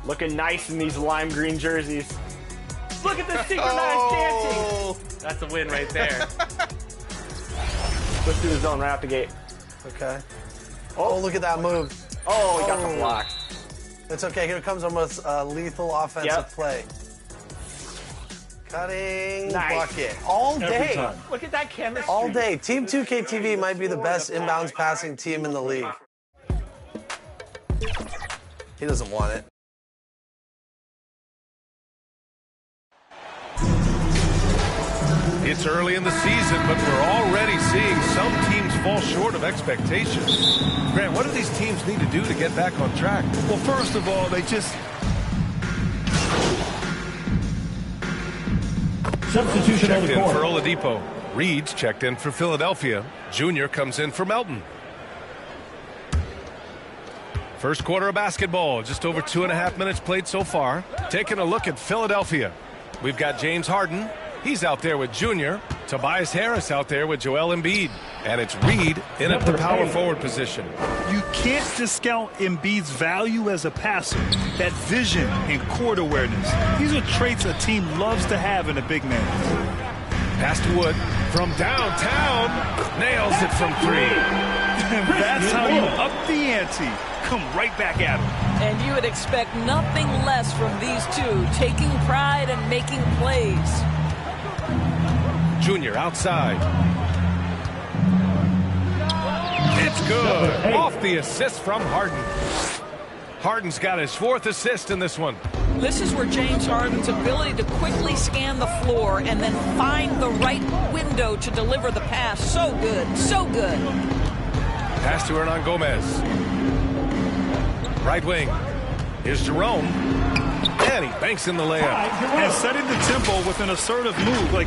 Looking nice in these lime green jerseys. Look at the synchronized dancing. That's a win right there. Let's do the zone right out the gate. Okay. Oh, look at that move. Oh, he got the block. It's okay. Here comes almost lethal offensive play. Cutting bucket. All day. Look at that chemistry. All day. Team 2K TV might be the best inbounds passing team in the league. He doesn't want it. It's early in the season, but we're already seeing some teams fall short of expectations. Grant, what do these teams need to do to get back on track? Well, first of all, they just... Substitution checked on the in court. for Oladipo. Reed's checked in for Philadelphia. Junior comes in for Melton. First quarter of basketball, just over 2.5 minutes played so far. Taking a look at Philadelphia. We've got James Harden. He's out there with Junior. Tobias Harris out there with Joel Embiid. And it's Reed in at the power forward position. You can't discount Embiid's value as a passer. That vision and court awareness. These are traits a team loves to have in a big man. Pass to Wood from downtown. Nails it from 3. That's how you up the ante. Come right back at him. And you would expect nothing less from these two, taking pride and making plays. Junior outside. It's good. Off the assist from Harden. Harden's got his 4th assist in this one. This is where James Harden's ability to quickly scan the floor and then find the right window to deliver the pass. So good. So good. Pass to Hernan Gomez. Right wing. Here's Jerome. And he banks in the layup. And setting the tempo with an assertive move. Like,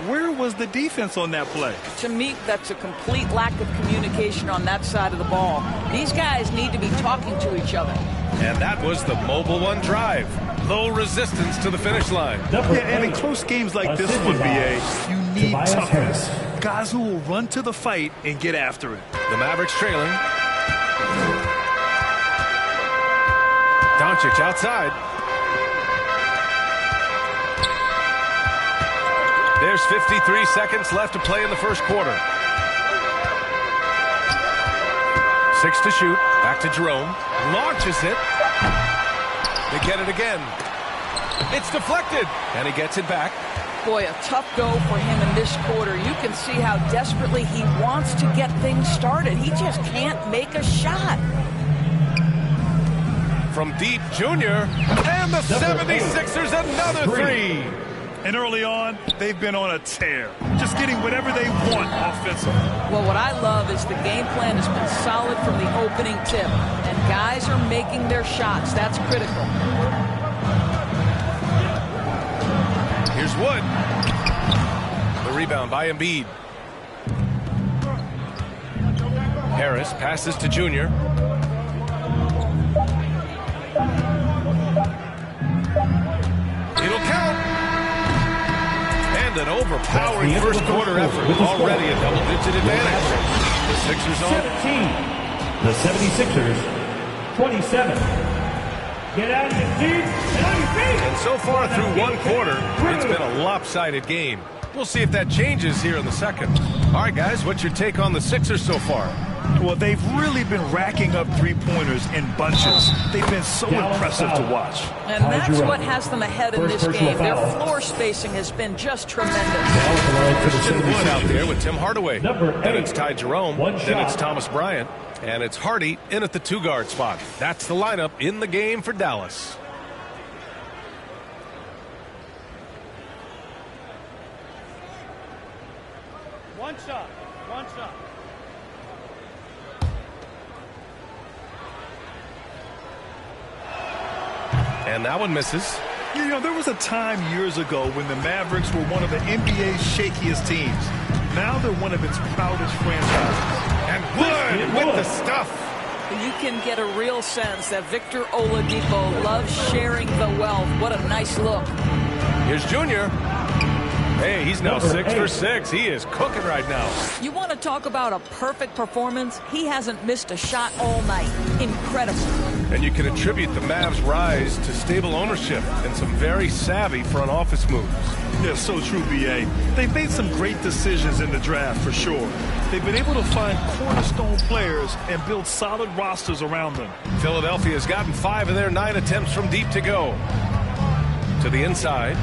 where was the defense on that play? To me, that's a complete lack of communication on that side of the ball. These guys need to be talking to each other. And that was the Mobile One drive. Low resistance to the finish line. Yeah, and in close games like this one, BA, you need toughness. Guys who will run to the fight and get after it. The Mavericks trailing. Doncic outside. There's 53 seconds left to play in the first quarter. 6 to shoot. Back to Jerome. Launches it. They get it again. It's deflected. And he gets it back. Boy, a tough go for him in this quarter. You can see how desperately he wants to get things started. He just can't make a shot. From deep, Junior. And the 76ers another 3. And early on, they've been on a tear. Just getting whatever they want offensively. Well, what I love is the game plan has been solid from the opening tip. And guys are making their shots. That's critical. Here's Wood. The rebound by Embiid. Harris passes to Junior. It'll count. And an overpowering first quarter effort. Already a double-digit advantage. The Sixers on. 17. The 76ers, 27. Get out of your seat and on your feet. And so far through one quarter, it's been a lopsided game. We'll see if that changes here in the second. All right, guys, what's your take on the Sixers so far? Well, they've really been racking up three-pointers in bunches. They've been so impressive to watch. And that's what has them ahead in this game. Their floor spacing has been just tremendous. Christian Wood out there with Tim Hardaway. Then it's Ty Jerome. Then it's Thomas Bryant. And it's Hardy in at the 2-guard spot. That's the lineup in the game for Dallas. One shot. One shot. And that one misses. You know, there was a time years ago when the Mavericks were one of the NBA's shakiest teams. Now they're one of its proudest franchises. And Wood with the stuff. You can get a real sense that Victor Oladipo loves sharing the wealth. What a nice look. Here's Junior. Hey, he's now 6 for 6. He is cooking right now. You want to talk about a perfect performance? He hasn't missed a shot all night. Incredible. And you can attribute the Mavs' rise to stable ownership and some very savvy front office moves. Yeah, so true, B.A. They've made some great decisions in the draft, for sure. They've been able to find cornerstone players and build solid rosters around them. Philadelphia's gotten 5 of their 9 attempts from deep to go. To the inside.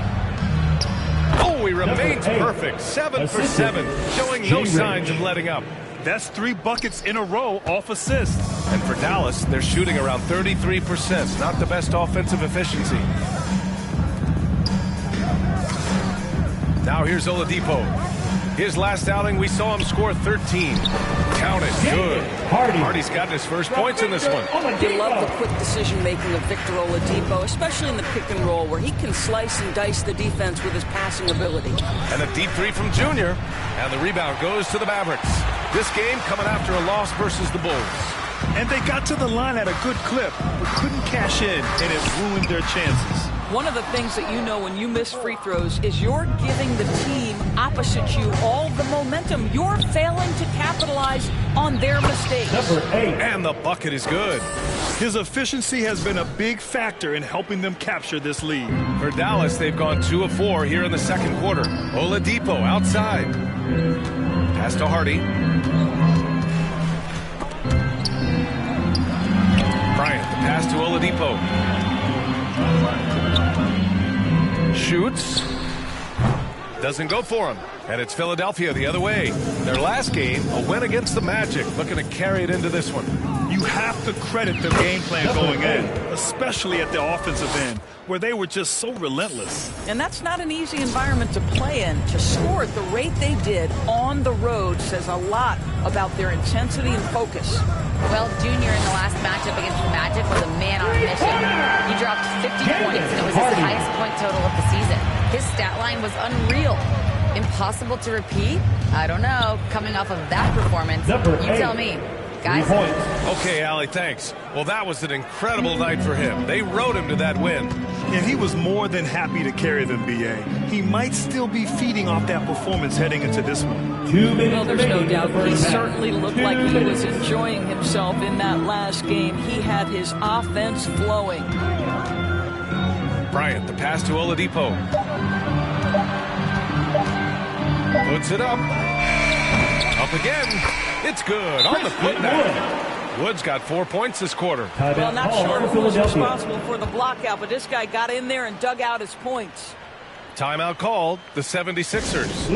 Oh, he remains perfect. 7 for 7, showing no signs of letting up. That's 3 buckets in a row off assists. And for Dallas, they're shooting around 33%. Not the best offensive efficiency. Now here's Oladipo. His last outing, we saw him score 13. Count it. Good. Hardy's gotten his first points in this one. You love the quick decision-making of Victor Oladipo, especially in the pick and roll, where he can slice and dice the defense with his passing ability. And a deep 3 from Junior. And the rebound goes to the Mavericks. This game coming after a loss versus the Bulls. And they got to the line at a good clip, but couldn't cash in, and it ruined their chances. One of the things that you know when you miss free throws is you're giving the team opposite you all the momentum. You're failing to capitalize on their mistakes. And the bucket is good. His efficiency has been a big factor in helping them capture this lead. For Dallas, they've gone 2 of 4 here in the second quarter. Oladipo outside. Pass to Hardy. Bryant, the pass to Oladipo. Shoots. Doesn't go for him. And it's Philadelphia the other way. Their last game, a win against the Magic, looking to carry it into this one. You have to credit their game plan going in, especially at the offensive end, where they were just so relentless. And that's not an easy environment to play in. To score at the rate they did on the road says a lot about their intensity and focus. Well, Junior in the last matchup against the Magic was a man on a mission. He dropped 50 points, and it was his highest point total of the season. His stat line was unreal. Impossible to repeat? I don't know. Coming off of that performance, you tell me. Guys? Okay, Allie, thanks. Well, that was an incredible night for him. They rode him to that win. And he was more than happy to carry them, B.A. He might still be feeding off that performance heading into this one. 2 minutes Well, there's no doubt. He certainly looked like he was enjoying himself in that last game. He had his offense flowing. Bryant, the pass to Oladipo. Puts it up. Up again. It's good. On the foot now. Woods got 4 points this quarter. Well, not sure who was responsible for the blockout, but this guy got in there and dug out his points. Timeout called, the 76ers.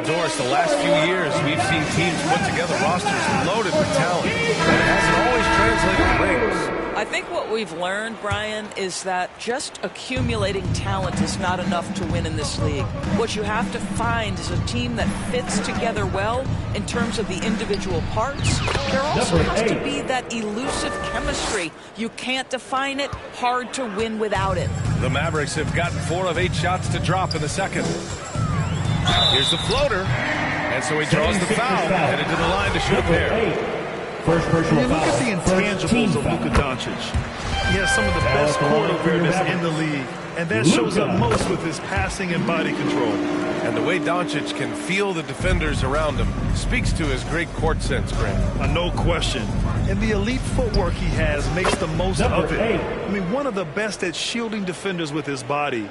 Doris, the last few years, we've seen teams put together rosters loaded with talent, and it hasn't always translated to rings. I think what we've learned, Brian, is that just accumulating talent is not enough to win in this league. What you have to find is a team that fits together well in terms of the individual parts. There also has to be that elusive chemistry. You can't define it, hard to win without it. The Mavericks have gotten 4 of 8 shots to drop in the second. Here's the floater, and so he draws the foul, headed to the line to shoot a pair. First personal Look foul. at the intangibles of Luka Doncic. He has some of the best court awareness in the league, and that shows up most with his passing and body control. And the way Doncic can feel the defenders around him speaks to his great court sense, Grant. No question. And the elite footwork he has makes the most of it. I mean, one of the best at shielding defenders with his body.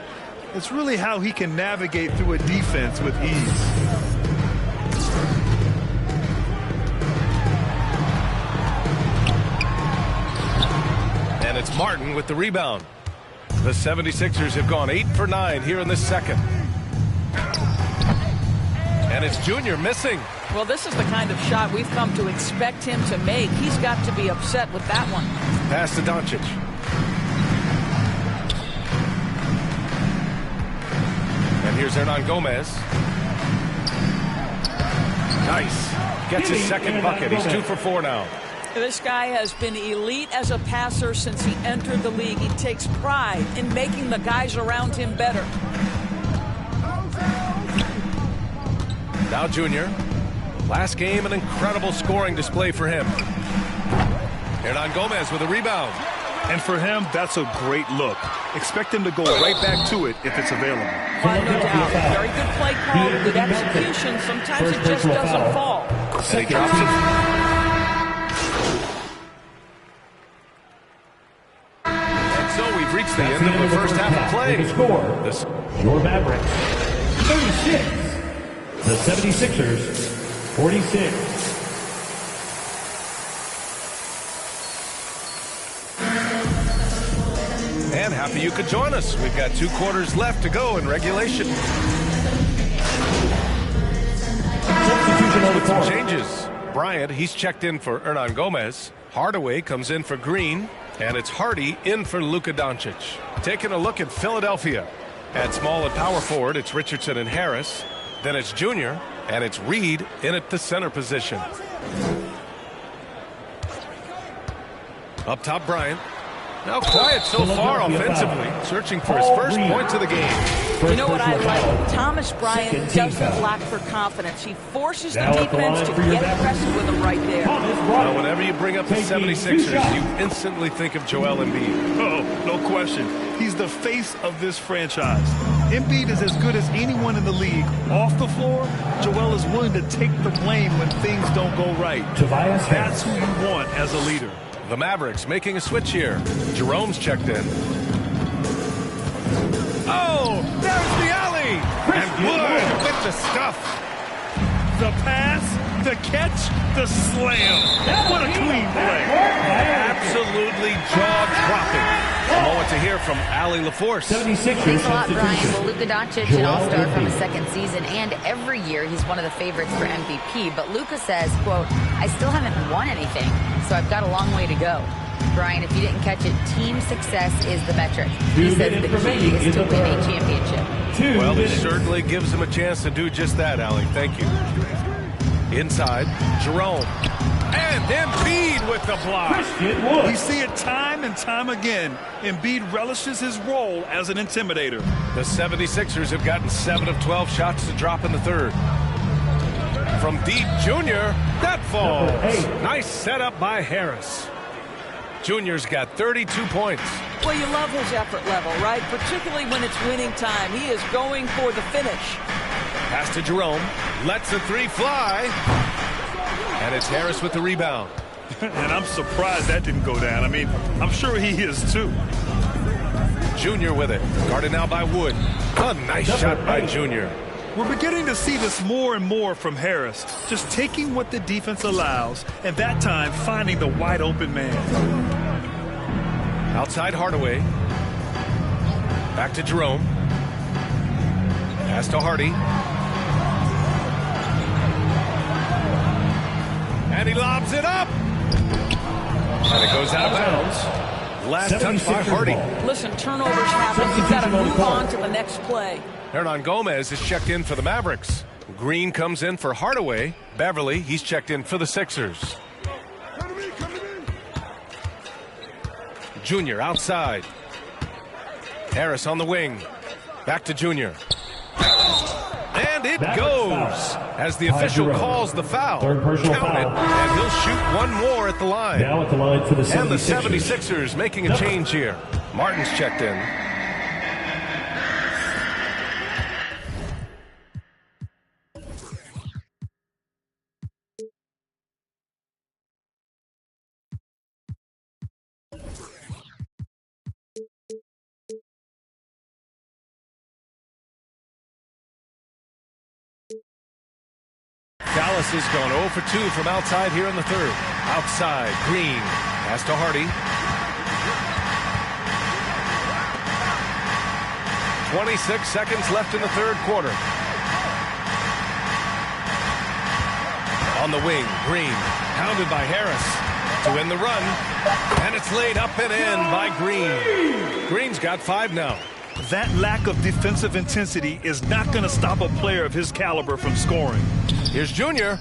It's really how he can navigate through a defense with ease. And it's Martin with the rebound. The 76ers have gone 8 for 9 here in this second. And it's Junior missing. Well, this is the kind of shot we've come to expect him to make. He's got to be upset with that one. Pass to Doncic. And here's Hernan Gomez. Nice. Gets his second bucket. He's 2 for 4 now. This guy has been elite as a passer since he entered the league. He takes pride in making the guys around him better. Now Junior. Last game, an incredible scoring display for him. Hernan Gomez with a rebound. And for him, that's a great look. Expect him to go right back to it if it's available. No doubt. Very good play call, good execution. Sometimes it just doesn't fall. And he drops it. And so we've reached the end of the first half of play. The score, your Mavericks, 36. The 76ers, 46. And happy you could join us. We've got 2 quarters left to go in regulation. Substitution on the court. Changes. Bryant, he's checked in for Hernan Gomez. Hardaway comes in for Green. And it's Hardy in for Luka Doncic. Taking a look at Philadelphia. At small and power forward, it's Richardson and Harris. Then it's Junior. And it's Reed in at the center position. Up top, Bryant. Now quiet so far offensively, searching for his first points of the game. You know what I like? Thomas Bryant doesn't lack for confidence. He forces the defense to get aggressive with him right there. Now, whenever you bring up the 76ers, you instantly think of Joel Embiid. Oh, no question. He's the face of this franchise. Embiid is as good as anyone in the league. Off the floor, Joel is willing to take the blame when things don't go right. That's who you want as a leader. The Mavericks making a switch here. Jerome's checked in. Oh, there's the alley! And Wood with the stuff. The pass, the catch, the slam. What a clean play. Absolutely jaw-dropping. A moment to hear from Allie LaForce. 76ers Thanks a lot, Brian. substitution. Well, Luka Doncic, an all-star from his second season, and every year he's one of the favorites for MVP. But Luka says, quote, I still haven't won anything, so I've got a long way to go. Brian, if you didn't catch it, team success is the metric. He says the key is to win a championship. Well, he certainly gives him a chance to do just that, Allie. Thank you. Inside, Jerome. And Embiid with the block. We see it time and time again. Embiid relishes his role as an intimidator. The 76ers have gotten 7 of 12 shots to drop in the third. From deep, Junior, that falls. Nice setup by Harris. Junior's got 32 points. Well, you love his effort level, right? Particularly when it's winning time. He is going for the finish. Pass to Jerome. Lets the 3 fly. And it's Harris with the rebound. And I'm surprised that didn't go down. I mean, I'm sure he is too. Junior with it. Guarded now by Wood. A nice shot by Junior. We're beginning to see this more and more from Harris. Just taking what the defense allows, and that time finding the wide open man. Outside Hardaway. Back to Jerome. Pass to Hardy. And he lobs it up. And it goes out of bounds. Last touch by Hardy. Listen, turnovers happen. You've got to move on to the next play. Hernan Gomez is checked in for the Mavericks. Green comes in for Hardaway. Beverly, he's checked in for the Sixers. Junior outside. Harris on the wing. Back to Junior. And it goes as the official calls the foul. Third personal Count it, foul. and he'll shoot one more at the line. Now at the line for the 76ers. And the 76ers making a change here. Martin's checked in. Dallas has gone 0 for 2 from outside here in the third. Outside, Green. Pass to Hardy. 26 seconds left in the third quarter. On the wing, Green. Pounded by Harris to win the run. And it's laid up and in by Green. Green's got 5 now. That lack of defensive intensity is not going to stop a player of his caliber from scoring. Here's Junior.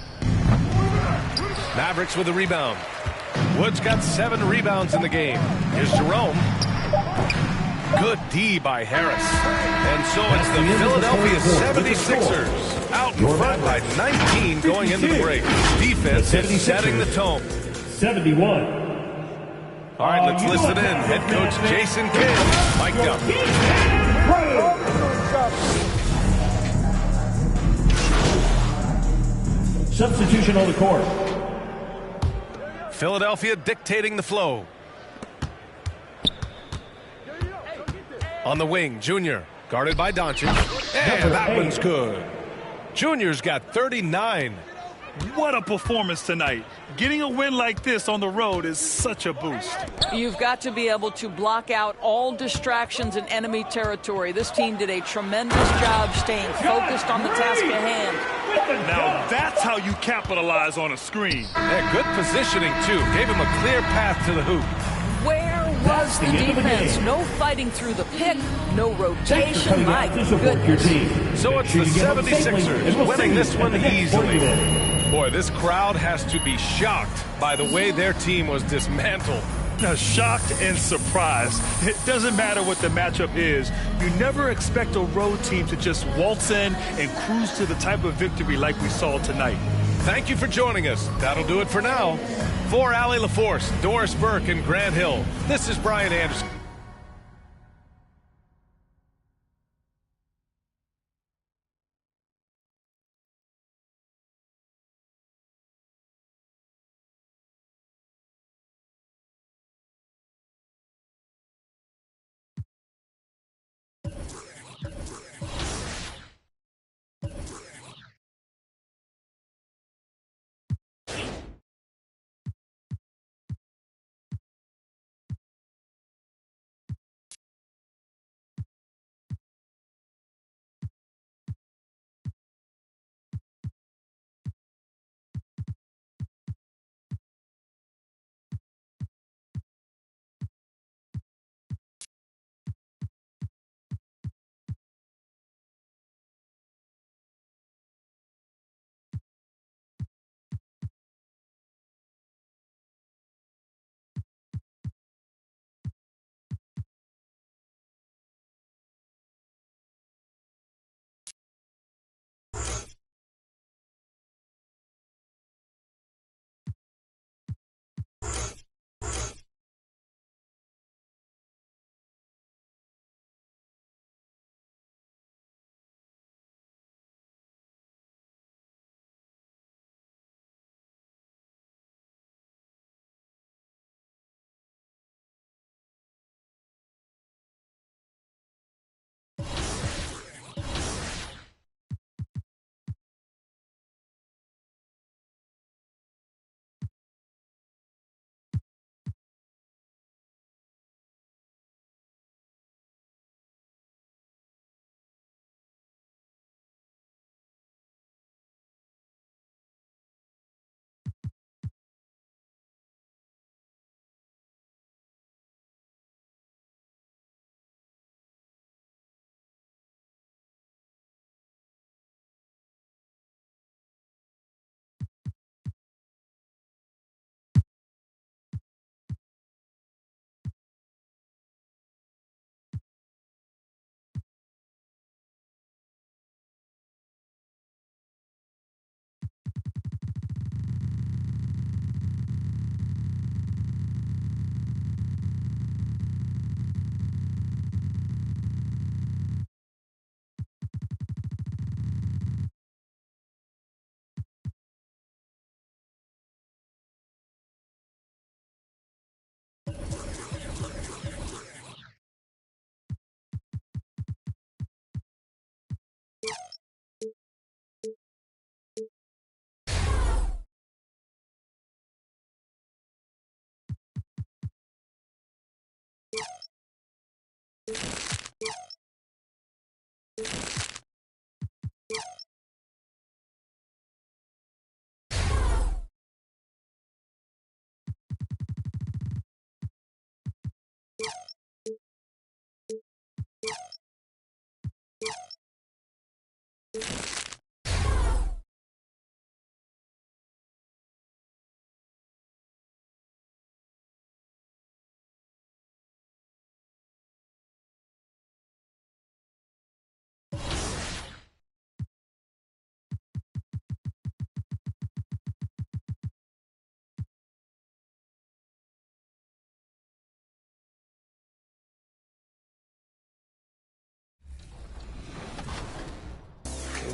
Mavericks with the rebound. Wood's got 7 rebounds in the game. Here's Jerome. Good D by Harris. And so it's the Philadelphia 76ers out in front by 19 going into the break. Defense is setting the tone. 71. All right, let's listen in. Head coach Jason Kidd, mic'd up. Substitution on the court. Philadelphia dictating the flow. On the wing, Junior, guarded by Doncic. And that one's good. Junior's got 39. What a performance tonight. Getting a win like this on the road is such a boost. You've got to be able to block out all distractions in enemy territory. This team did a tremendous job staying focused on the task at hand. Now that's how you capitalize on a screen. Yeah, good positioning, too. Gave him a clear path to the hoop. Where was the defense? No fighting through the pick, no rotation. My goodness. So it's the 76ers winning this one easily. Boy, this crowd has to be shocked by the way their team was dismantled. Now, shocked and surprised. It doesn't matter what the matchup is. You never expect a road team to just waltz in and cruise to the type of victory like we saw tonight. Thank you for joining us. That'll do it for now. For Allie LaForce, Doris Burke, and Grant Hill, this is Brian Anderson.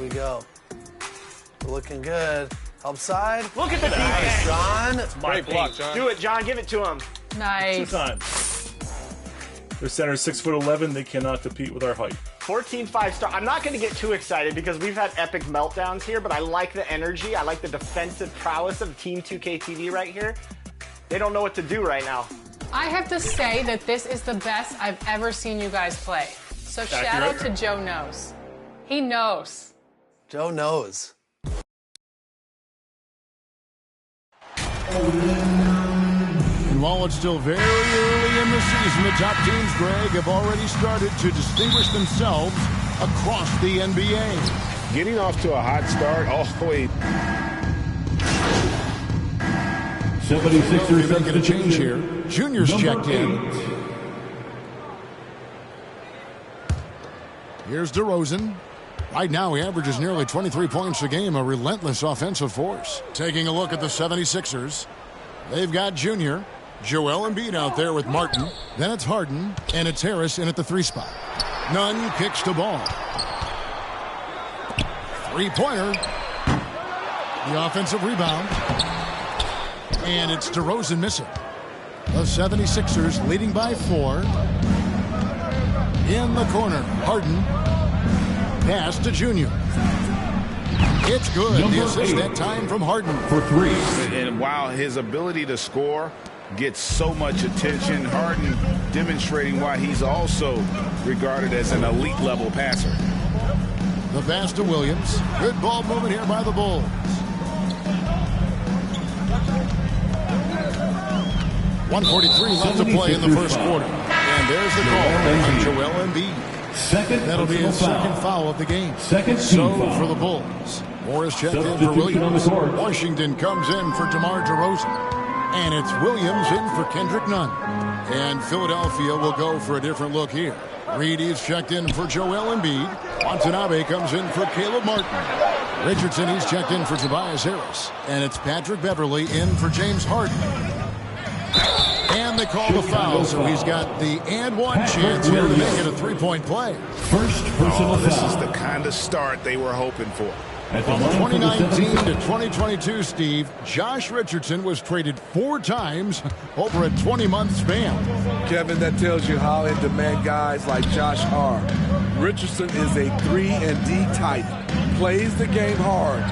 we go. Looking good. Help side. Look at the Nice, defense. John. Great block, John. Do it, John. Give it to him. Nice. 2 times. Their center is 6'11". They cannot compete with our height. 14 5-star. I'm not going to get too excited because we've had epic meltdowns here, but I like the energy. I like the defensive prowess of Team 2K TV right here. They don't know what to do right now. I have to say that this is the best I've ever seen you guys play. So shout out to Joe Knows. He knows. Joe knows. And while it's still very early in the season, the top teams, Greg, have already started to distinguish themselves across the NBA. Getting off to a hot start. Oh, wait. 76ers making a change here. Junior's checked in. Here's DeRozan. Right now, he averages nearly 23 points a game, a relentless offensive force. Taking a look at the 76ers. They've got Junior, Joel Embiid out there with Martin. Then it's Harden, and it's Harris in at the 3 spot. Nunn kicks the ball. Three-pointer. The offensive rebound. And it's DeRozan missing. The 76ers leading by 4. In the corner, Harden. Pass to Junior. It's good. The assist that time from Harden for 3. And while his ability to score gets so much attention, Harden demonstrating why he's also regarded as an elite level passer. The pass to Williams. Good ball movement here by the Bulls. .143 left to play in the first quarter. And there's the call on Joel Embiid. That'll be his second foul of the game. So for the Bulls. Morris checked in for Williams. Washington comes in for DeMar DeRozan. And it's Williams in for Kendrick Nunn. And Philadelphia will go for a different look here. Reedy's checked in for Joel Embiid. Watanabe comes in for Caleb Martin. Richardson, he's checked in for Tobias Harris. And it's Patrick Beverley in for James Harden. And they call the foul, so he's got the and one chance here to make it a 3-point play. First personal foul. This is the kind of start they were hoping for. From 2019 to 2022, Steve, Josh Richardson was traded 4 times over a 20-month span. Kevin, that tells you how in demand guys like Josh are. Richardson is a 3-and-D type, plays the game hard.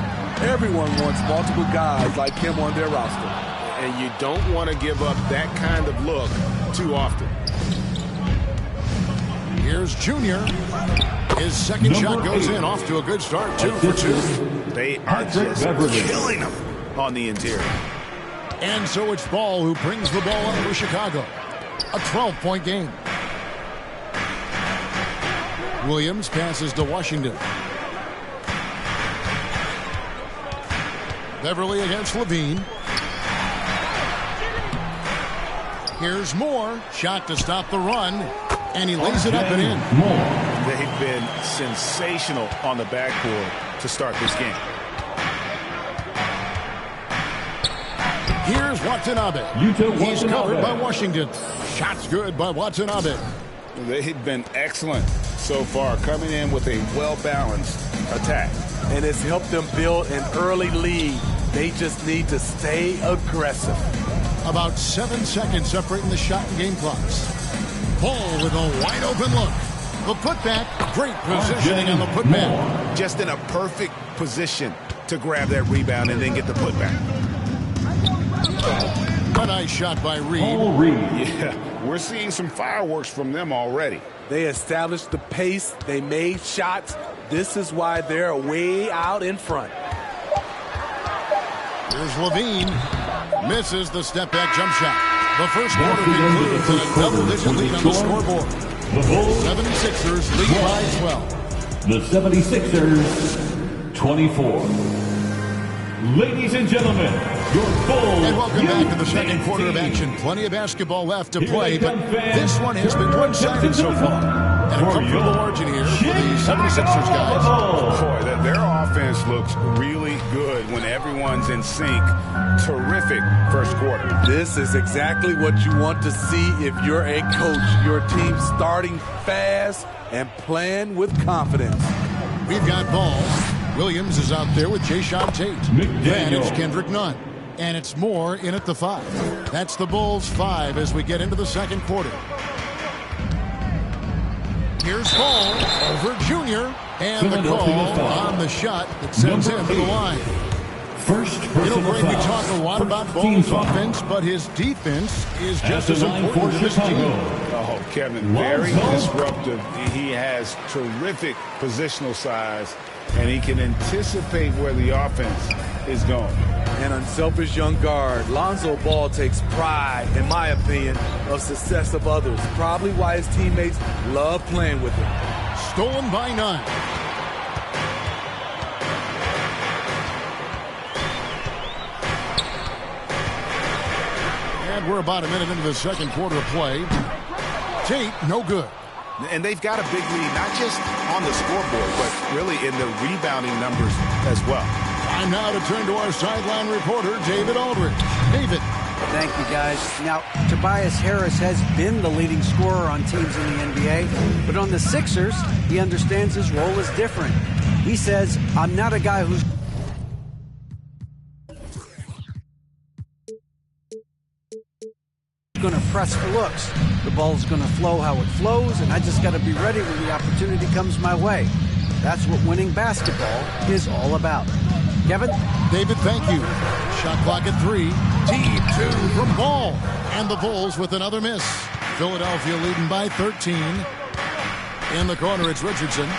Everyone wants multiple guys like him on their roster. And you don't want to give up that kind of look too often. Here's Junior. His second shot goes in, off to a good start, 2 for 2. They are just killing them on the interior. And so it's Ball who brings the ball up for Chicago. A 12-point game. Williams passes to Washington. Beverly against Levine. Here's Moore. Shot to stop the run. And he lays it up and in. They've been sensational on the backboard to start this game. Here's Watanabe. He's covered by Washington. Shot's good by Watanabe. They've been excellent so far, coming in with a well-balanced attack. And it's helped them build an early lead. They just need to stay aggressive. About 7 seconds separating the shot and game clocks. Ball with a wide open look. The putback, great positioning on the putback. Just in a perfect position to grab that rebound and then get the putback. A nice shot by Reed. Yeah, we're seeing some fireworks from them already. They established the pace. They made shots. This is why they're way out in front. Here's Levine. Misses the step-back jump shot. The first quarter concludes with a double-digit lead on the scoreboard. The Bulls 76ers lead by 12. The 76ers 24. Ladies and gentlemen, your Bulls. And welcome back to the second quarter of action. Plenty of basketball left to play, but this one has been one-sided so far. And a comfortable margin here for the 76ers guys. Boy, their offense looks really good when everyone's in sync. Terrific first quarter. This is exactly what you want to see if you're a coach. Your team starting fast and playing with confidence. We've got Ball. Williams is out there with Javion Tate. Then it's Kendrick Nunn. And it's Moore in at the 5. That's the Bulls 5 as we get into the second quarter. Here's Ball over Junior. And the call on the shot that sends him to the line. Greg, we talk a lot about Ball's offense, but his defense is just as important to this team. Oh, Kevin, very disruptive. He has terrific positional size, and he can anticipate where the offense is going. An unselfish young guard. Lonzo Ball takes pride, in my opinion, of success of others. Probably why his teammates love playing with him. Stolen by Nunn. And we're about a minute into the second quarter of play. Tate, no good. And they've got a big lead, not just on the scoreboard, but really in the rebounding numbers as well. Time now to turn to our sideline reporter, David Aldridge. David. Thank you, guys. Now, Tobias Harris has been the leading scorer on teams in the NBA, but on the Sixers, he understands his role is different. He says, I'm not a guy who's going to press for looks. The ball's going to flow how it flows, and I just got to be ready when the opportunity comes my way. That's what winning basketball is all about. Kevin? David, thank you. Shot clock at 3. Team 2 from Ball. And the Bulls with another miss. Philadelphia leading by 13. In the corner, it's Richardson.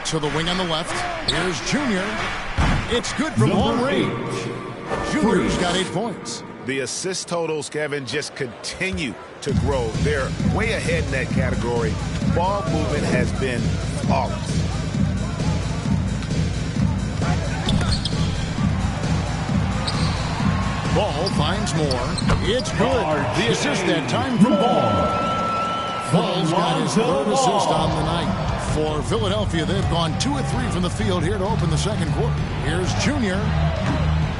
To the wing on the left. Here's Junior. It's good from long range. Junior's got 8 points. The assist totals, Kevin, just continue to grow. They're way ahead in that category. Ball movement has been flawless. Ball finds Moore. It's good. The assist that time from Ball. Ball's got his 3rd assist on the night. For Philadelphia, they've gone 2 of 3 from the field here to open the second quarter. Here's Junior.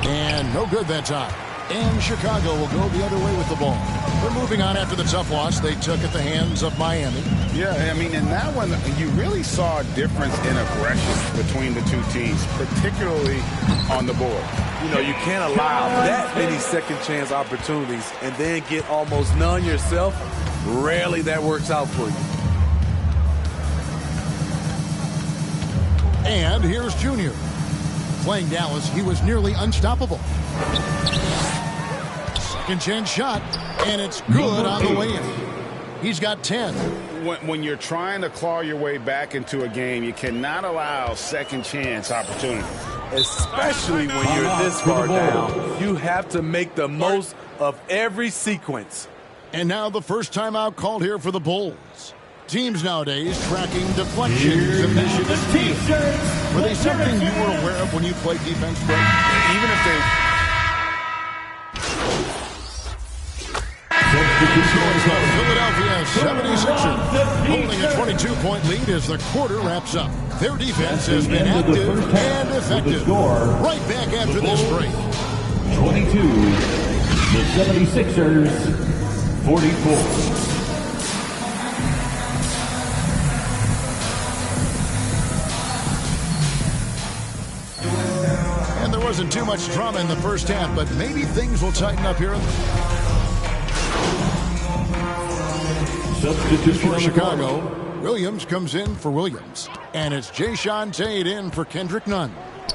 And no good that time. And Chicago will go the other way with the ball. They're moving on after the tough loss they took at the hands of Miami. Yeah, I mean, in that one, you really saw a difference in aggression between the two teams, particularly on the board. You know, you can't allow that many second chance opportunities and then get almost none yourself. Rarely that works out for you. And here's Junior. Playing Dallas, he was nearly unstoppable. Second chance shot, and it's good on the way in. He's got 10. When you're trying to claw your way back into a game, you cannot allow second chance opportunities. Especially when you're this far down. You have to make the most of every sequence. And now the first timeout called here for the Bulls. Teams nowadays tracking deflections and initiatives. Were they something you were aware of when you played defense? Even if they... Philadelphia 76ers holding a 22-point lead as the quarter wraps up. Their defense has been active and effective. Right back after this break. 22, the 76ers, 44. And there wasn't too much drama in the first half, but maybe things will tighten up here. Substitution for Chicago, Williams comes in for Williams. And it's Javion Tate in for Kendrick Nunn.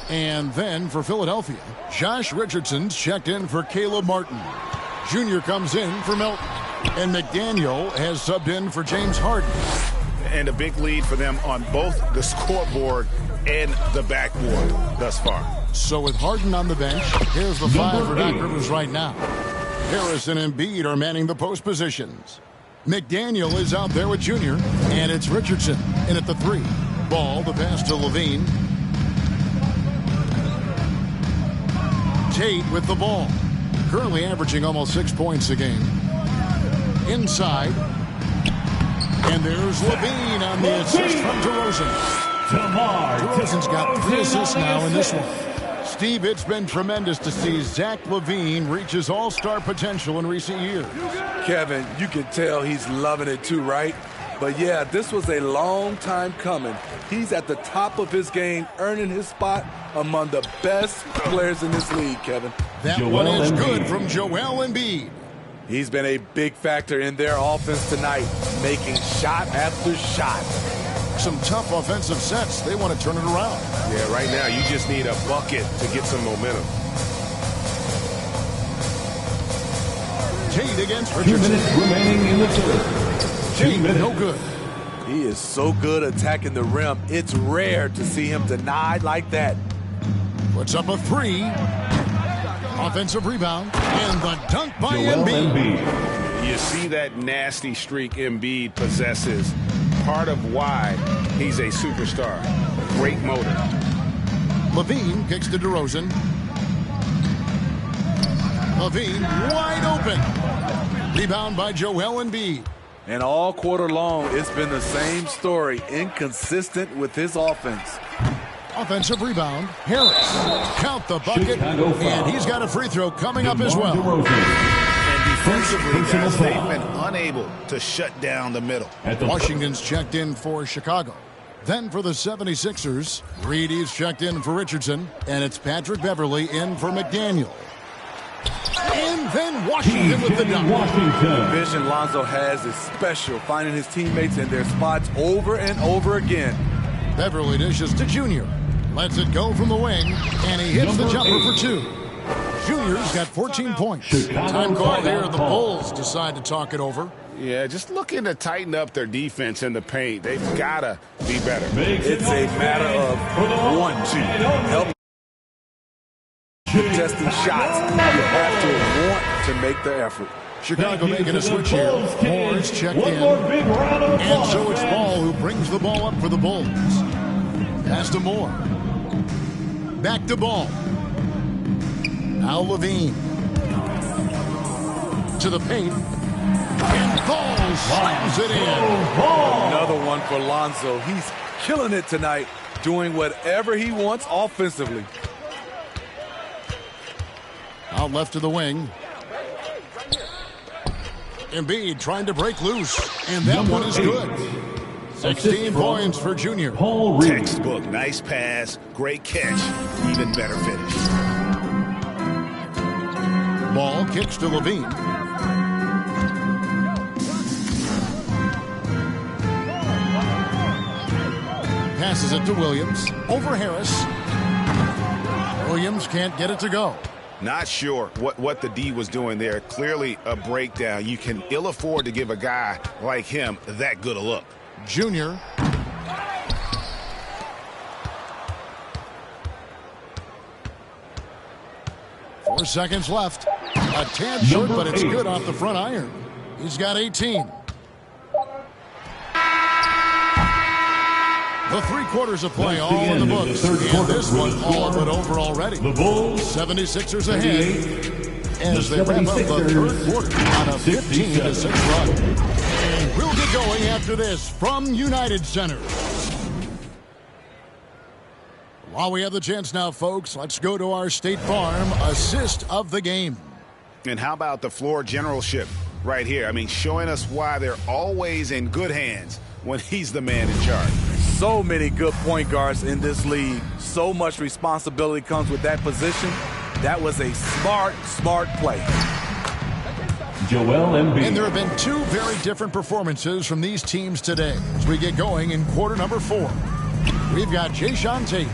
And then for Philadelphia, Josh Richardson's checked in for Caleb Martin. Junior comes in for Melton. And McDaniel has subbed in for James Harden. And a big lead for them on both the scoreboard and the backboard thus far. So with Harden on the bench, here's the 5 for Doc Rivers right now. Harris and Embiid are manning the post positions. McDaniel is out there with Junior, and it's Richardson in at the 3. Ball, the pass to Levine. Tate with the ball. Currently averaging almost 6 points a game. Inside. And there's Levine on the assist from DeRozan. DeRozan's got 3 assists now in this one. Steve, it's been tremendous to see Zach LaVine reach his all-star potential in recent years. Kevin, you can tell he's loving it too, right? But yeah, this was a long time coming. He's at the top of his game, earning his spot among the best players in this league, Kevin. That one is good from Joel Embiid. He's been a big factor in their offense tonight, making shot after shot. Some tough offensive sets. They want to turn it around. Yeah, right now you just need a bucket to get some momentum. Tate against 2 Richardson. minutes remaining in the third. Tate, no good. He is so good attacking the rim. It's rare to see him denied like that. Puts up a 3. Offensive rebound. And the dunk by Joel Embiid. You see that nasty streak Embiid possesses. Part of why he's a superstar. Great motor. Levine kicks to DeRozan. Levine wide open. Rebound by Joel Embiid. And all quarter long, it's been the same story. Inconsistent with his offense. Offensive rebound. Harris. Count the bucket. Chicago foul. And he's got a free throw coming up as well. And defensively, guys, they've been unable to shut down the middle. Washington's checked in for Chicago. Then for the 76ers, Reedy's checked in for Richardson. And it's Patrick Beverly in for McDaniel. And then Washington with the dunk. The vision Lonzo has is special, finding his teammates in their spots over and over again. Beverly dishes to Junior. Lets it go from the wing, and he hits the jumper for 2. Junior's got 14 points. Time call here. The Bulls decide to talk it over. Yeah, just looking to tighten up their defense in the paint. They've got to be better. It's a matter of wanting. Help contesting shots. You have to want to make the effort. Chicago making a switch here. Moore's checked in. And so it's Ball who brings the ball up for the Bulls. Pass to Moore. Back to Ball. Now Levine. To the paint. And Ball slams it in. Another one for Lonzo. He's killing it tonight, doing whatever he wants offensively. Out left to the wing. Embiid trying to break loose. And that one is good. 16 points for Junior. Textbook. Nice pass. Great catch. Even better finish. Ball kicks to Levine. Passes it to Williams. Over Harris. Williams can't get it to go. Not sure what the D was doing there. Clearly a breakdown. You can ill afford to give a guy like him that good a look. Junior. Four seconds left. A tad short, but it's good off the front iron. He's got 18. The 3 quarters of play all in the books. And this one all but over already. The Bulls 76ers ahead as they wrap up the third quarter on a 15-6 run. And we'll get going after this from United Center. While we have the chance now, folks, let's go to our State Farm assist of the game. And how about the floor generalship right here? I mean, showing us why they're always in good hands when he's the man in charge. So many good point guards in this league. So much responsibility comes with that position. That was a smart play. Joel Embiid. And there have been 2 very different performances from these teams today as we get going in quarter number 4. We've got Javion Tate.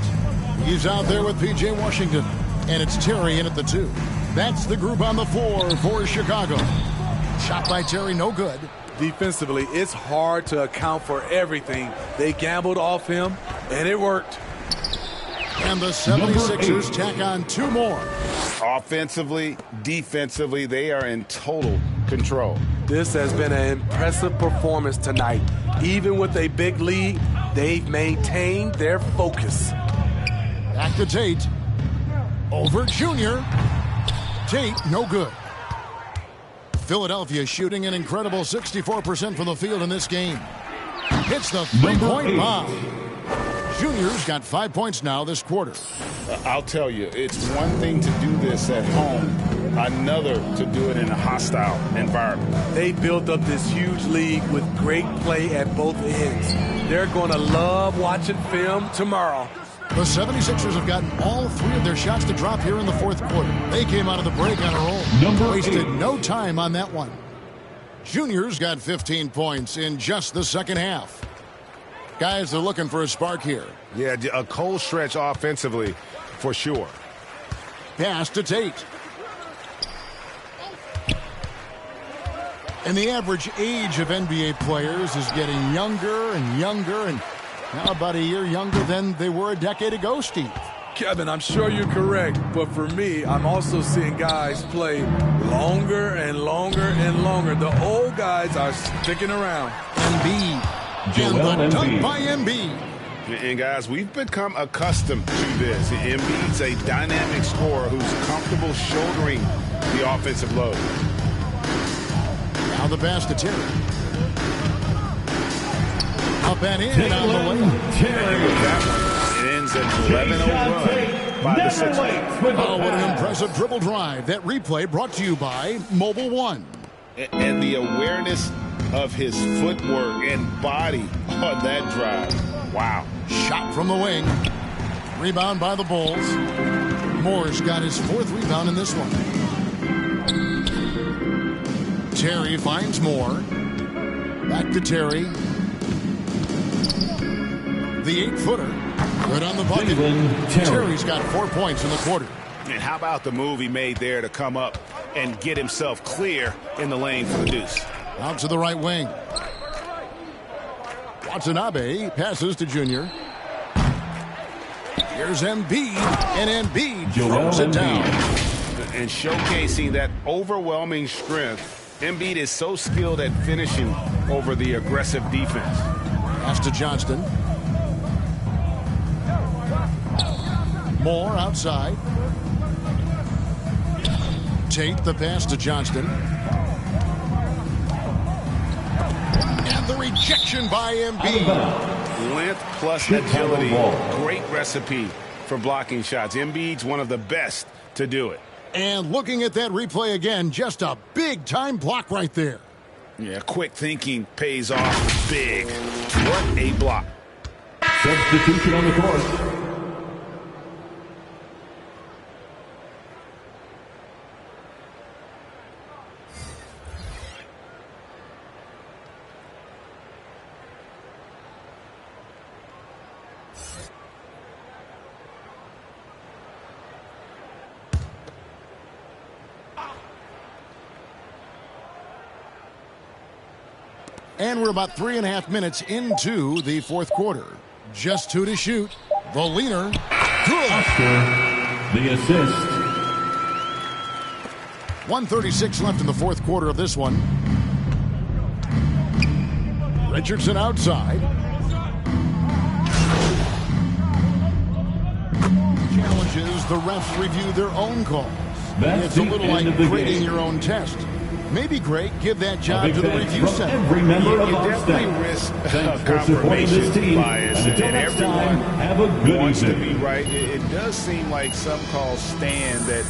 He's out there with P.J. Washington. And it's Terry in at the 2. That's the group on the floor for Chicago. Shot by Terry, no good. Defensively, it's hard to account for everything. They gambled off him, and it worked. And the 76ers tack on 2 more. Offensively, defensively, they are in total control. This has been an impressive performance tonight. Even with a big lead, they've maintained their focus. Back to Tate. Over Junior. Tate, no good. Philadelphia shooting an incredible 64% from the field in this game. Hits the 3-point bomb. Junior's got 5 points now this quarter. I'll tell you, it's one thing to do this at home, another to do it in a hostile environment. They built up this huge league with great play at both ends. They're going to love watching film tomorrow. The 76ers have gotten all 3 of their shots to drop here in the fourth quarter. They came out of the break on a roll. Wasted no time on that one. Junior's got 15 points in just the second half. Guys, they're looking for a spark here. Yeah, a cold stretch offensively for sure. Pass to Tate. And the average age of NBA players is getting younger and younger, and now about a year younger than they were a decade ago, Steve. Kevin, I'm sure you're correct, but for me, I'm also seeing guys play longer and longer and longer. The old guys are sticking around. Embiid. And the dunk by Embiid. And guys, we've become accustomed to this. Embiid's a dynamic scorer who's comfortable shouldering the offensive load. Now the pass to Terry. Up and in on the way. It ends an 11-0 run by the Sixers. Oh, what an impressive dribble drive. That replay brought to you by Mobile One. And the awareness of his footwork and body on that drive. Wow. Shot from the wing. Rebound by the Bulls. Moore's got his 4th rebound in this one. Terry finds Moore. Back to Terry. The 8-footer. Good on the bucket. Terry's got 4 points in the quarter. And how about the move he made there to come up and get himself clear in the lane for the deuce? Out to the right wing. Watanabe passes to Junior. Here's Embiid, and Embiid throws it down. And showcasing that overwhelming strength, Embiid is so skilled at finishing over the aggressive defense. Pass to Johnston. Moore outside. Tate the pass to Johnston. And the rejection by Embiid. Length plus agility. Great recipe for blocking shots. Embiid's one of the best to do it. And looking at that replay again, just a big-time block right there. Yeah, quick thinking pays off big. What a block. Substitution on the court. And we're about 3.5 minutes into the fourth quarter. Just 2 to shoot. The leaner. Good. Oscar, the assist. 1:36 left in the fourth quarter of this one. Richardson outside. Challenges the refs review their own calls. It's a little like grading your own test. Maybe, Greg, give that job to the review center. Every member of You our definitely staff. risk confirmation bias, and and everyone have a good wants to evening. be right. It does seem like some calls stand that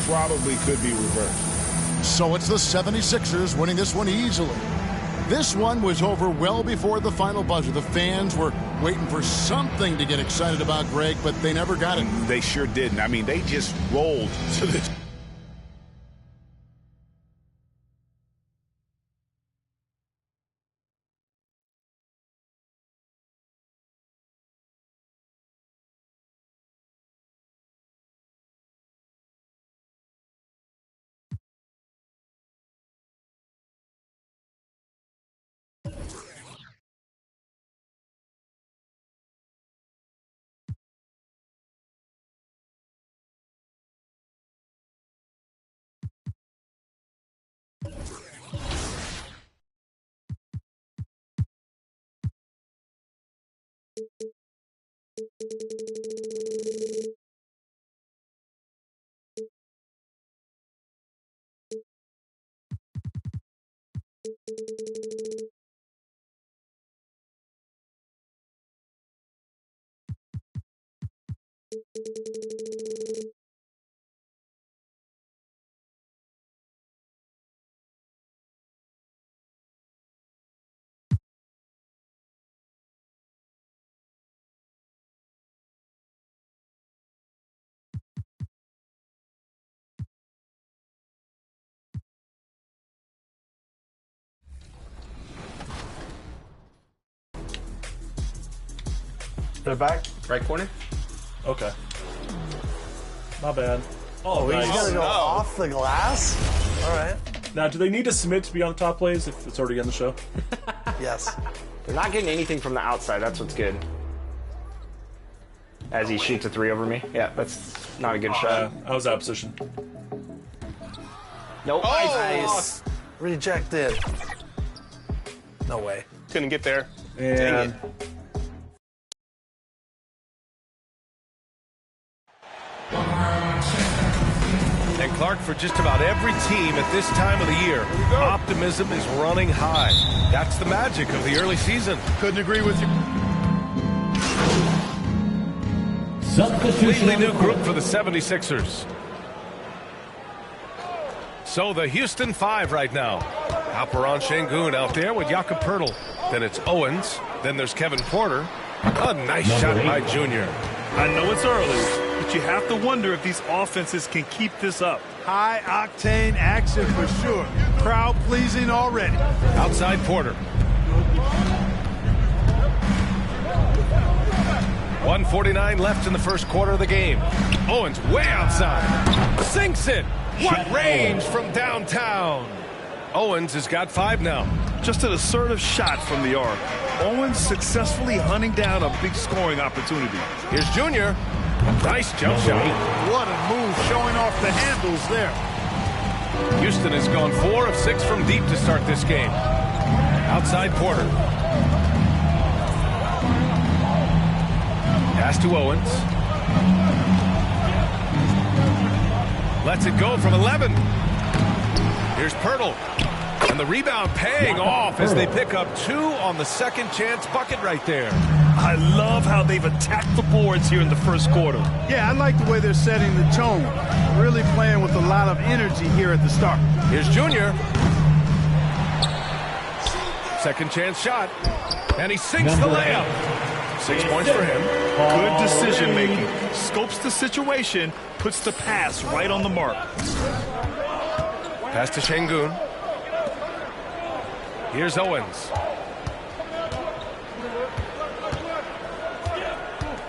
probably could be reversed. So it's the 76ers winning this one easily. This one was over well before the final buzzer. The fans were waiting for something to get excited about, Greg, but they never got it. They sure didn't. I mean, they just rolled to this. They're back. Right corner. Okay. Not bad. Oh, nice. He's going to go off the glass? All right. Now, do they need to submit to be on the top plays if it's already on the show? Yes. They're not getting anything from the outside. That's what's good. As he shoots a 3 over me. Yeah, that's not a good shot. I was out of position. Nope. Oh, nice. Rejected. No way. Couldn't get there. And And Clark, for just about every team at this time of the year, optimism is running high. That's the magic of the early season. Couldn't agree with you. Completely new group for the 76ers. So the Houston 5 right now. Alperon Şengün out there with Jakob Poeltl. Then it's Owens. Then there's Kevin Porter. A nice shot by Junior. I know it's early, but you have to wonder if these offenses can keep this up. High-octane action for sure. Crowd-pleasing already. Outside Porter. 1:49 left in the first quarter of the game. Owens way outside. Sinks it. What range from downtown. Owens has got 5 now. Just an assertive shot from the arc. Owens successfully hunting down a big scoring opportunity. Here's Junior. Nice jump shot. What a move, showing off the handles there. Houston has gone 4 of 6 from deep to start this game. Outside Porter. Pass to Owens. Lets it go from 11. Here's Poeltl. And the rebound paying off as they pick up 2 on the second chance bucket right there. I love how they've attacked the boards here in the first quarter. Yeah, I like the way they're setting the tone. Really playing with a lot of energy here at the start. Here's Junior. Second chance shot. And he sinks the layup. 6 points for him. Good decision making. Scopes the situation, puts the pass right on the mark. Pass to Şengün. Here's Owens.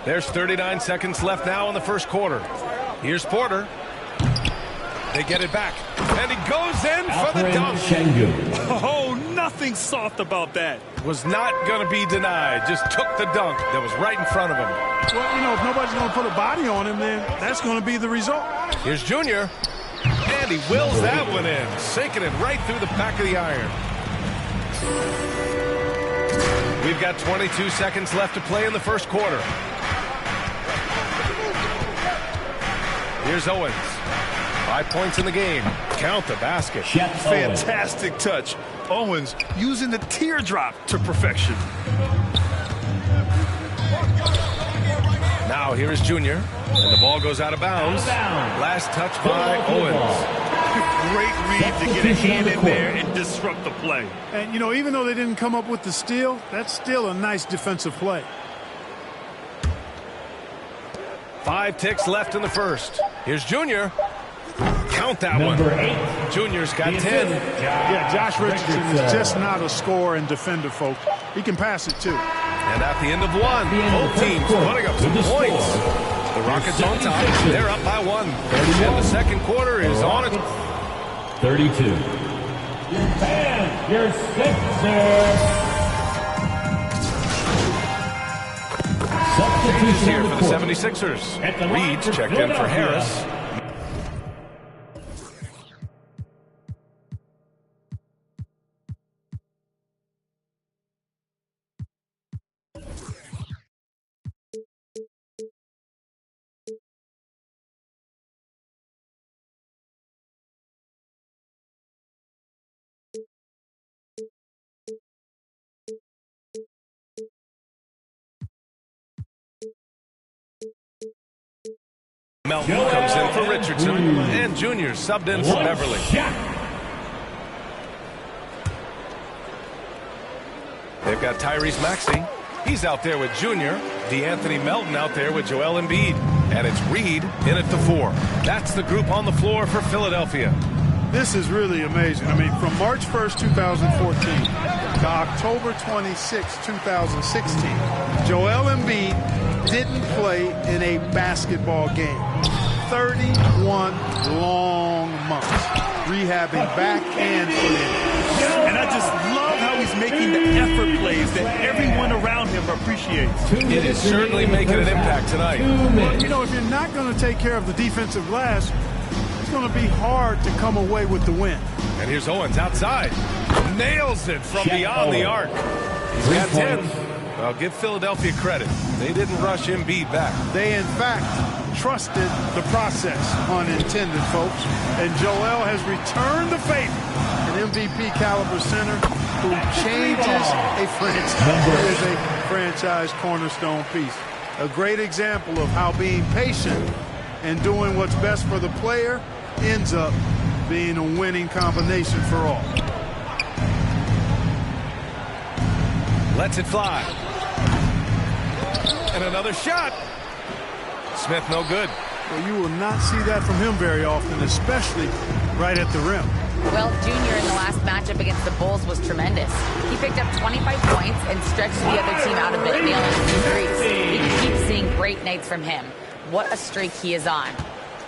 There's 39 seconds left now in the first quarter. Here's Porter. They get it back. And he goes in for the dunk. Oh, nothing soft about that. Was not going to be denied. Just took the dunk that was right in front of him. Well, you know, if nobody's going to put a body on him, then that's going to be the result. Here's Junior. And he wills that one in. Sinking it right through the back of the iron. We've got 22 seconds left to play in the first quarter. Here's Owens. 5 points in the game. Count the basket. Fantastic touch. Owens using the teardrop to perfection. Now here is Junior. And the ball goes out of bounds. Last touch by Owens. Great read to get a hand in there and disrupt the play. And, you know, even though they didn't come up with the steal, that's still a nice defensive play. 5 ticks left in the first. Here's Junior. Count that one. Junior's got 10. Yeah, Josh Richardson is just not a scorer and defender, folks. He can pass it, too. And at the end of 1, both teams putting up some points. The Rockets on top. They're up by 1. And the second quarter is on its 32. And your Sixers. Changes here for the 76ers. Reed's checked in for Harris. Melton comes in for Richardson, and Junior subbed in for Beverly. They've got Tyrese Maxey. He's out there with Junior. DeAnthony Melton out there with Joel Embiid. And it's Reed in at the 4. That's the group on the floor for Philadelphia. This is really amazing. I mean, from March 1st, 2014 to October 26, 2016, Joel Embiid didn't play in a basketball game. 31 long months, rehabbing back and foot injuries. And I just love how he's making the effort plays that everyone around him appreciates. It is certainly making an impact tonight. Well, you know, if you're not going to take care of the defensive glass, it's going to be hard to come away with the win. And here's Owens outside. Nails it from beyond the arc. He's got 10. I'll give Philadelphia credit. They didn't rush Embiid back. They, in fact, trusted the process, unintended, folks. And Joel has returned the favor. An MVP caliber center who changes a franchise. He is a franchise cornerstone piece. A great example of how being patient and doing what's best for the player ends up being a winning combination for all. Lets it fly. And another shot. Smith no good. Well, you will not see that from him very often, especially right at the rim. Well, Junior in the last matchup against the Bulls was tremendous. He picked up 25 points and stretched the other team out a bit, nailing 2 threes. We keep seeing great nights from him. What a streak he is on.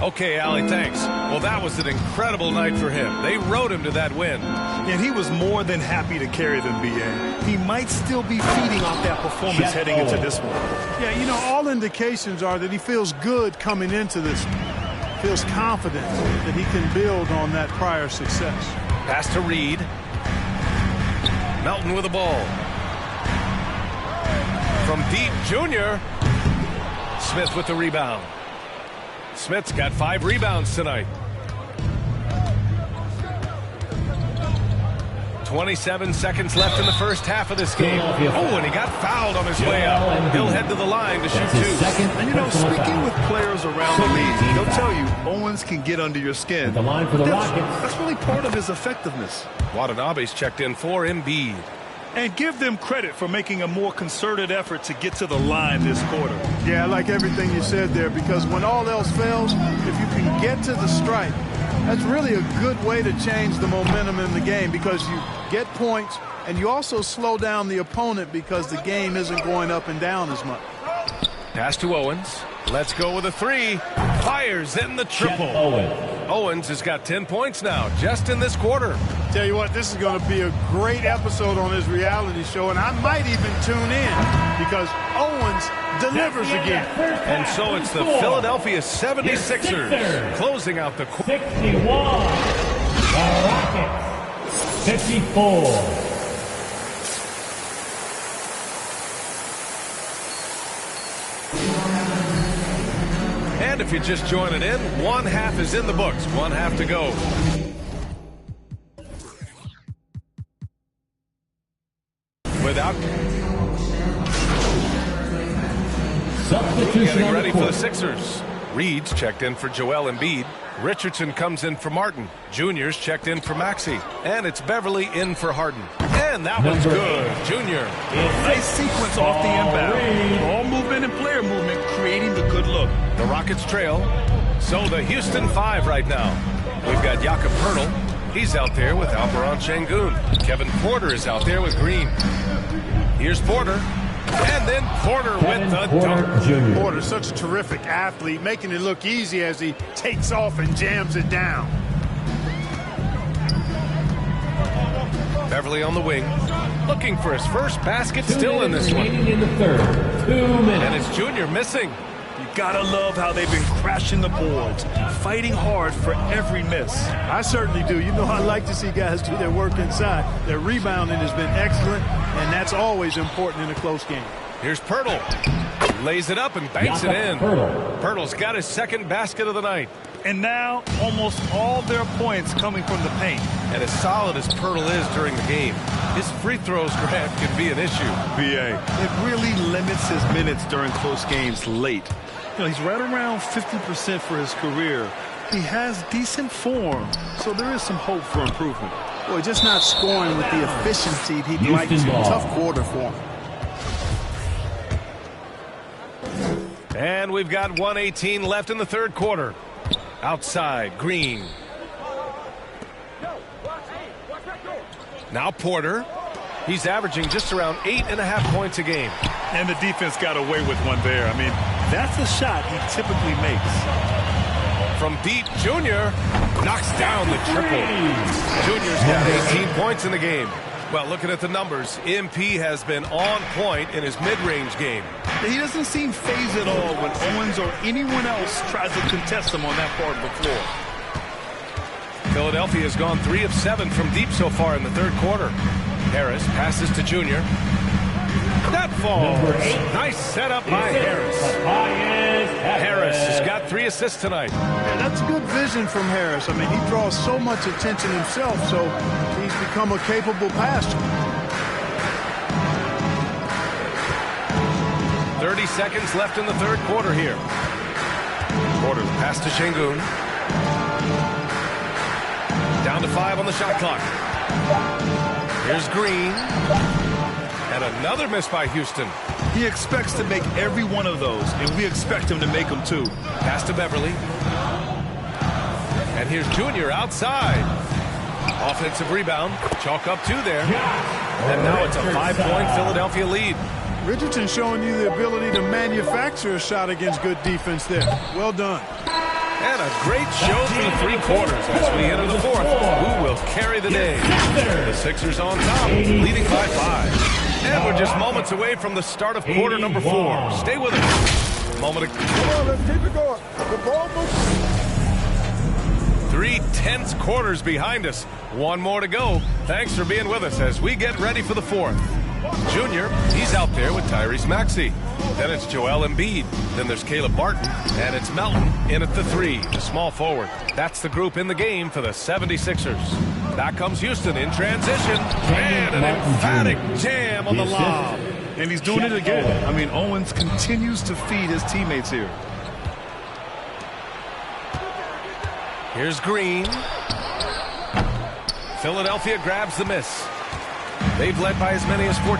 Okay, Allie, thanks. Well, that was an incredible night for him. They rode him to that win. And he was more than happy to carry them, B.A. He might still be feeding off that performance heading into this one. Yeah, you know, all indications are that he feels good coming into this one. Feels confident that he can build on that prior success. Pass to Reed. Melton with the ball. From deep, Junior. Smith with the rebound. Smith's got 5 rebounds tonight. 27 seconds left in the first half of this game. Oh, and he got fouled on his way out. He'll head to the line to shoot 2. And, you know, speaking with players around the league, they'll tell you Owens can get under your skin. That's really part of his effectiveness. Watanabe's checked in for Embiid. And give them credit for making a more concerted effort to get to the line this quarter. Yeah, I like everything you said there, because when all else fails, if you can get to the stripe, that's really a good way to change the momentum in the game, because you get points and you also slow down the opponent because the game isn't going up and down as much. Pass to Owens. Let's go with a 3. Fires in the triple. Owens has got 10 points now just in this quarter. Tell you what, this is going to be a great episode on his reality show, and I might even tune in because Owens delivers again. And so it's the Philadelphia 76ers closing out the quarter. 61. The Rockets 54. And if you're just joining in, 1 half is in the books, 1 half to go. Without substitution, getting ready for the Sixers. Reed's checked in for Joel Embiid. Richardson comes in for Martin. Junior's checked in for Maxey. And it's Beverly in for Harden. And that one's good. Junior. Nice sequence off the inbound. Ball movement and player movement creating the good look. The Rockets trail. So the Houston 5 right now. We've got Jakob Poeltl. He's out there with Alperon Şengün. Kevin Porter is out there with Green. Here's Porter. And then Porter with the dunk. Porter, such a terrific athlete, making it look easy as he takes off and jams it down. Beverly on the wing, looking for his first basket, still in this one. In the third. 2 minutes. And it's Junior missing. You gotta love how they've been crashing the boards, fighting hard for every miss. I certainly do. You know, I like to see guys do their work inside. Their rebounding has been excellent, and that's always important in a close game. Here's Poeltl. Lays it up and banks it in. Poeltl's got his second basket of the night. And now, almost all their points coming from the paint. And as solid as Poeltl is during the game, his free throws grab can be an issue. B.A. It really limits his minutes during close games late. You know, he's right around 50% for his career. He has decent form, so there is some hope for improvement. Boy, just not scoring with the efficiency he'd like to. Tough quarter for him. And we've got 1:18 left in the third quarter. Outside, Green. Now Porter. He's averaging just around 8.5 points a game. And the defense got away with one there. I mean, that's a shot he typically makes. From deep, Junior knocks down the triple. Junior's got 18 points in the game. Well, looking at the numbers, MP has been on point in his mid-range game. He doesn't seem phased at all when Owens or anyone else tries to contest him on that part of the floor. Philadelphia has gone 3 of 7 from deep so far in the third quarter. Harris passes to Junior. That falls. Nice setup by Harris. Harris has got 3 assists tonight. Yeah, that's good vision from Harris. I mean, he draws so much attention himself, so he's become a capable passer. 30 seconds left in the third quarter here. Porter pass to Şengün. Down to 5 on the shot clock. Here's Green. And another miss by Houston. He expects to make every one of those, and we expect him to make them too. Pass to Beverly. And here's Junior outside. Offensive rebound. Chalk up 2 there. And now it's a 5-point Philadelphia lead. Richardson showing you the ability to manufacture a shot against good defense there. Well done. And a great show through 3 quarters as we enter the fourth. Who will carry the day? The Sixers on top, leading by 5. And we're just moments away from the start of quarter number 4. Stay with us. Moment of... Come on, let's keep it going. The ball moves. 3 tense quarters behind us. 1 more to go. Thanks for being with us as we get ready for the fourth. Junior, he's out there with Tyrese Maxey. Then it's Joel Embiid. Then there's Caleb Barton. And it's Melton in at the 3, the small forward. That's the group in the game for the 76ers. Back comes Houston in transition. And an emphatic jam on the lob. And he's doing it again. I mean, Owens continues to feed his teammates here. Here's Green. Philadelphia grabs the miss. They've led by as many as 14.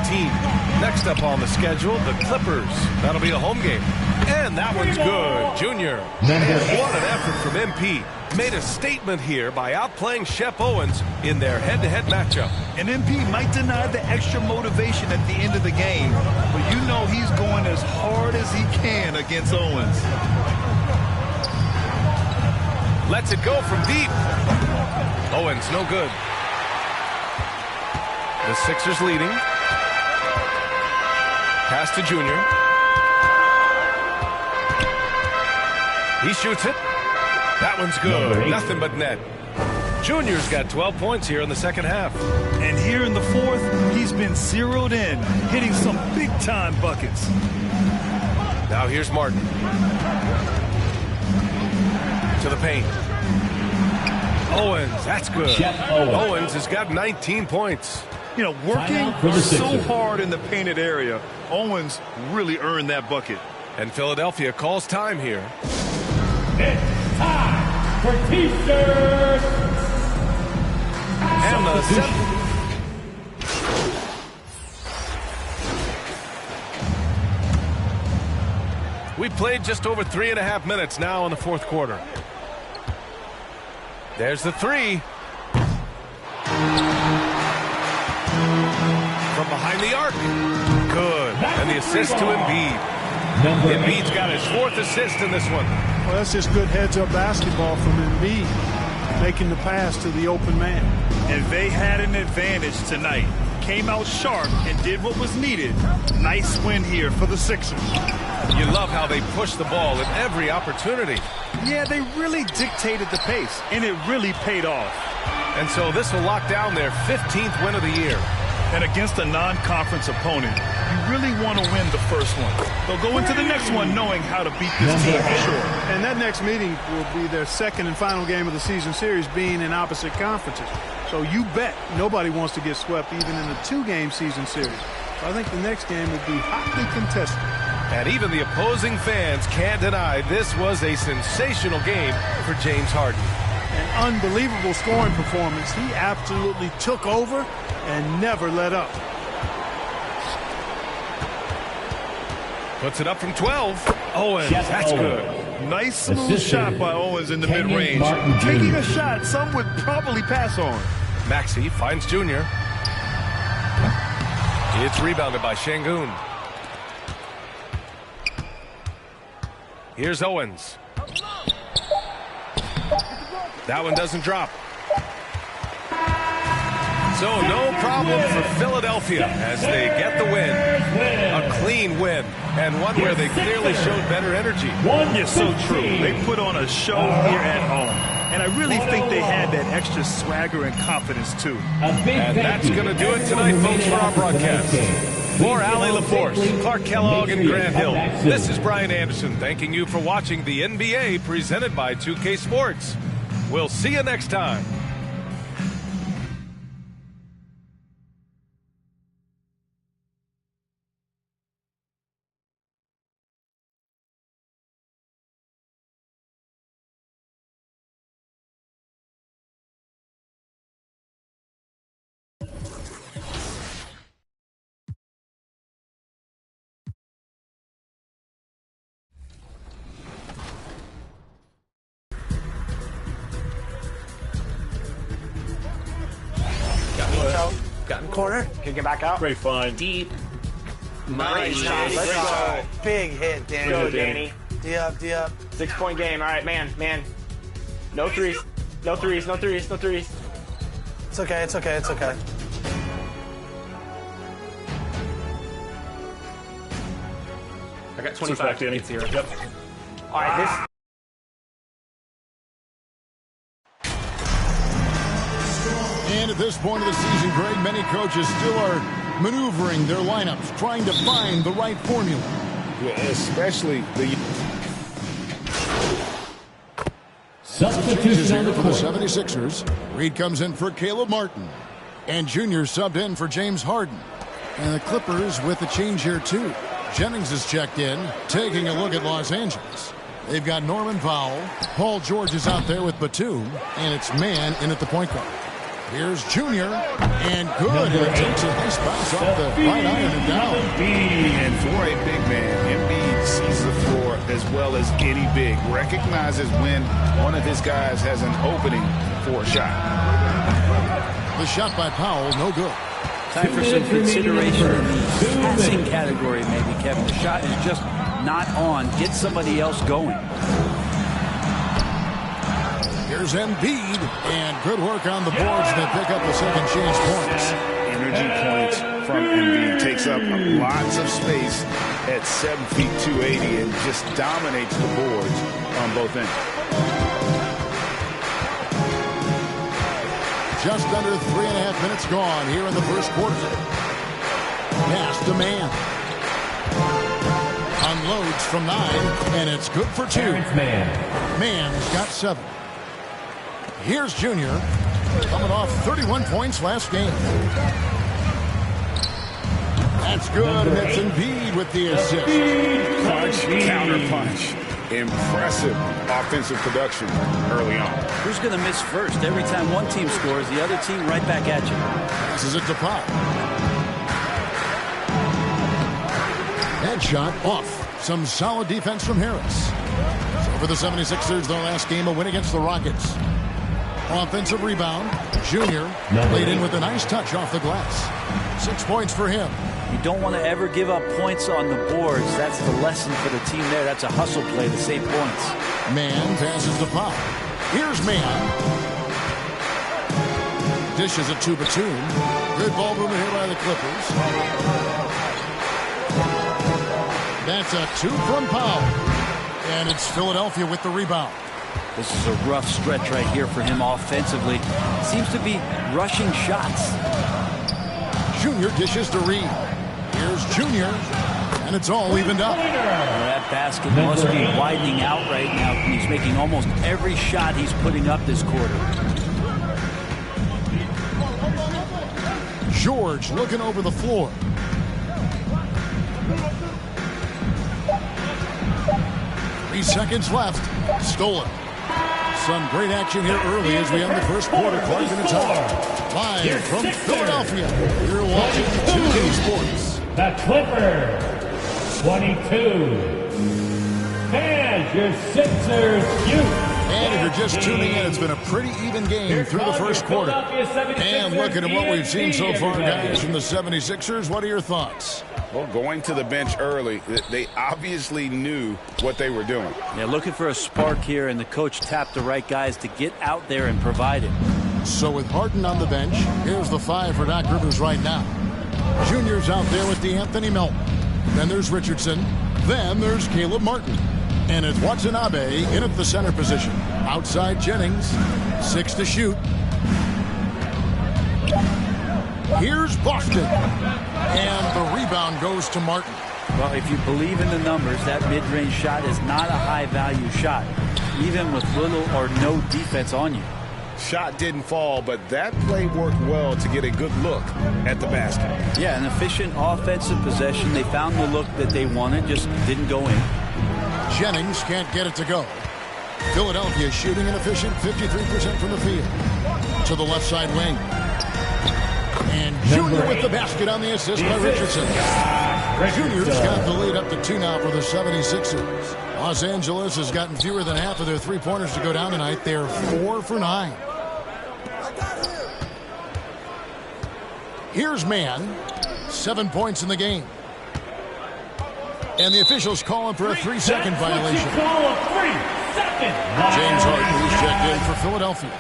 Next up on the schedule, the Clippers. That'll be a home game. And that one's good. Junior. And what an effort from MP. Made a statement here by outplaying Shep Owens in their head-to-head matchup. And MP might deny the extra motivation at the end of the game, but you know he's going as hard as he can against Owens. Lets it go from deep. Owens, no good. The Sixers leading. Pass to Junior. He shoots it. That one's good. Nothing but net. Junior's got 12 points here in the second half. And here in the fourth, he's been zeroed in, hitting some big-time buckets. Now here's Martin. To the paint. Owens, that's good. Owens has got 19 points. You know, working so hard in the painted area, Owens really earned that bucket. And Philadelphia calls time here. It's time for T-shirts. And the we played just over 3.5 minutes now in the fourth quarter. There's the 3. From behind the arc. Good. And the assist to Embiid. Embiid's got his 4th assist in this one. Well, that's just good heads-up basketball from Embiid, making the pass to the open man. And they had an advantage tonight. Came out sharp and did what was needed. Nice win here for the Sixers. You love how they push the ball at every opportunity. Yeah, they really dictated the pace, and it really paid off. And so this will lock down their 15th win of the year. And against a non-conference opponent, you really want to win the first one. They'll go into the next one knowing how to beat this team for sure. And that next meeting will be their second and final game of the season series, being in opposite conferences. So you bet nobody wants to get swept even in a 2-game season series. So I think the next game will be hotly contested. And even the opposing fans can't deny this was a sensational game for James Harden. An unbelievable scoring performance. He absolutely took over and never let up. Puts it up from 12. Owens, that's good. Nice smooth shot by Owens in the mid-range. Taking a shot some would probably pass on. Maxey finds Junior. It's rebounded by Şengün. Here's Owens. That one doesn't drop. So no problem for Philadelphia as they get the win. A clean win, and one where they clearly showed better energy. Yes, so true. They put on a show here at home. And I really think they had that extra swagger and confidence, too. And that's going to do it tonight, folks, for our broadcast. For Allie LaForce, Clark Kellogg, and Grant Hill, this is Brian Anderson thanking you for watching the NBA presented by 2K Sports. We'll see you next time. Got in corner. Can get back out. Great find. Deep. Nice shot. Let's Great go. shot. Big hit, Danny. Go, Danny. D up, D up. 6-point game. All right, man. No threes. No threes. No threes. No threes. It's okay. It's okay. It's okay. I got 25 Danny. Here. Yep. All right, this. And at this point of the season, Greg, many coaches still are maneuvering their lineups, trying to find the right formula. Yeah, especially the changes here for the 76ers. Reed comes in for Caleb Martin. And Junior subbed in for James Harden. And the Clippers with a change here, too. Jennings is checked in, taking a look at Los Angeles. They've got Norman Powell. Paul George is out there with Batum. And it's Man in at the point guard. Here's Junior, and good. And it takes a nice bounce off the right iron and down. And for a big man, Embiid sees the floor as well as any big. Recognizes when one of his guys has an opening for a shot. The shot by Powell, no good. Time for some consideration in the passing category, maybe, Kevin. The shot is just not on. Get somebody else going. Here's Embiid, and good work on the boards that pick up the second chance points. Energy points from Embiid. Takes up lots of space at 7 feet 280 and just dominates the boards on both ends. Just under 3.5 minutes gone here in the first quarter. Pass to Man. Unloads from 9, and it's good for 2. Man's got 7. Here's Junior, coming off 31 points last game. That's good, and it's Embiid with the assist. Punch, counter punch. Impressive offensive production early on. Who's going to miss first? Every time one team scores, the other team right back at you. Passes it to Pop. Headshot off. Some solid defense from Harris. So for the 76ers, their last game, a win against the Rockets. Offensive rebound. Junior laid in with a nice touch off the glass. 6 points for him. You don't want to ever give up points on the boards. That's the lesson for the team there. That's a hustle play to save points. Man passes the Pop. Here's Man. Dishes it to Batum. Good ball movement here by the Clippers. That's a 2 from Powell. And it's Philadelphia with the rebound. This is a rough stretch right here for him offensively. Seems to be rushing shots. Junior dishes to Reed. Here's Junior, and it's all evened up. That basket must be widening out right now. He's making almost every shot he's putting up this quarter. George looking over the floor. Three seconds left. Stolen. Some great action here early as we end the first quarter. Clark and it's on. Live from Philadelphia. You're watching 2K Sports. The Clippers, 22. And your Sixers, youth. And if you're just tuning in, it's been a pretty even game through the first quarter. And looking at what we've seen so far, guys, from the 76ers, what are your thoughts? Well, going to the bench early, they obviously knew what they were doing. Yeah, looking for a spark here, and the coach tapped the right guys to get out there and provide it. So with Harden on the bench, here's the 5 for Doc Rivers right now. Junior's out there with DeAnthony Melton. Then there's Richardson. Then there's Caleb Martin. And it's Watanabe in at the center position. Outside Jennings. 6 to shoot. Here's Boston. And the rebound goes to Martin. Well, if you believe in the numbers, that mid-range shot is not a high-value shot, even with little or no defense on you. Shot didn't fall, but that play worked well to get a good look at the basket. Yeah, an efficient offensive possession. They found the look that they wanted, just didn't go in. Jennings can't get it to go. Philadelphia shooting an efficient 53% from the field. To the left side wing. And Junior with the basket on the assist by Richardson. Junior's got the lead up to 2 now for the 76ers. Los Angeles has gotten fewer than half of their three-pointers to go down tonight. They're 4 for 9. Here's Mann. 7 points in the game. And the officials calling for a 3-second violation. James Harden is checked in for Philadelphia.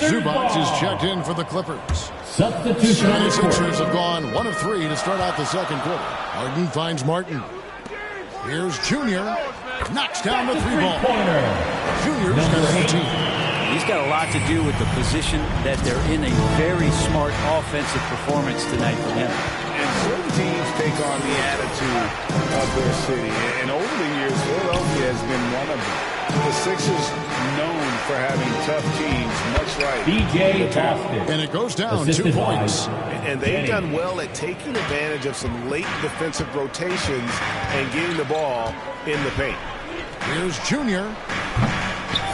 Zubac is checked in for the Clippers. Substitution. 76ers have gone 1 of 3 to start out the second quarter. Harden finds Martin. Here's Junior. Knocks down the 3-ball. Junior's got 18. He's got a lot to do with the position that they're in. A very smart offensive performance tonight for him. And certain teams take on the attitude of their city. And over the years, Philadelphia has been one of them. The Sixers known for having tough teams, much like DJ Boston. And it goes down Assisted 2 points. And they've done well at taking advantage of some late defensive rotations and getting the ball in the paint. Here's Junior.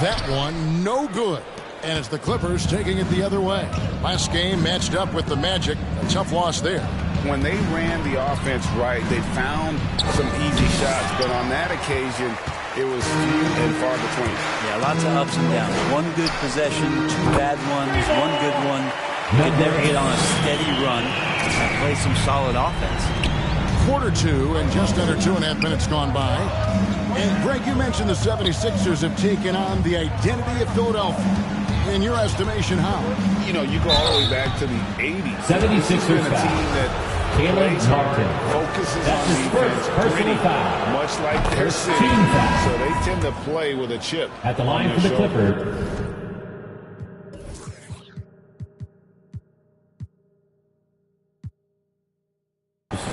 That one no good. And it's the Clippers taking it the other way. Last game matched up with the Magic. A tough loss there. When they ran the offense right, they found some easy shots. But on that occasion, it was few and far between. Yeah, lots of ups and downs. One good possession, 2 bad ones, 1 good one. You could never get on a steady run and play some solid offense. Quarter 2 and just under 2.5 minutes gone by. And Greg, you mentioned the 76ers have taken on the identity of Philadelphia. In your estimation, how? You know, you go all the way back to the 80s. 76ers been a team that Caleb Martin. Focuses That's on his defense, first personal foul. much like their city. So they tend to play with a chip at the line for the Clippers.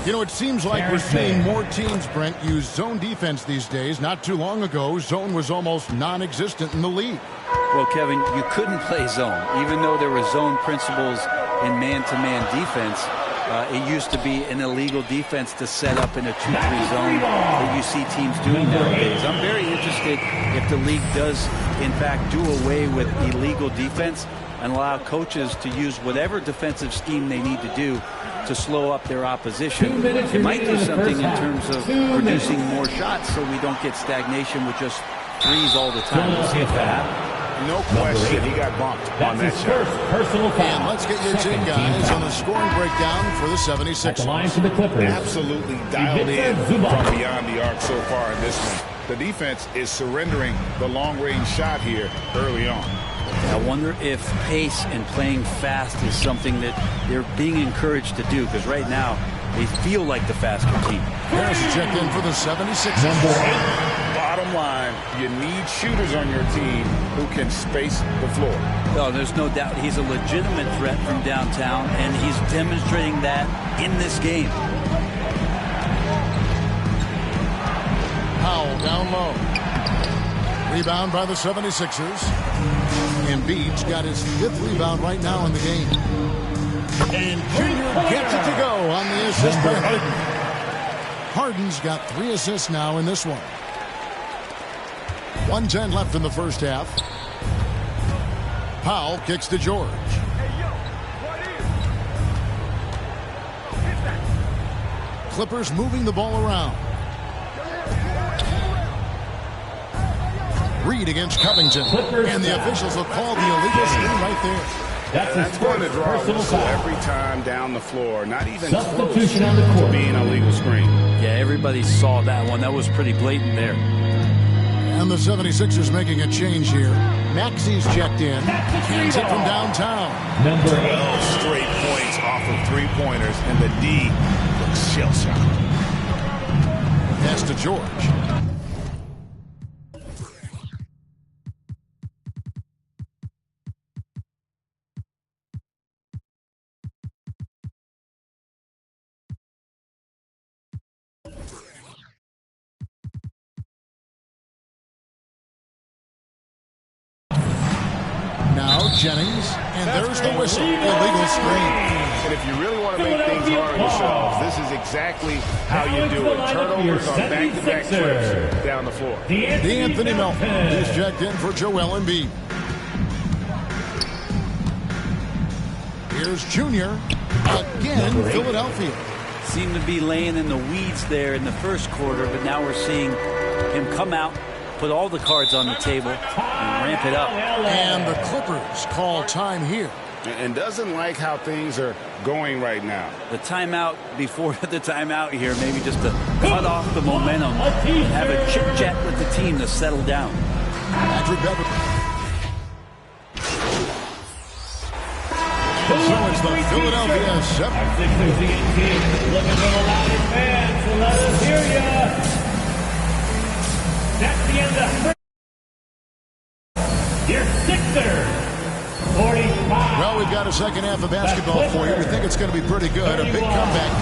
You know, it seems like we're seeing more teams, Brent, use zone defense these days. Not too long ago, zone was almost non-existent in the league. Well, Kevin, you couldn't play zone. Even though there were zone principles in man-to-man defense, it used to be an illegal defense to set up in a 2-3 zone that you see teams doing nowadays. I'm very interested if the league does, in fact, do away with illegal defense and allow coaches to use whatever defensive scheme they need to do to slow up their opposition. It might do something in terms of producing more shots so we don't get stagnation with just threes all the time. We'll see if that happens. No question, he got bumped on that shot. Personal foul. And let's get your take, guys, on the scoring breakdown for the 76ers. At the line for the Clippers. Absolutely dialed in from beyond the arc so far in this one. The defense is surrendering the long-range shot here early on. I wonder if pace and playing fast is something that they're being encouraged to do, because right now they feel like the faster team. Harris checked in for the 76ers. Bottom line, you need shooters on your team who can space the floor. No, there's no doubt he's a legitimate threat from downtown, and he's demonstrating that in this game. Powell down low. Rebound by the 76ers. Embiid's got his 5th rebound right now in the game. And Junior gets it to go on the assist by Harden. Harden's got 3 assists now in this one. 1:10 left in the first half. Powell kicks to George. Clippers moving the ball around. Reed against Covington. And the officials will call the illegal screen right there. That's going to draw a whistle every time down the floor. Not even close to being a legal screen. Yeah, everybody saw that one. That was pretty blatant there. And the 76ers making a change here. Maxi's checked in. Hands it from downtown. 12 straight points off of three-pointers, and the D looks shell-shocked. Pass to George. Now Jennings, and there's the whistle. Illegal screen. And if you really want to make things hard on yourselves, this is exactly how you do it. Turnovers on back-to-back trips down the floor. D'Anthony Melton is checked in for Joel Embiid. Here's Junior. Again, Philadelphia. Seemed to be laying in the weeds there in the first quarter, but now we're seeing him come out, put all the cards on the table, and ramp it up. And the Clippers call time here. And doesn't like how things are going right now. The timeout before the timeout here, maybe just to cut off the momentum and have a chit-chat with the team to settle down. Patrick Beverly. So it's the Philadelphia 7. Our Sixers team looking for the loudest fans, so let us hear ya. That's the end of your Sixers. 45. Well, we've got a second half of basketball for you. We think it's going to be pretty good. A big comeback.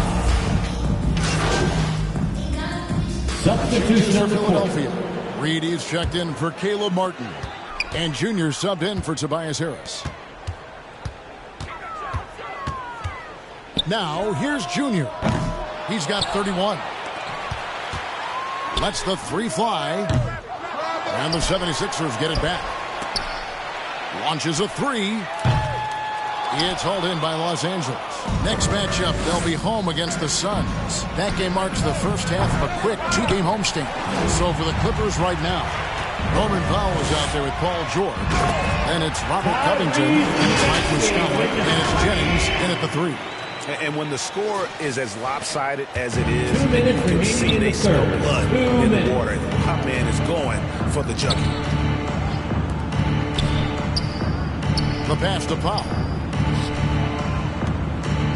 Substitution for Philadelphia. Reed is checked in for Caleb Martin. And Junior subbed in for Tobias Harris. Now, here's Junior. He's got 31. Lets the three fly. And the 76ers get it back. Launches a three. It's hauled in by Los Angeles. Next matchup, they'll be home against the Suns. That game marks the first half of a quick two-game homestand. So for the Clippers right now, Norman Powell is out there with Paul George. Then it's Robert Covington. And it's Mike Muscala. And it's Jennings in at the three. And when the score is as lopsided as it is, and you can see they smell blood in the water, and the hot man is going for the junkie. The pass to Powell.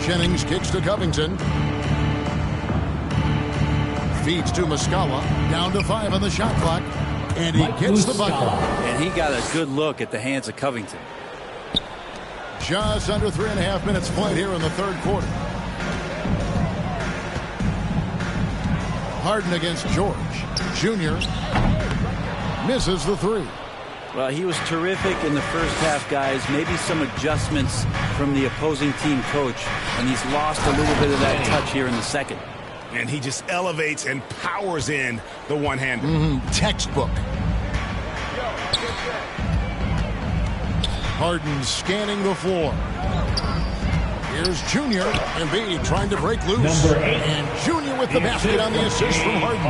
Jennings kicks to Covington. Feeds to Muscala. Down to 5 on the shot clock. And he gets the bucket. And he got a good look at the hands of Covington. Just under 3.5 minutes played here in the third quarter. Harden against George. Junior misses the three. Well, he was terrific in the first half, guys. Maybe some adjustments from the opposing team coach, and he's lost a little bit of that touch here in the second. And he just elevates and powers in the one-hander. Textbook. Harden scanning the floor. Here's Junior. Embiid trying to break loose. And Junior with the basket on the assist from Harden.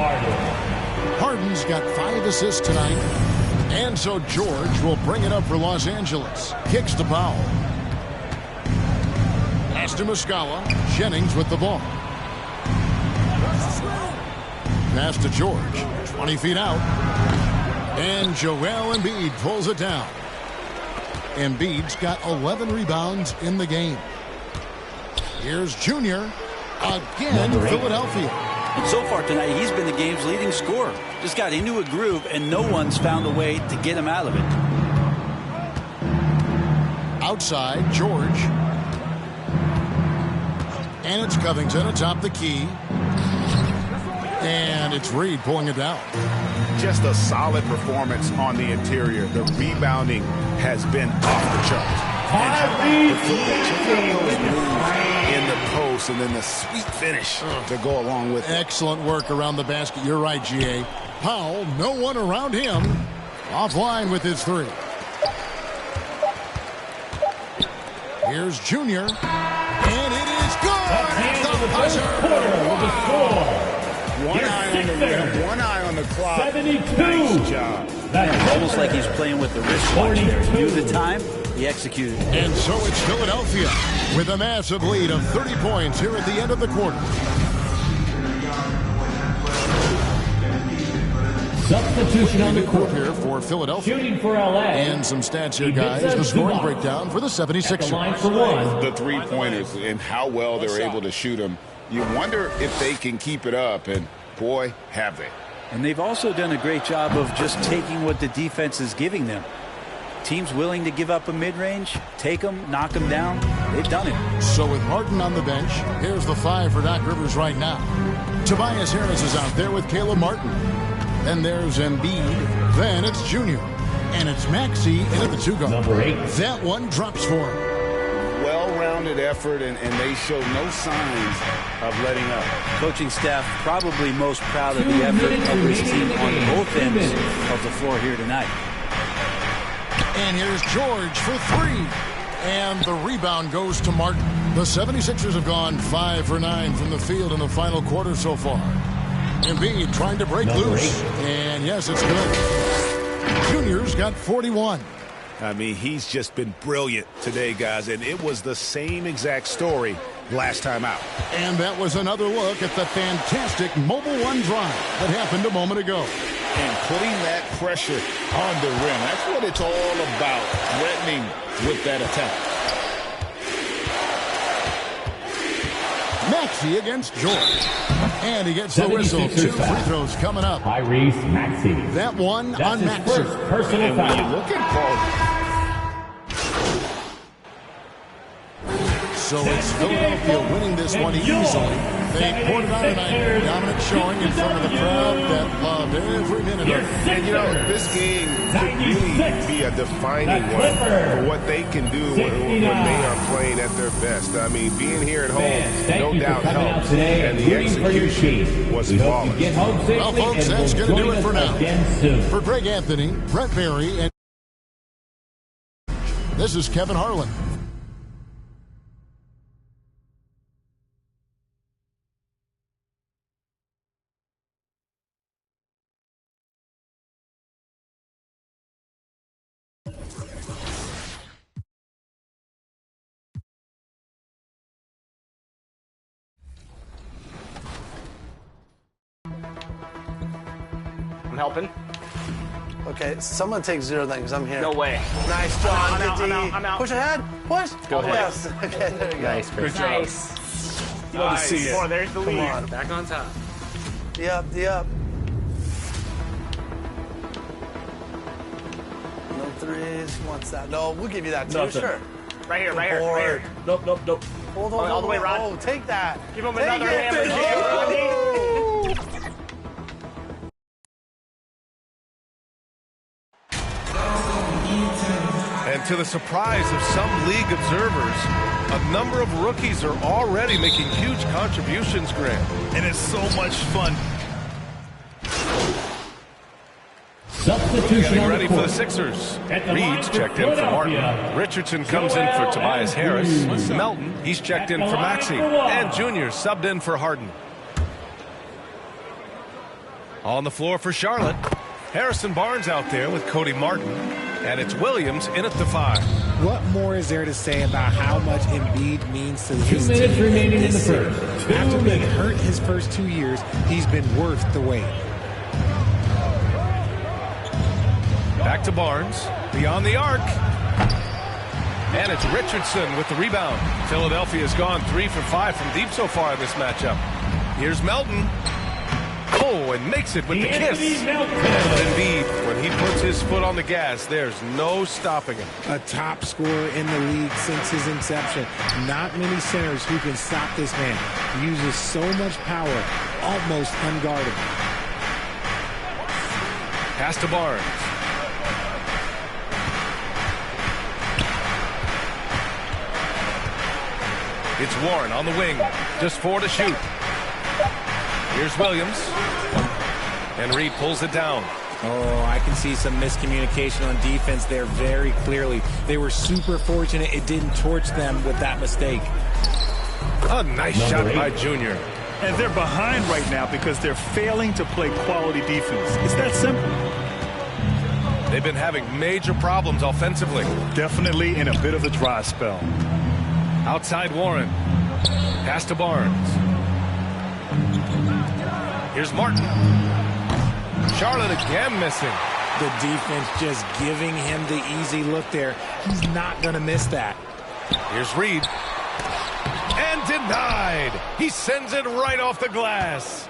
Harden's got 5 assists tonight. And so George will bring it up for Los Angeles. Kicks to Powell. Pass to Muscala. Jennings with the ball. Pass to George. 20 feet out. And Joel Embiid pulls it down. Embiid's got 11 rebounds in the game. Here's Junior. Again, Philadelphia. And so far tonight, he's been the game's leading scorer. Just got into a groove, and no one's found a way to get him out of it. Outside, George. And it's Covington atop the key. And it's Reed pulling it down. Just a solid performance on the interior. The rebounding has been off the charts. And how about those moves in the post and then the sweet finish to go along with it. Excellent work around the basket. You're right, G.A. Powell, no one around him. Offline with his three. Here's Junior. And it is good. The buzzer. One eye on the rim, one eye on the clock. 72. Nice job. It's almost like he's playing with the wristwatch there. He knew the time, he executed. And so it's Philadelphia with a massive lead of 30 points here at the end of the quarter. Substitution on the court here for Philadelphia. Shooting for LA. And some stats here, guys. The scoring breakdown for the 76ers. The three-pointers and how well they're able to shoot them. You wonder if they can keep it up, and boy, have they. And they've also done a great job of just taking what the defense is giving them. Teams willing to give up a mid-range, take them, knock them down. They've done it. So with Martin on the bench, here's the 5 for Doc Rivers right now. Tobias Harris is out there with Caleb Martin. Then there's Embiid. Then it's Junior. And it's Maxey in at the 2 guard. Number 8. That one drops for him. Well-rounded effort, and they show no signs of letting up. Coaching staff probably most proud of the effort of this team on both ends of the floor here tonight. And here's George for 3. And the rebound goes to Martin. The 76ers have gone 5 for 9 from the field in the final quarter so far. Embiid trying to break loose. And yes, it's good. Junior's got 41. I mean, he's just been brilliant today, guys, and it was the same exact story last time out. And that was another look at the fantastic mobile one drive that happened a moment ago. And putting that pressure on the rim, that's what it's all about, threatening with that attack. Maxey against George. And he gets the whistle. 2 free throws coming up. Tyrese Maxey. That one That's on Maxey. Personal foul. When you look at Paul. So it's Philadelphia winning this one easily. They poured it out tonight. Dominant showing in front of the crowd that loved every minute of it. And you know, this game could really be a defining one for what they can do when they are playing at their best. I mean, being here at home, no doubt helps. And the execution was flawless. Well, folks, that's going to do it for now. For Greg Anthony, Brett Berry, and this is Kevin Harlan. I'm helping. Okay, someone take 0 then, because I'm here. No way. Nice, John. I'm out. Push ahead. Push. Go ahead. Yes. Okay, there you go. Nice, Chris. Nice. Love to see it. Oh, there's the lead. On. Back on top. Yep. No threes. Wants that? No, we'll give you that too. Nothing. Sure. Right here. Nope. Hold all the way, Rod. Oh, take that. Give him Take another it. hammer, Jay. And to the surprise of some league observers, a number of rookies are already making huge contributions, Grant. And it's so much fun. Substitution Getting on ready the for court. the Sixers. At the line Reed's for checked in for Martin. Philadelphia, Richardson comes in for Tobias Harris. Melton, he's checked in for Maxey. And Junior subbed in for Harden. On the floor for Charlotte, Harrison Barnes out there with Cody Martin. And it's Williams in at the 5. What more is there to say about how much Embiid means to his 2 minutes team remaining in the this series? first. After 2 being minutes. hurt his first 2 years, he's been worth the wait. Back to Barnes. Beyond the arc. And it's Richardson with the rebound. Philadelphia's gone 3 for 5 from deep so far in this matchup. Here's Melton. Oh, and makes it with the kiss. But indeed, when he puts his foot on the gas, there's no stopping him. A top scorer in the league since his inception. Not many centers who can stop this man. He uses so much power, almost unguardable. Pass to Barnes. It's Warren on the wing. Just 4 to shoot. Here's Williams. And Reed pulls it down. Oh, I can see some miscommunication on defense there very clearly. They were super fortunate it didn't torch them with that mistake. A nice shot by Junior. And they're behind right now because they're failing to play quality defense. It's that simple. They've been having major problems offensively. Definitely in a bit of a dry spell. Outside Warren. Pass to Barnes. Here's Martin. Charlotte again missing. The defense just giving him the easy look there. He's not going to miss that. Here's Reed. And denied. He sends it right off the glass.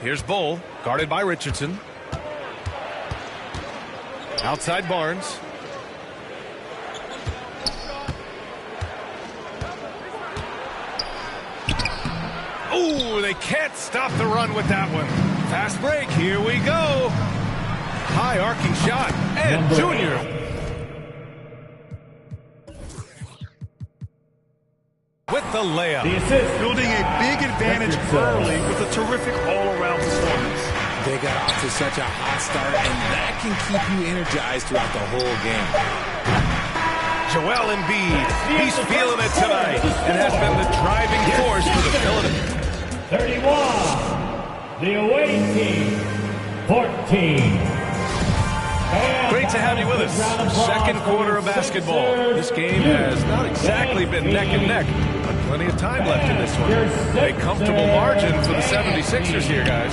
Here's Bull, guarded by Richardson. Outside Barnes. Ooh, they can't stop the run with that one. Fast break, here we go. High arcing shot, and Junior. With the layup. The assist. Building a big advantage early with a terrific all-around performance. They got off to such a hot start, and that can keep you energized throughout the whole game. Joel Embiid, he's feeling it tonight and has been the driving force for the Philadelphia. 31, the away team, 14. Great to have you with us. Second quarter of basketball. This game has not exactly been neck and neck, but plenty of time left in this one. A comfortable margin for the 76ers here, guys.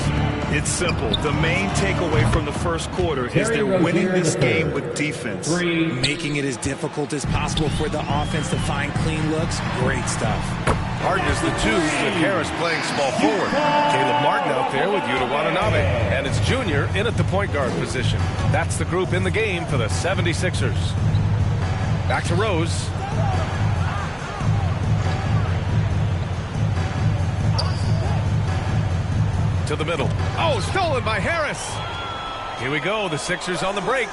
It's simple. The main takeaway from the first quarter is they're winning this game with defense. Making it as difficult as possible for the offense to find clean looks. Great stuff. Harden is the 2 with Harris playing small forward. Caleb Martin out there with Yuta Watanabe. And it's Junior in at the point guard position. That's the group in the game for the 76ers. Back to Rose. To the middle. Oh, stolen by Harris. Here we go. The Sixers on the break.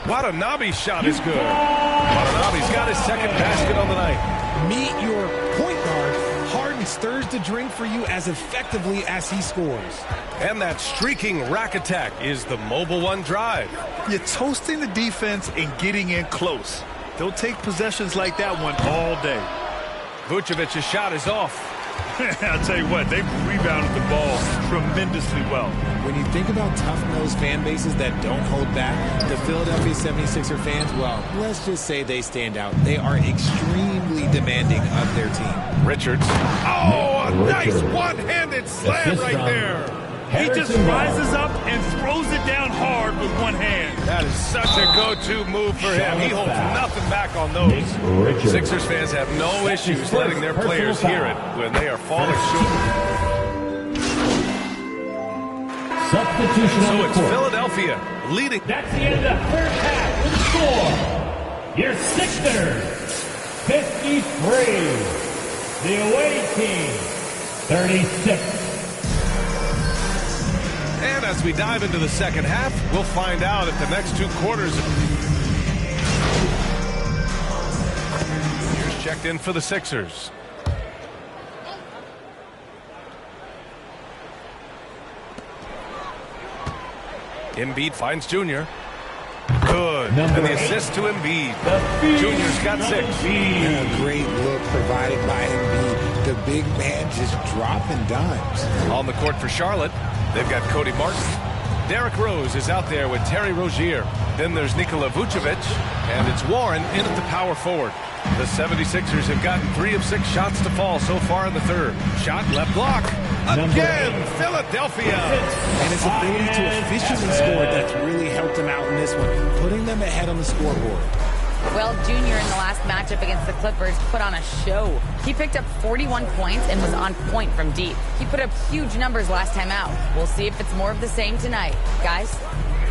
Watanabe's shot is good. Watanabe's got his second basket on the night. Meet your point guard. Harden stirs the drink for you as effectively as he scores. And that streaking rack attack is the Mobile One drive. You're toasting the defense and getting in close. They'll take possessions like that one all day. Vucevic's shot is off. I'll tell you what, they've rebounded the ball tremendously well. When you think about tough-nosed fan bases that don't hold back, the Philadelphia 76er fans, well, let's just say they stand out. They are extremely demanding of their team. Richards. Oh, a nice one-handed slam right there. He just rises up and throws it down hard with one hand. That is such a go-to move for him. He holds nothing back on those. Sixers fans have no issues letting their players hear it when they are falling short. Substitution So it's Philadelphia leading. That's the end of the first half with the score. Your Sixers, 53. The away team, 36. And as we dive into the second half, we'll find out if the next 2 quarters. Here's checked in for the Sixers. Embiid finds Junior. Good. And the assist to Embiid. Junior's got 6. And a great look provided by Embiid. The big man just dropping dimes. On the court for Charlotte, they've got Cody Martin. Derrick Rose is out there with Terry Rozier. Then there's Nikola Vucevic, and it's Warren in at the power forward. The 76ers have gotten 3 of 6 shots to fall so far in the third. Shot left block. Again, Philadelphia. And his ability to efficiently score that's really helped him out in this one, putting them ahead on the scoreboard. Well, Junior in the last matchup against the Clippers put on a show. He picked up 41 points and was on point from deep. He put up huge numbers last time out. We'll see if it's more of the same tonight. Guys?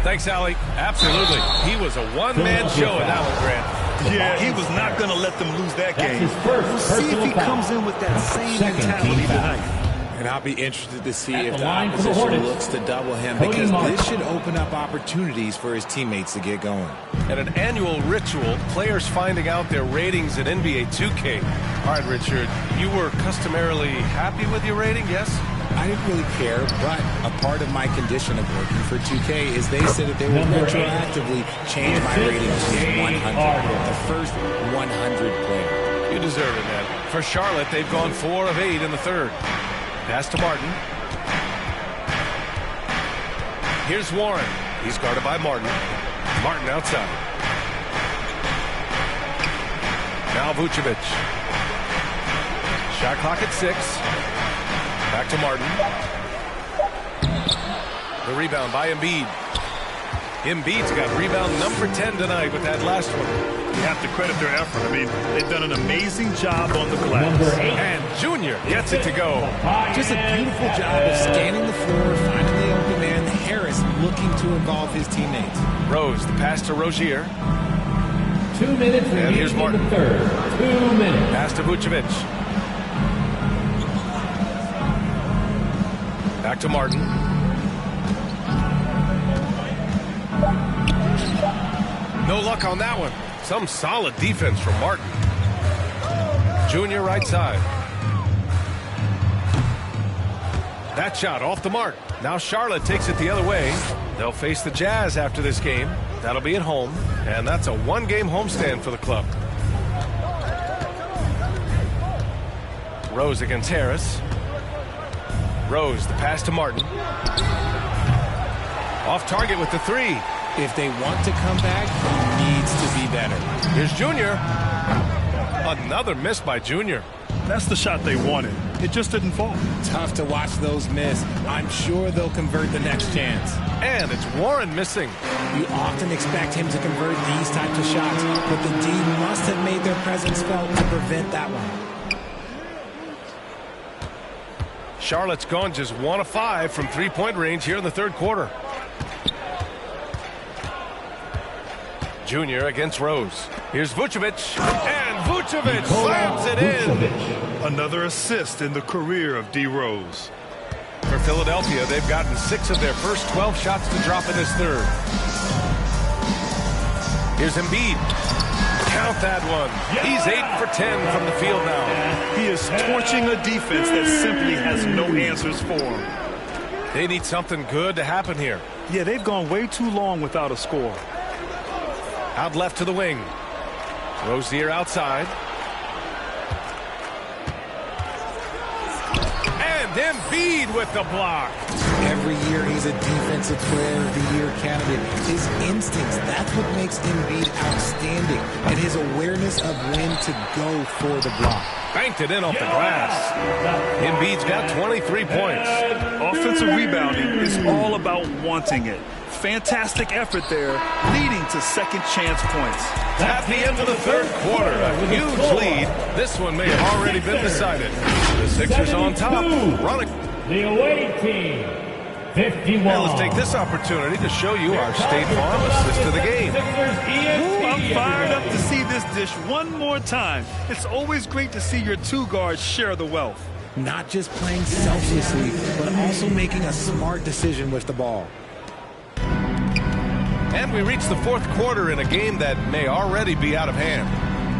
Thanks, Allie. Absolutely. He was a one-man show in that one, Grant. Yeah, he was not going to let them lose that game. We'll see if he comes in with that same mentality tonight. And I'll be interested to see if the opposition looks to double him, because this should open up opportunities for his teammates to get going. And an annual ritual, players finding out their ratings in NBA 2K. All right, Richard, you were customarily happy with your rating, yes? I didn't really care, but a part of my condition of working for 2K is they said that they will retroactively change my rating to 100, the first 100 player. You deserve it, man. For Charlotte, they've gone 4 of 8 in the third. Pass to Martin. Here's Warren. He's guarded by Martin. Martin outside. Now Vucevic. Shot clock at 6. Back to Martin. The rebound by Embiid. Embiid's got rebound number 10 tonight with that last one. You have to credit their effort. I mean, they've done an amazing job on the glass. And Junior gets it to go. Just a beautiful job of scanning the floor, finding the open man. Harris looking to involve his teammates. Rose, the pass to Rozier. 2 minutes and here's Martin. In the third. 2 minutes. Pass to Vucevic. Back to Martin. No luck on that one. Some solid defense from Martin. Junior right side. That shot off the mark. Now Charlotte takes it the other way. They'll face the Jazz after this game. That'll be at home. And that's a 1-game homestand for the club. Rose against Harris. Rose, the pass to Martin. Off target with the 3. If they want to come back, he needs to be better. Here's Junior. Another miss by Junior. That's the shot they wanted. It just didn't fall. Tough to watch those miss. I'm sure they'll convert the next chance. And it's Warren missing. You often expect him to convert these types of shots, but the D must have made their presence felt to prevent that one. Charlotte's gone just 1 of 5 from 3-point range here in the third quarter. Junior against Rose. Here's Vucevic, and Vucevic slams it in. Another assist in the career of D. Rose. For Philadelphia, they've gotten 6 of their first 12 shots to drop in this third. Here's Embiid. Count that one. He's 8 for 10 from the field now. He is torching a defense that simply has no answers for him. They need something good to happen here. Yeah, they've gone way too long without a score. Out left to the wing. Rozier outside. And Embiid with the block. Every year he's a defensive player of the year candidate. His instincts, that's what makes Embiid outstanding. And his awareness of when to go for the block. Banked it in off the glass. Embiid's got 23 points. Offensive rebounding is all about wanting it. Fantastic effort there, leading to second chance points. At the end of the third quarter, a huge lead. This one may have already been decided. The Sixers on top. Running. The away team, 51. And let's take this opportunity to show you our State Farm assist of the game. Ooh, I'm fired up to see this dish one more time. It's always great to see your 2 guards share the wealth. Not just playing selflessly, but also making a smart decision with the ball. And we reach the fourth quarter in a game that may already be out of hand.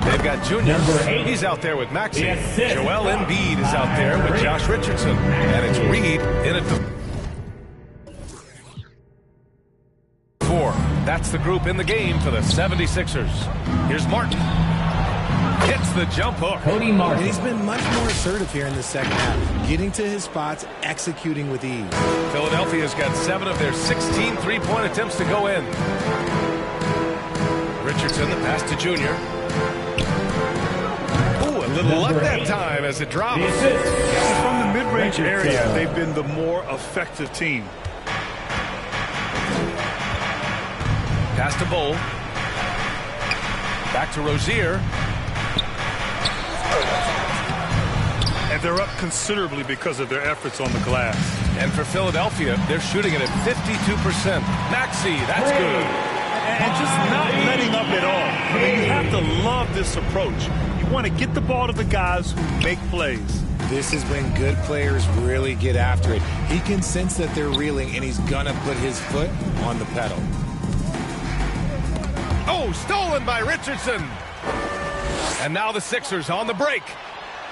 They've got Junior. He's out there with Maxey. Joel Embiid is out there with Josh Richardson. And it's Reed in at the 4. That's the group in the game for the 76ers. Here's Martin. Hits the jump hook. Cody Martin. He's been much more assertive here in the second half, getting to his spots, executing with ease. Philadelphia's got 7 of their 16 3-point attempts to go in. Richardson, the pass to Junior. Ooh, a little luck that time as it drops. From the mid-range area, they've been the more effective team. Pass to Bull. Back to Rozier. And they're up considerably because of their efforts on the glass. And for Philadelphia, they're shooting it at 52%. Maxey, that's good. And just not letting up at all. I mean, you have to love this approach. You want to get the ball to the guys who make plays. This is when good players really get after it. He can sense that they're reeling, and he's going to put his foot on the pedal. Oh, stolen by Richardson. And now the Sixers on the break.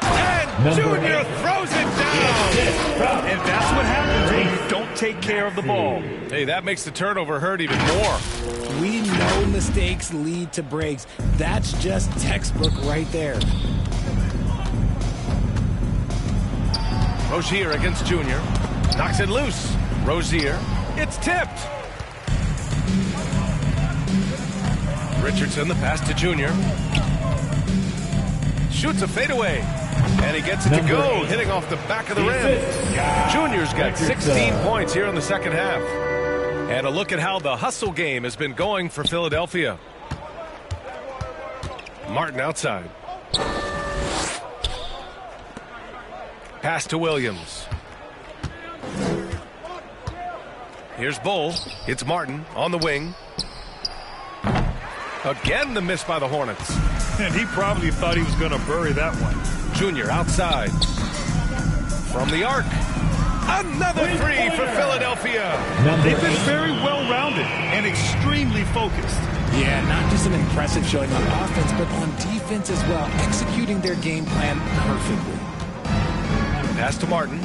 And Junior throws it down. And that's what happens when you don't take care of the ball. Hey, that makes the turnover hurt even more. We know mistakes lead to breaks. That's just textbook right there. Rozier against Junior. Knocks it loose. Rozier. It's tipped. Richardson, the pass to Junior. Shoots a fadeaway. And he gets it to go, hitting off the back of the rim. Junior's got 16 points here in the second half. And a look at how the hustle game has been going for Philadelphia. Martin outside. Pass to Williams. Here's Bull. It's Martin on the wing. Again, the miss by the Hornets. And he probably thought he was going to bury that one. Junior outside. From the arc. Another three for Philadelphia. They've been very well-rounded and extremely focused. Yeah, not just an impressive showing on offense, but on defense as well, executing their game plan perfectly. Pass to Martin.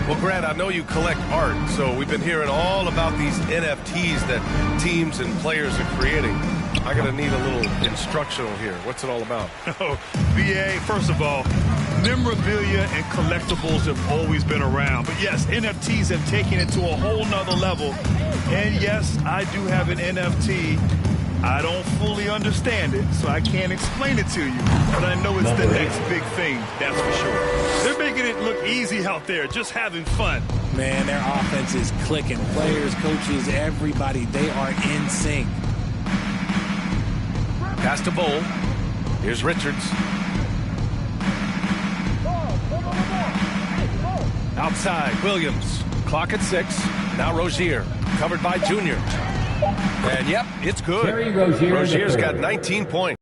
Well, Grant, I know you collect art, so we've been hearing all about these NFTs that teams and players are creating. I'm going to need a little instructional here. What's it all about? Oh, BA, first of all, memorabilia and collectibles have always been around. But yes, NFTs have taken it to a whole nother level. And yes, I do have an NFT. I don't fully understand it, so I can't explain it to you. But I know it's the next big thing, that's for sure. They're making it look easy out there, just having fun. Man, their offense is clicking. Players, coaches, everybody, they are in sync. Pass to Bull. Here's Richards. Outside, Williams. Clock at 6. Now Rozier. Covered by Junior. And yep, it's good. Rozier's got 19 points.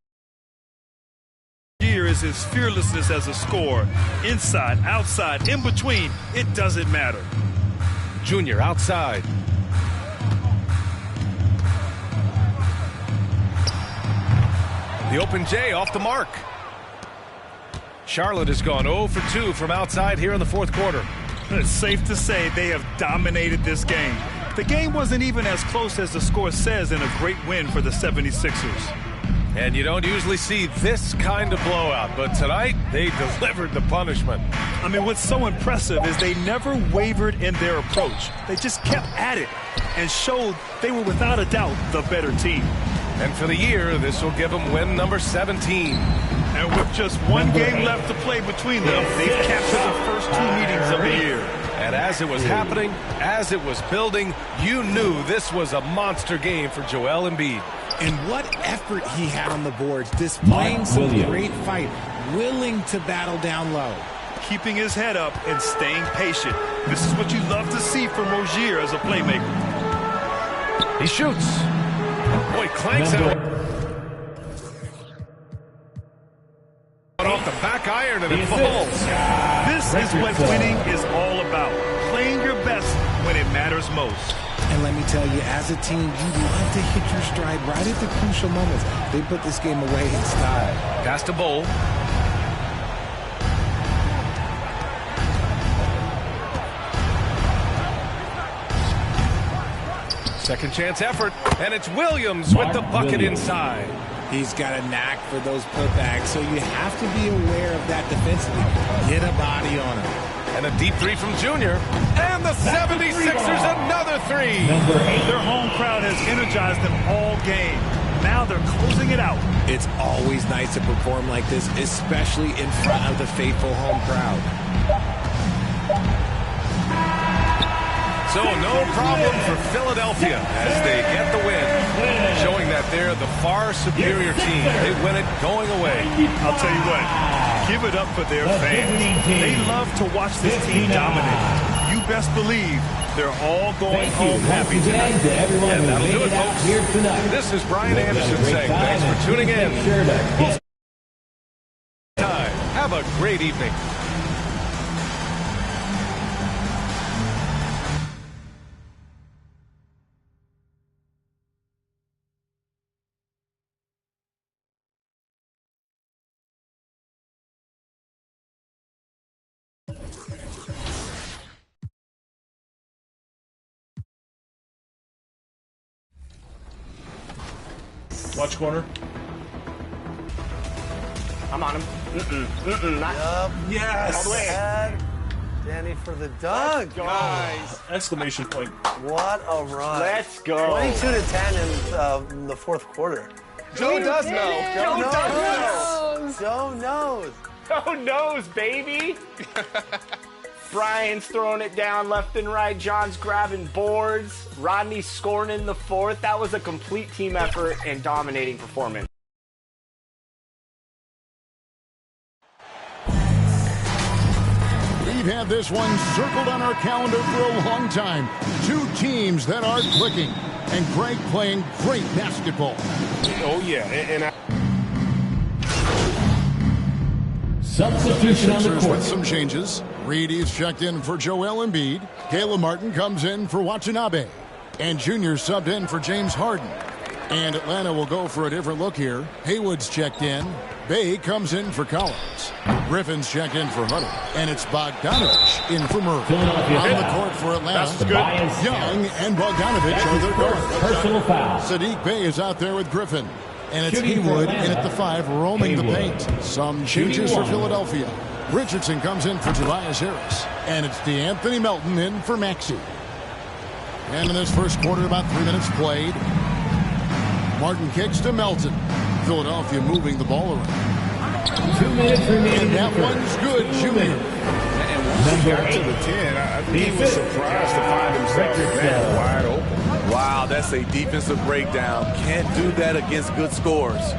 Here is his fearlessness as a scorer. Inside, outside, in between, it doesn't matter. Junior outside. The open J off the mark. Charlotte has gone 0 for 2 from outside here in the fourth quarter. It's safe to say they have dominated this game. The game wasn't even as close as the score says in a great win for the 76ers. And you don't usually see this kind of blowout, but tonight they delivered the punishment. I mean, what's so impressive is they never wavered in their approach. They just kept at it and showed they were without a doubt the better team. And for the year, this will give them win number 17. And with just one game left to play between them, they've captured the first 2 meetings of the year. And as it was happening, as it was building, you knew this was a monster game for Joel Embiid. And what effort he had on the boards, displaying some great fight, willing to battle down low. Keeping his head up and staying patient. This is what you love to see from Rozier as a playmaker. He shoots. Boy, clanks out. Off the back iron and it falls. This is what winning is all about. Playing your best when it matters most. And let me tell you, as a team, you love to hit your stride right at the crucial moments. They put this game away in style. Pass to Bull. Second chance effort, and it's Williams with the bucket inside. He's got a knack for those putbacks, so you have to be aware of that defensively. Get a body on him. And a deep three from Junior. And the 76ers another three. Their home crowd has energized them all game. Now they're closing it out. It's always nice to perform like this, especially in front of the faithful home crowd. So no problem for Philadelphia as they get the win, showing that they're the far superior team. They win it going away. I'll tell you what, give it up for their fans. They love to watch this team dominate. You best believe they're all going home happy tonight. And that'll do it, folks. This is Brian Anderson saying thanks for tuning in. Have a great evening. Watch corner. I'm on him. Not. Yes. All the way. Danny for the dunk. Guys. Exclamation point. What a run. Let's go. 22-10 in the fourth quarter. Joe does know. Joe knows. Joe knows, baby. Brian's throwing it down left and right. John's grabbing boards. Rodney's scoring in the fourth. That was a complete team effort and dominating performance. We've had this one circled on our calendar for a long time. Two teams that are clicking. And Greg playing great basketball. Oh, yeah. And Substitution on the court. With some changes. Reedy's checked in for Joel Embiid. Caleb Martin comes in for Watanabe. And Junior subbed in for James Harden. And Atlanta will go for a different look here. Haywood's checked in. Bay comes in for Collins. Griffin's checked in for Huddle. And it's Bogdanovich in for Murray. On the court for Atlanta, Young and Bogdanovich are their guards. Personal foul. Sadiq Bey is out there with Griffin. And it's Haywood in at the 5, roaming the paint. Some changes for Philadelphia. Richardson comes in for Tobias Harris. And it's DeAnthony Melton in for Maxey. And in this first quarter, about 3 minutes played. Martin kicks to Melton. Philadelphia moving the ball around. 2 minutes remaining. And that one's good, Junior. And once he got to the 10, I think he was surprised to find himself that wide open. Wow, that's a defensive breakdown. Can't do that against good scores.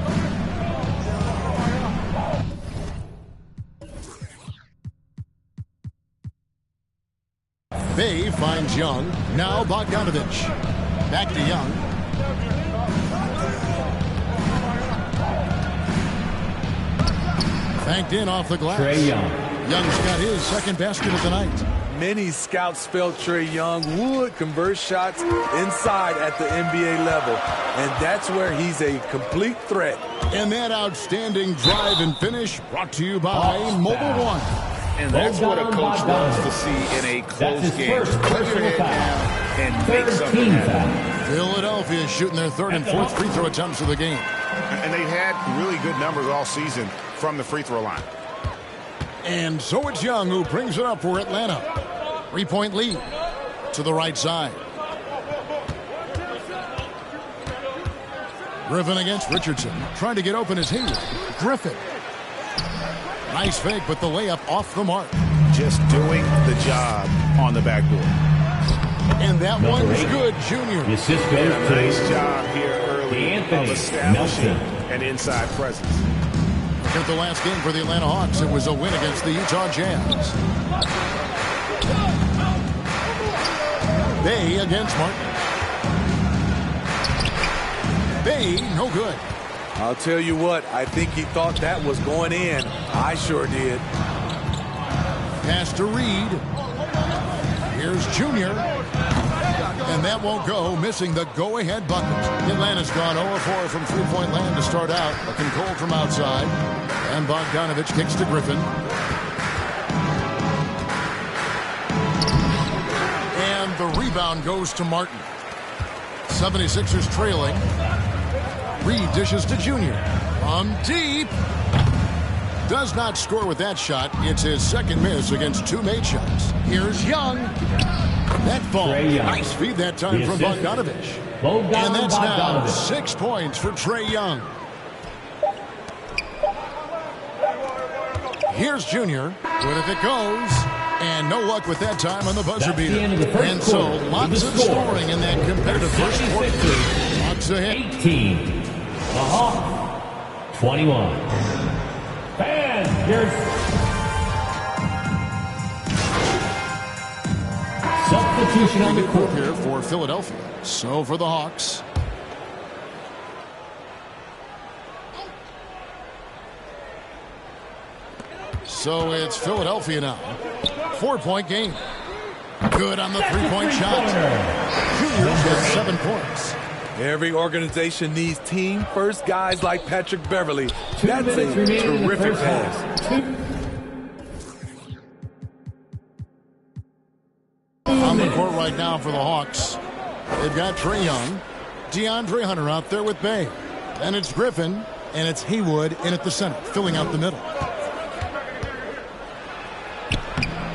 Bay finds Young. Now Bogdanovich. Back to Young. Banked in off the glass. Trae Young. Young's got his second basket of the night. Many scouts felt Trae Young would convert shots inside at the NBA level, and that's where he's a complete threat. And that outstanding drive and finish brought to you by Mobile One. And that's what a coach wants to see in a close game. Put your head down and make something happen. Philadelphia shooting their third and fourth free throw attempts of the game. And they've had really good numbers all season from the free throw line. And so it's Young who brings it up for Atlanta. 3-point lead to the right side. Griffin against Richardson. Trying to get open is Haywood. Griffin. Nice fake, but the layup off the mark. Just doing the job on the backboard. And that one's good, Junior. The assist goes to nice job here early of establishing an inside presence. Look at the last game for the Atlanta Hawks. It was a win against the Utah Jazz. Bay against Martin. Bay, no good. I'll tell you what, I think he thought that was going in. I sure did. Pass to Reed. Here's Junior. And that won't go, missing the go-ahead bucket. Atlanta's gone 0-4 from three-point land to start out. Looking cold from outside. And Bogdanovich kicks to Griffin. And the rebound goes to Martin. 76ers trailing. Reed dishes to Junior. From deep. Does not score with that shot. It's his second miss against two made shots. Here's Young. That ball. Nice feed that time from Bogdanovich. And that's now 6 points for Trae Young. Here's Junior. Good if it goes. And no luck with that time on the buzzer beater. And so lots of scoring in that competitive first quarter. Hawks ahead. 18. The Hawks. 21. And here's substitution on the court here for Philadelphia. So for the Hawks. So it's Philadelphia now. 4-point game. Good on the three-point shot. Junior has 7 points. Every organization needs team-first guys like Patrick Beverly. That's a terrific pass. On the court right now for the Hawks. They've got Trae Young. DeAndre Hunter out there with Bay. And it's Griffin. And it's Haywood in at the center, filling out the middle.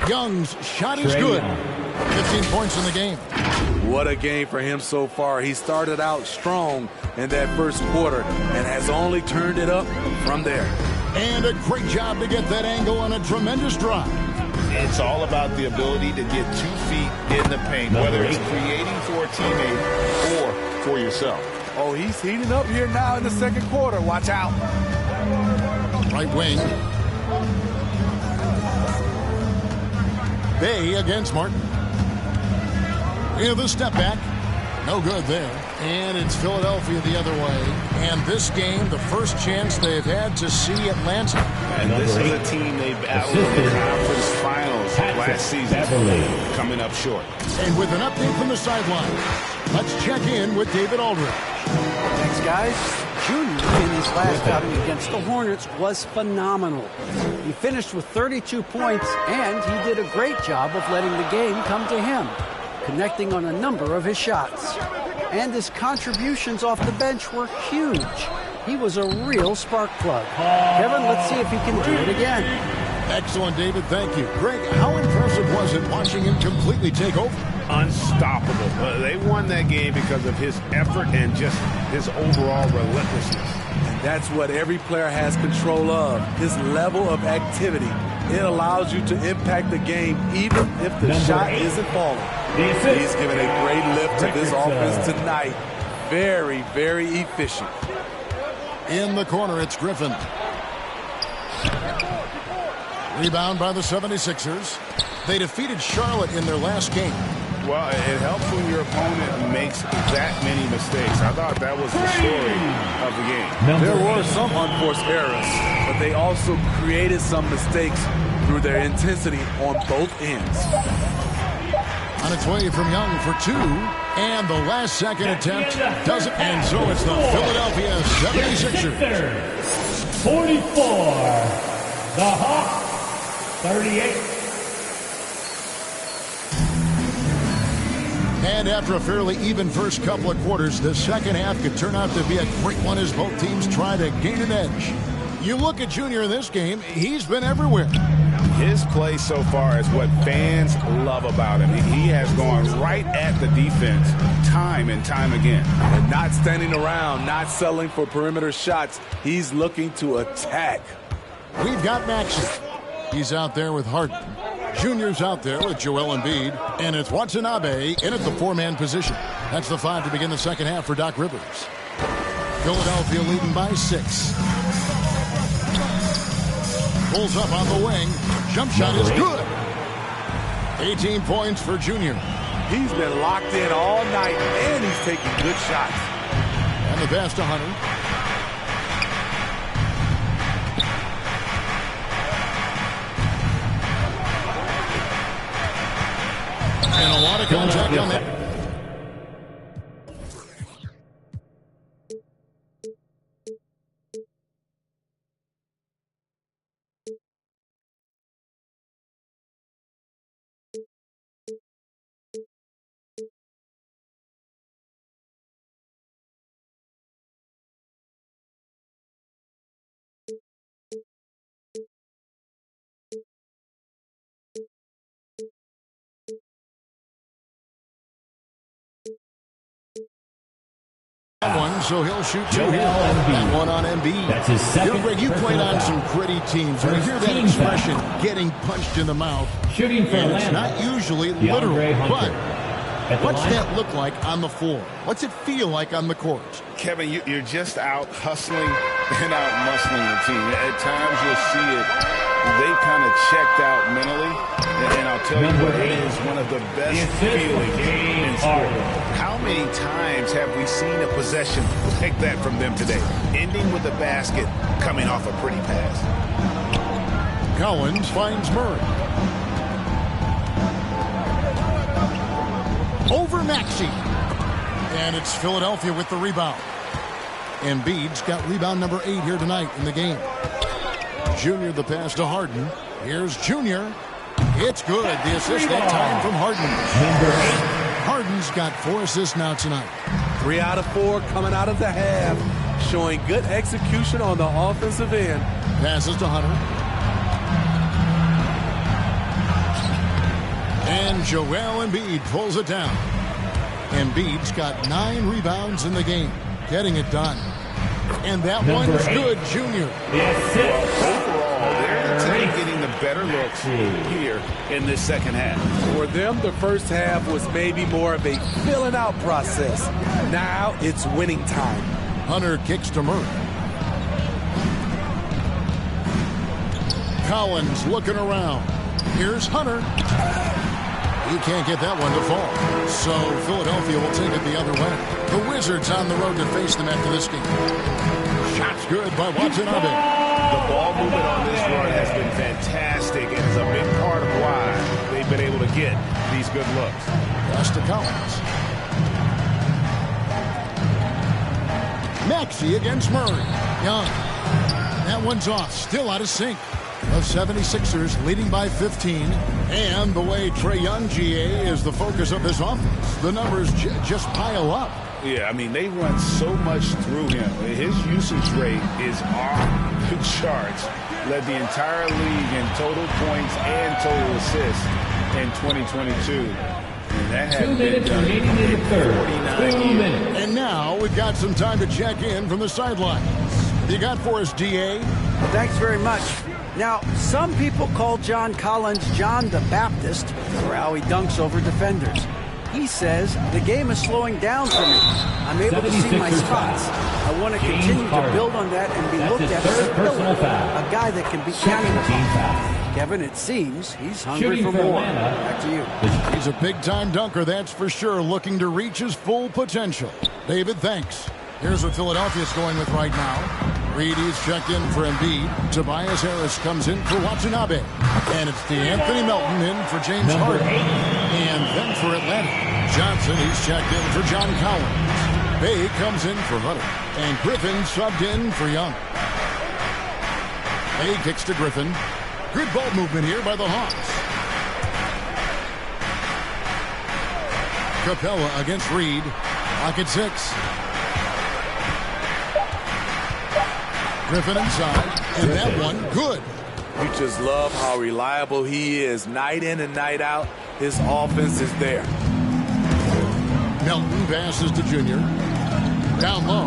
Young's shot is good. 15 points in the game. What a game for him so far. He started out strong in that first quarter and has only turned it up from there. And a great job to get that angle on a tremendous drive. It's all about the ability to get 2 feet in the paint, whether it's creating for a teammate or for yourself. Oh, he's heating up here now in the second quarter. Watch out. Right wing. Bay against Martin. The step back. No good there. And it's Philadelphia the other way. And this game, the first chance they've had to see Atlanta. And this is a team they battled in the conference finals last season. Coming up short. And with an update from the sideline, let's check in with David Aldridge. Thanks, guys. Junior in his last outing against the Hornets was phenomenal. He finished with 32 points, and he did a great job of letting the game come to him, connecting on a number of his shots. And his contributions off the bench were huge. He was a real spark plug. Kevin, let's see if he can do it again. Excellent, David. Thank you. Greg, how impressive was it watching him completely take over? Unstoppable. They won that game because of his effort and just his overall relentlessness. And that's what every player has control of, his level of activity. It allows you to impact the game even if the shot isn't falling. He's given a great lift to this offense tonight. Very, very efficient. In the corner, it's Griffin. Rebound by the 76ers. They defeated Charlotte in their last game. Well, it helps when your opponent makes that many mistakes. I thought that was the story of the game. There were some unforced errors, but they also created some mistakes through their intensity on both ends. On its way from Young for 2, and the last second attempt does it. And so it's the Philadelphia 76ers. 44. The Hawks, 38. And after a fairly even first couple of quarters, the second half could turn out to be a great one as both teams try to gain an edge. You look at Junior in this game, he's been everywhere. His play so far is what fans love about him. He has gone right at the defense time and time again. And not standing around, not settling for perimeter shots. He's looking to attack. We've got Maxey. He's out there with Harden. Junior's out there with Joel Embiid. And it's Watanabe in at the 4-man position. That's the 5 to begin the second half for Doc Rivers. Philadelphia leading by 6. Pulls up on the wing. Jump shot is good. 18 points for Junior. He's been locked in all night, and he's taking good shots. And the pass to Hunter. And a lot of contact on that. One, so he'll shoot 2 here. That one on Embiid. That's his second. Greg, you played on some gritty teams. When you hear that expression, getting punched in the mouth, Shooting for it's not usually literal, but what's that look like on the floor? What's it feel like on the court? Kevin, you're just out hustling and out muscling the team. At times you'll see it. They kind of checked out mentally, and I'll tell you what, it is one of the best feelings in sport. How many times have we seen a possession like that from them today, ending with a basket coming off a pretty pass? Collins finds Murray. Over Maxey. And it's Philadelphia with the rebound. Embiid's got rebound number 8 here tonight in the game. Junior the pass to Harden. Here's Junior. It's good. The assist that time from Harden. Harden's got 4 assists now tonight. 3 out of 4 coming out of the half. showing good execution on the offensive end. Passes to Hunter. And Joel Embiid pulls it down. Embiid's got 9 rebounds in the game, getting it done. And that one's good, Junior. Overall, they're the team getting the better looks here in this second half. For them, the first half was maybe more of a filling out process. Now it's winning time. Hunter kicks to Murray. Collins looking around. Here's Hunter. He can't get that one to fall. So Philadelphia will take it the other way. The Wizards on the road to face them after this game. Shots good by Watanabe. The ball movement on this run has been fantastic and is a big part of why they've been able to get these good looks. Pass to Collins. Maxey against Murray. Young. That one's off. Still out of sync. The 76ers leading by 15. And the way Trae Young, GA, is the focus of this offense. The numbers just pile up. Yeah, I mean, they run so much through him. His usage rate is off the charts. Led the entire league in total points and total assists in 2022. And that had been done in 49 years. And now we've got some time to check in from the sidelines. You got for us, DA? Well, thanks very much. Now, some people call John Collins John the Baptist for how he dunks over defenders. He says, the game is slowing down for me. I'm able to see my spots. I want to continue to build on that and be looked at as a pillar, a guy that can be counted upon. Kevin, it seems he's hungry for more. Back to you. He's a big-time dunker, that's for sure, looking to reach his full potential. David, thanks. Here's what Philadelphia's going with right now. Reedy's checked in for Embiid. Tobias Harris comes in for Watanabe. And it's DeAnthony Melton in for James Harden. And then for Atlanta, Johnson, he's checked in for John Collins. Bay comes in for Hunter. And Griffin subbed in for Young. Bay kicks to Griffin. Good ball movement here by the Hawks. Capella against Reed. Lock at 6. Griffin inside, and that one good. You just love how reliable he is. Night in and night out, his offense is there. Melton passes to Junior. Down low,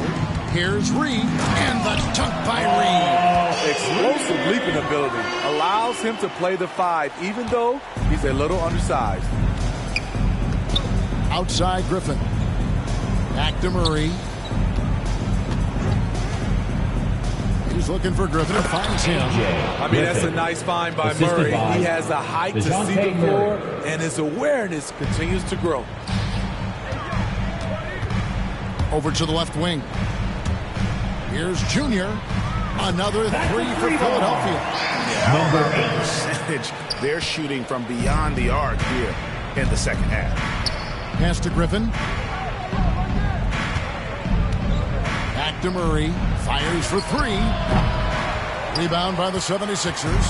here's Reed, and the dunk by Reed. Explosive leaping ability allows him to play the 5, even though he's a little undersized. Outside Griffin. Back to Murray. He's looking for Griffin and finds him. I mean, that's a nice find by Murray. He has the height to see the floor, and his awareness continues to grow. Over to the left wing. Here's Junior. Another 3 for Philadelphia. Number 8 percentage. They're shooting from beyond the arc here in the second half. Pass to Griffin. Back to Murray. Fires for 3. Rebound by the 76ers.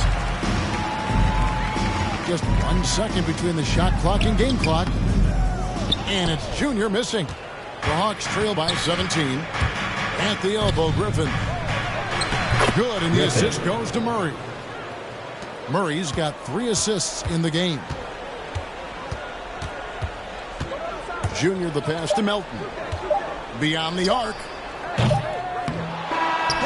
Just 1 second between the shot clock and game clock. And it's Junior missing. The Hawks trail by 17. At the elbow, Griffin. Good, and the assist goes to Murray. Murray's got 3 assists in the game. Junior the pass to Melton. Beyond the arc.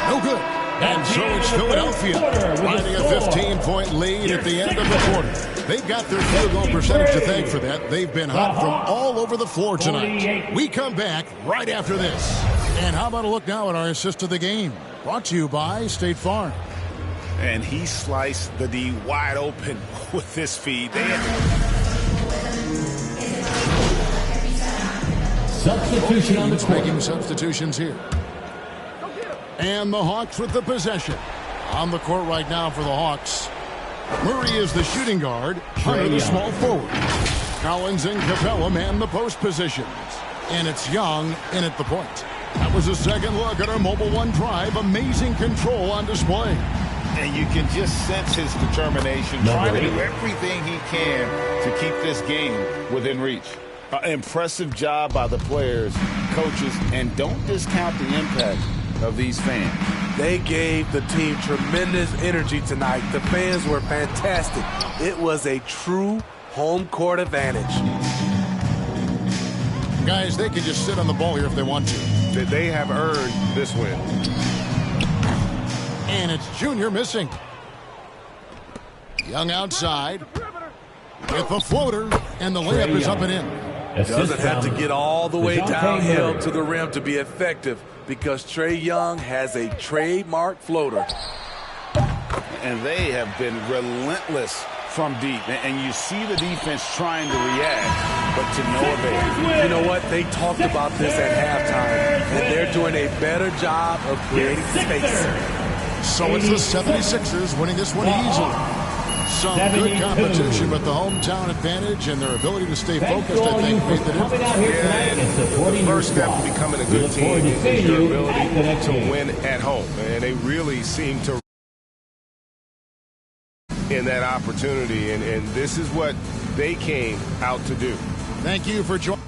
No good. And so it's Philadelphia finding a 15-point lead at the end of the quarter. They've got their field goal percentage to thank for that. They've been hot from all over the floor tonight. We come back right after this. And how about a look now at our assist of the game? Brought to you by State Farm. And he sliced the D wide open with this feed. Substitution on the court. Making substitutions here. And the Hawks with the possession. On the court right now for the Hawks. Murray is the shooting guard. Hunter the small forward. Collins and Capella man the post positions. And it's Young in at the point. That was a second look at our Mobile One drive. Amazing control on display. And you can just sense his determination, trying to do everything he can to keep this game within reach. Impressive job by the players, coaches, and don't discount the impact of these fans. They gave the team tremendous energy tonight. The fans were fantastic. It was a true home court advantage. Guys, they can just sit on the ball here if they want to. They have earned this win. And it's Junior missing. Young outside with a floater, and the layup is up and in. Doesn't have to get all the way downhill to the rim to be effective because Trae Young has a trademark floater. And they have been relentless from deep. And you see the defense trying to react, but to no avail. You know what? They talked about this at halftime, and they're doing a better job of creating space. So it's the 76ers winning this one easily. Some good competition, but the hometown advantage and their ability to stay focused, I think, made the difference. Yeah, and the first step to becoming a good team is your ability to win at home. And they really seem to in that opportunity, and this is what they came out to do. Thank you for joining.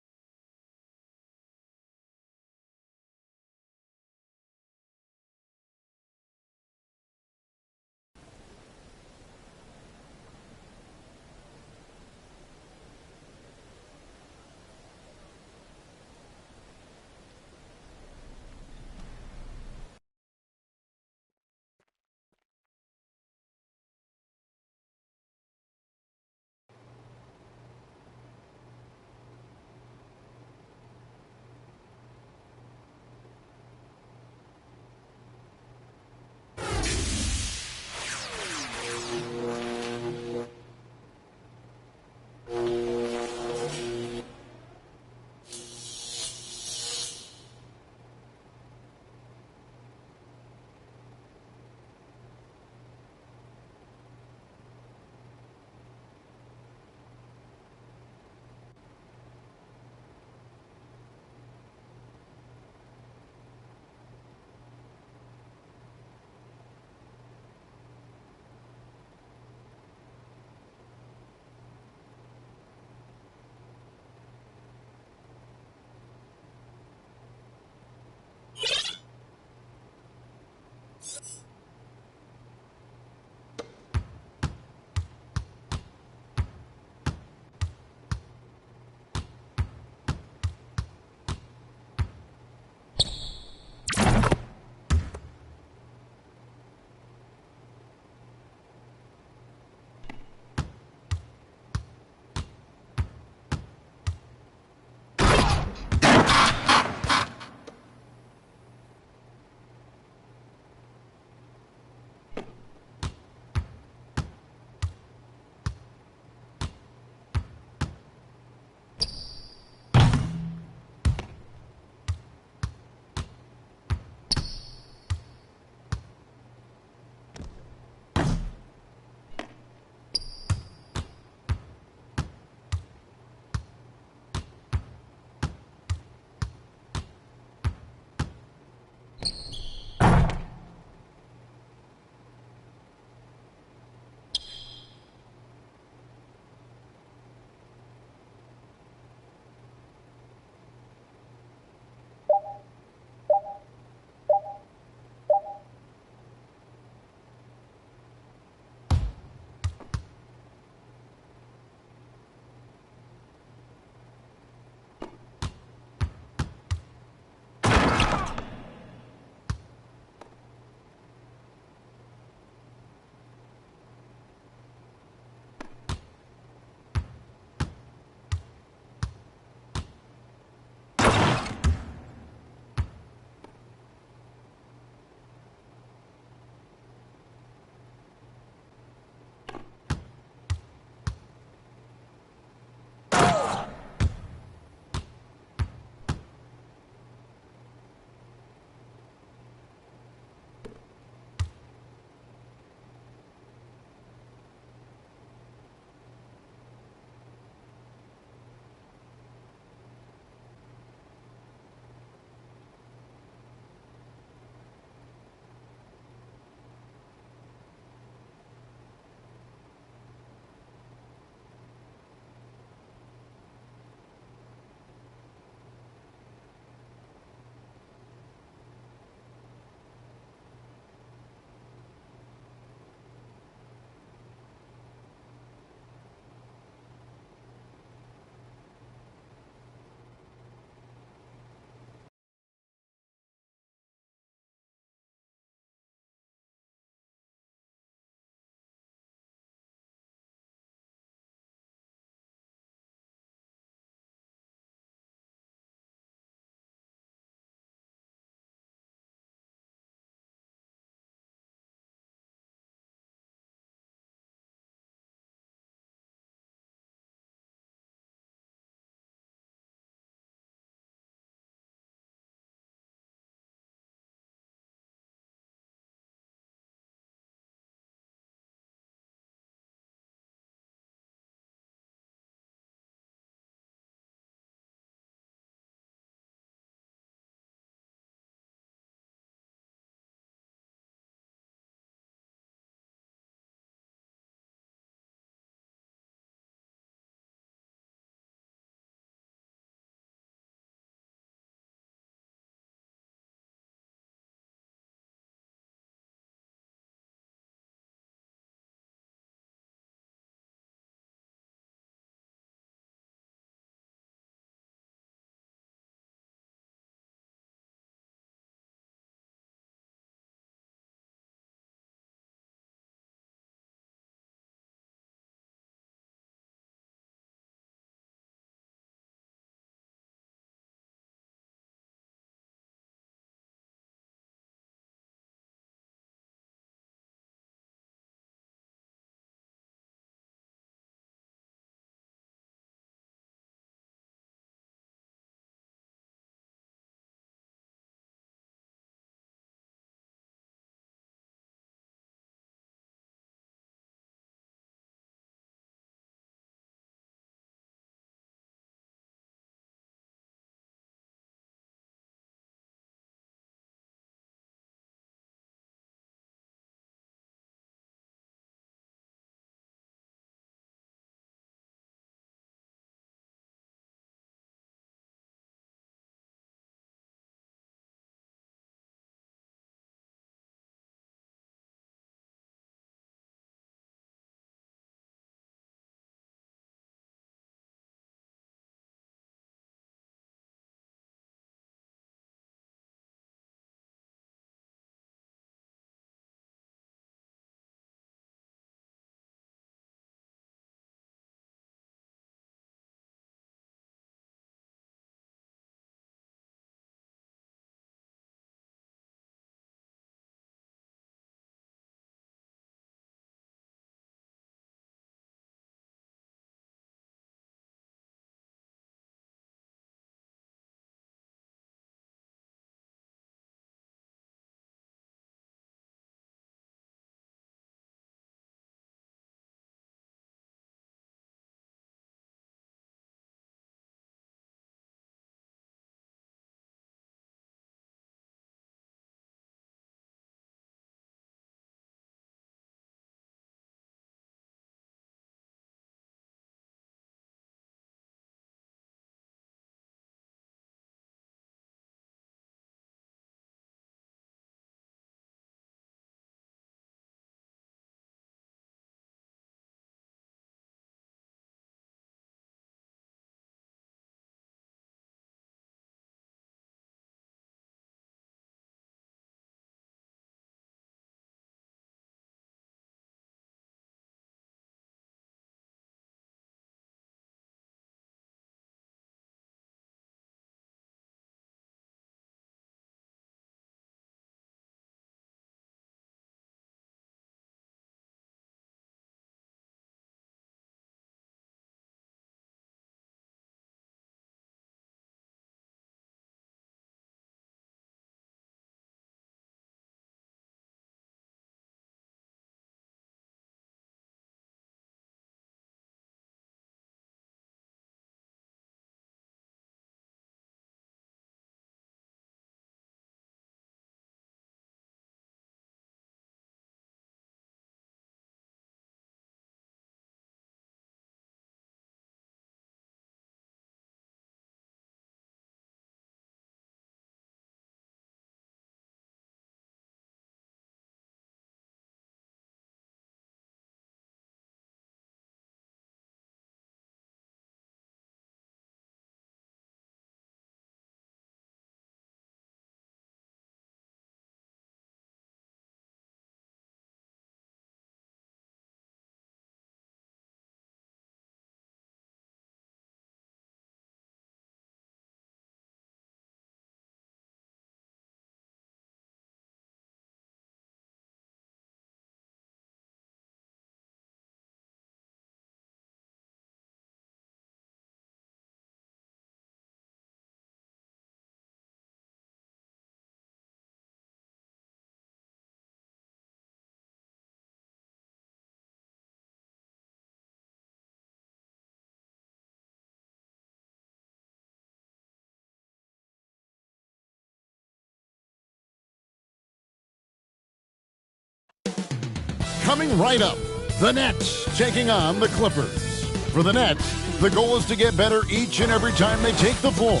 Coming right up, the Nets taking on the Clippers. For the Nets, the goal is to get better each and every time they take the floor,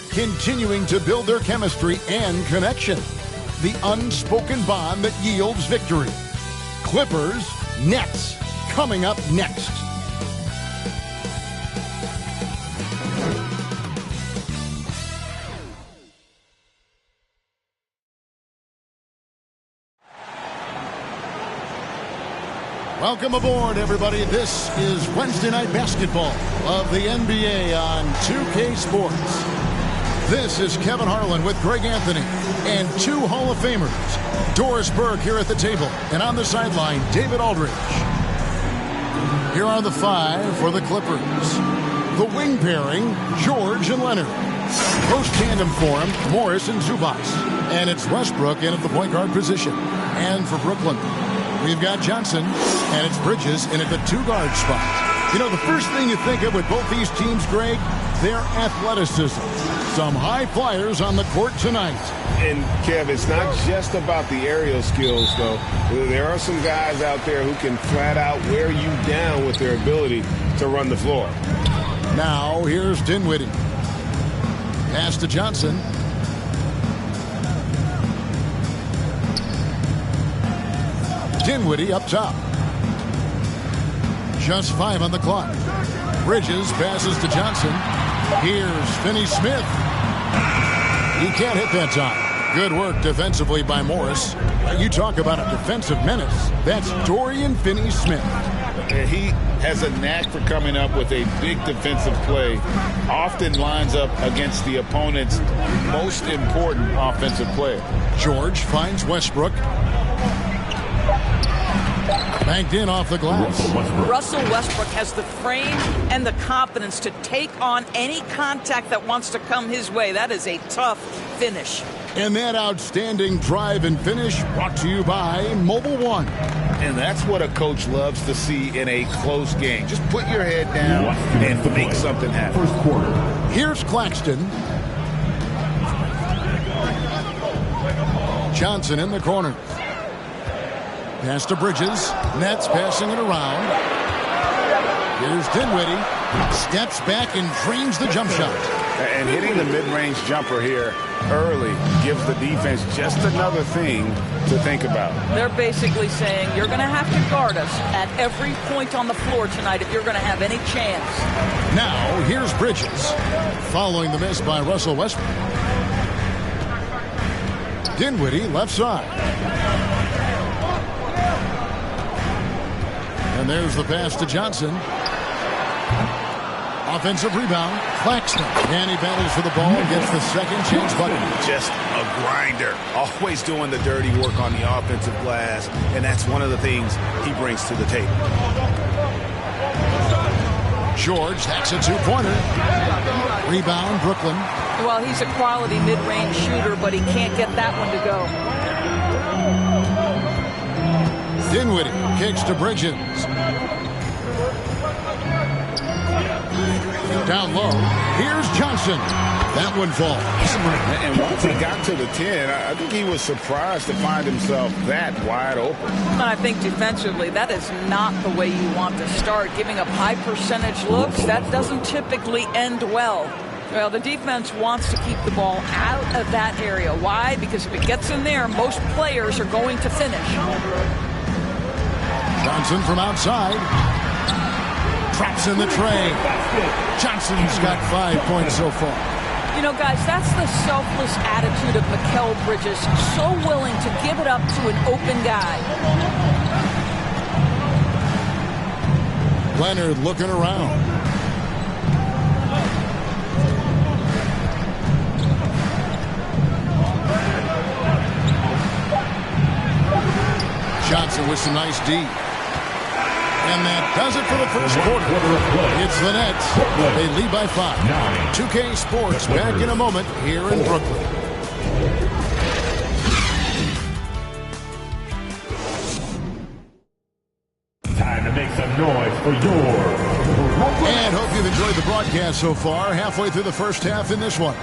continuing to build their chemistry and connection, the unspoken bond that yields victory. Clippers, Nets, coming up next. Welcome aboard, everybody. This is Wednesday Night Basketball of the NBA on 2K Sports. This is Kevin Harlan with Greg Anthony and two Hall of Famers, Doris Burke here at the table, and on the sideline, David Aldridge. Here are the five for the Clippers. The wing pairing, George and Leonard. Close tandem for him, Morris and Zubac. And it's Westbrook in at the point guard position. And for Brooklyn, we've got Johnson, and it's Bridges in at the two-guard spot. You know, the first thing you think of with both these teams, Greg, their athleticism. Some high flyers on the court tonight. And, Kev, it's not just about the aerial skills, though. There are some guys out there who can flat out wear you down with their ability to run the floor. Now, here's Dinwiddie. Pass to Johnson. Dinwiddie up top. Just 5 on the clock. Bridges passes to Johnson. Here's Finney-Smith. He can't hit that time. Good work defensively by Morris. You talk about a defensive menace. That's Dorian Finney-Smith. He has a knack for coming up with a big defensive play. Often lines up against the opponent's most important offensive player. George finds Westbrook. Banked in off the glass. Russell Westbrook has the frame and the confidence to take on any contact that wants to come his way. That is a tough finish. And that outstanding drive and finish brought to you by Mobile One. And that's what a coach loves to see in a close game. Just put your head down and make something happen. First quarter. Here's Claxton. Johnson in the corner. Pass to Bridges. Nets passing it around. Here's Dinwiddie. Steps back and drains the jump shot. And hitting the mid-range jumper here early gives the defense just another thing to think about. They're basically saying you're going to have to guard us at every point on the floor tonight if you're going to have any chance. Now, here's Bridges. Following the miss by Russell Westbrook. Dinwiddie left side. And there's the pass to Johnson. Offensive rebound. Claxton. And he battles for the ball and gets the second chance button. Just a grinder. Always doing the dirty work on the offensive glass. And that's one of the things he brings to the table. George hacks a two-pointer. Rebound, Brooklyn. Well, he's a quality mid-range shooter, but he can't get that one to go. Dinwiddie kicks to Bridges. Down low. Here's Johnson. That one falls. And once he got to the 10, I think he was surprised to find himself that wide open. And I think defensively, that is not the way you want to start. Giving up high percentage looks, that doesn't typically end well. Well, the defense wants to keep the ball out of that area. Why? Because if it gets in there, most players are going to finish. Johnson from outside. Traps in the tray. Johnson's got 5 points so far. You know, guys, that's the selfless attitude of Mikal Bridges. So willing to give it up to an open guy. Leonard looking around. Johnson with some nice D. And that does it for the first quarter. It's the Nets. They lead by 5. 2K Sports back in a moment here in Brooklyn. Time to make some noise for your... And hope you've enjoyed the broadcast. broadcast so far, halfway through the first half in this one.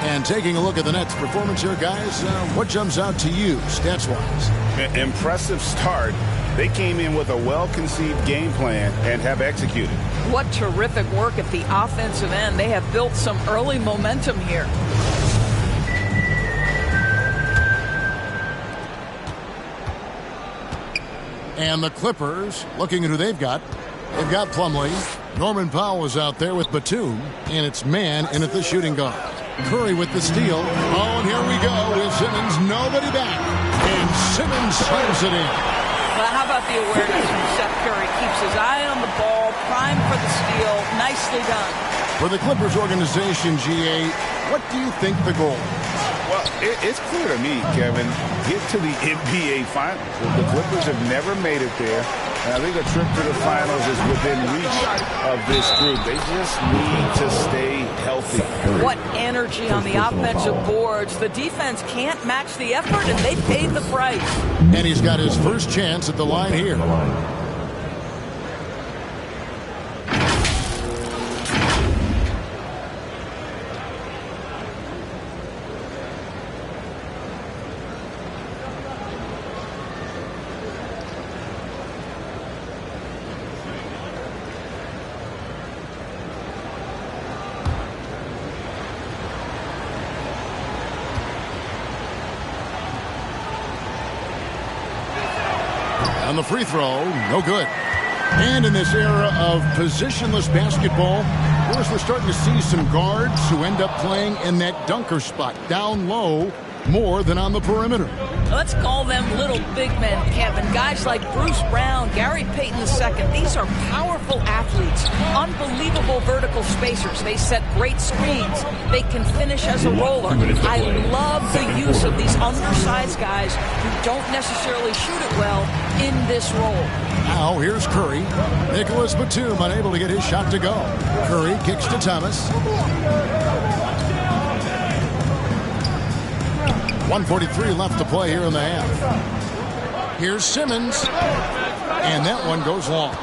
And taking a look at the Nets' performance here, guys, what jumps out to you, stats-wise? Impressive start. They came in with a well-conceived game plan and have executed. What terrific work at the offensive end. They have built some early momentum here. And the Clippers, looking at who they've got Plumlee. Norman Powell is out there with Batum, and it's man in at the shooting guard. Curry with the steal. Oh, and here we go with Simmons. Nobody back. And Simmons slams it in. Well, how about the awareness from Seth Curry? Keeps his eye on the ball, primed for the steal. Nicely done. For the Clippers organization, GA, what do you think the goal is? Well, it's clear to me, Kevin. Get to the NBA Finals. The Clippers have never made it there. And I think a trip to the Finals is within reach of this group. They just need to stay healthy. What energy on the offensive boards. The defense can't match the effort, and they paid the price. And he's got his first chance at the line here. On the free throw, no good. And in this era of positionless basketball, of course, we're starting to see some guards who end up playing in that dunker spot, down low, more than on the perimeter. Let's call them little big men, Kevin. Guys like Bruce Brown, Gary Payton II. These are powerful athletes, unbelievable vertical spacers. They set great screens. They can finish as a roller. I love the use of these undersized guys who don't necessarily shoot it well in this role. Now here's Curry. Nicholas Batum unable to get his shot to go. Curry kicks to Thomas. 1:43 left to play here in the half. Here's Simmons. And that one goes long.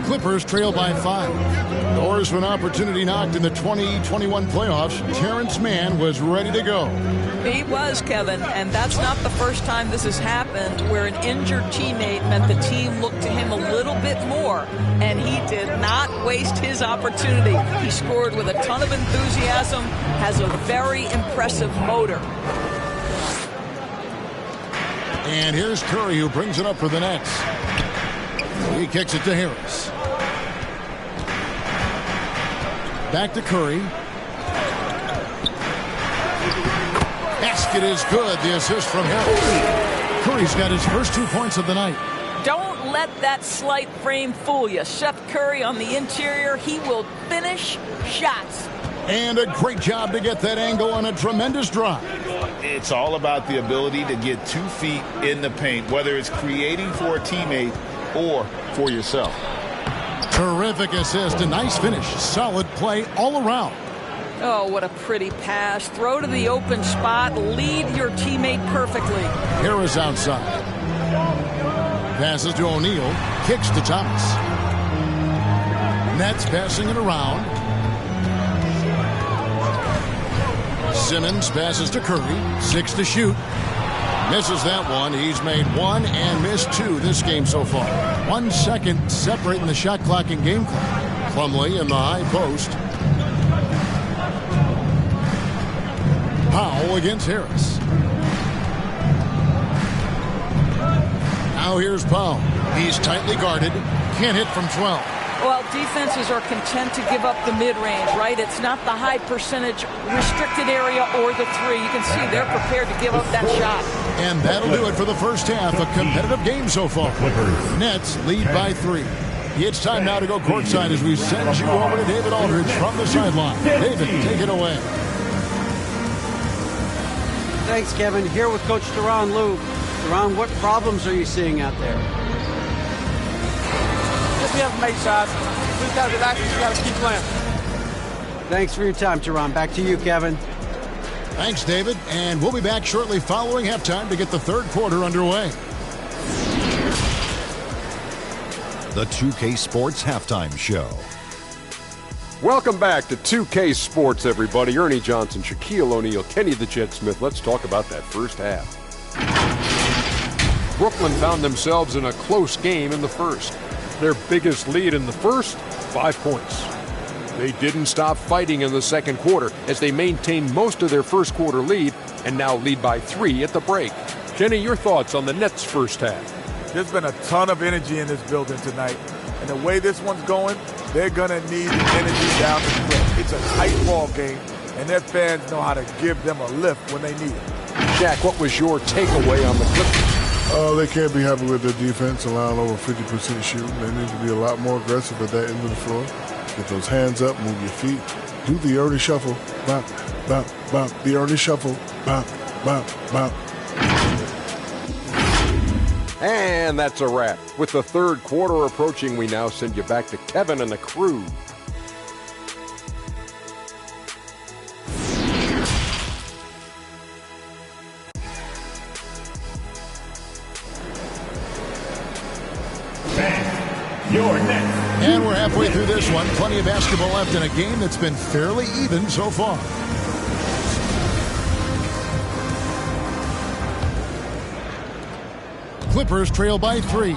Clippers trail by 5. Doors to an opportunity knocked in the 2021 playoffs. Terrence Mann was ready to go. He was, Kevin, and that's not the first time this has happened where an injured teammate meant the team looked to him a little bit more, and he did not waste his opportunity. He scored with a ton of enthusiasm, has a very impressive motor. And here's Curry, who brings it up for the Nets. He kicks it to Harris. Back to Curry. Basket is good. The assist from Harris. Curry's got his first 2 points of the night. Don't let that slight frame fool you. Seth Curry on the interior. He will finish shots. And a great job to get that angle on a tremendous drive. It's all about the ability to get 2 feet in the paint, whether it's creating for a teammate or for yourself. Terrific assist. A nice finish. Solid play all around. Oh, what a pretty pass. Throw to the open spot. Lead your teammate perfectly. Harris outside. Passes to O'Neal. Kicks to Thomas. Nets passing it around. Simmons passes to Curry. 6 to shoot. Misses that one. He's made 1 and missed 2 this game so far. 1 second separating the shot clock and game clock. Plumlee in the high post. Powell against Harris. Now here's Powell. He's tightly guarded. Can't hit from 12. Well, defenses are content to give up the mid-range, right? It's not the high percentage restricted area or the 3. You can see they're prepared to give up that shot. And that'll do it for the first half. A competitive game so far. Nets lead by 3. It's time now to go courtside as we send you over to David Aldridge from the sideline. David, take it away. Thanks, Kevin. Here with Coach Teron Lou. Teron, what problems are you seeing out there? Just we have to make shots. We just got to relax and just got to keep playing. Thanks for your time, Teron. Back to you, Kevin. Thanks, David. And we'll be back shortly following halftime to get the third quarter underway. The 2K Sports Halftime Show. Welcome back to 2K Sports, everybody. Ernie Johnson, Shaquille O'Neal, Kenny the Jet Smith. Let's talk about that first half. Brooklyn found themselves in a close game in the first. Their biggest lead in the first, 5 points. They didn't stop fighting in the second quarter as they maintained most of their first quarter lead and now lead by 3 at the break. Kenny, your thoughts on the Nets' first half? There's been a ton of energy in this building tonight. And the way this one's going, they're going to need the energy down the stretch. It's a tight ball game, and their fans know how to give them a lift when they need it. Shaq, what was your takeaway on the Clippers? They can't be happy with their defense, allowing over 50% shooting. They need to be a lot more aggressive at that end of the floor. Get those hands up, move your feet. Do the Ernie shuffle. Bop, bop, bop. The Ernie shuffle. Bop, bop, bop. And that's a wrap. With the third quarter approaching, we now send you back to Kevin and the crew. Your next. And we're halfway through this one. Plenty of basketball left in a game that's been fairly even so far. Clippers trail by 3.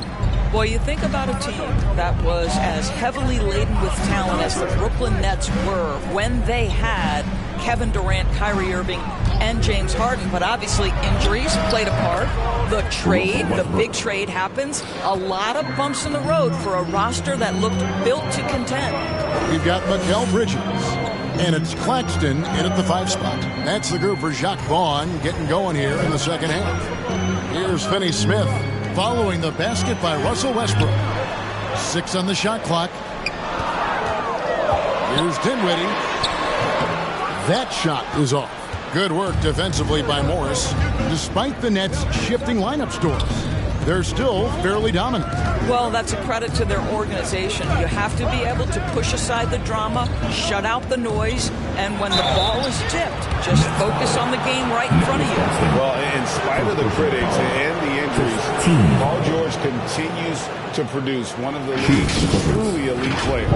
Boy, you think about a team that was as heavily laden with talent as the Brooklyn Nets were when they had Kevin Durant, Kyrie Irving, and James Harden. But obviously injuries played a part. The trade, the big trade happens. A lot of bumps in the road for a roster that looked built to contend. We've got Mikal Bridges. And it's Claxton in at the 5 spot. That's the group for Jacques Vaughn getting going here in the second half. Here's Finney Smith following the basket by Russell Westbrook. 6 on the shot clock. Here's Dinwiddie. That shot is off. Good work defensively by Morris. Despite the Nets shifting lineup scores, they're still fairly dominant. Well, that's a credit to their organization. You have to be able to push aside the drama, shut out the noise, and when the ball is tipped, just focus on the game right in front of you. Well, in spite of the critics and the injuries, Paul George continues to produce one of the league's truly elite players.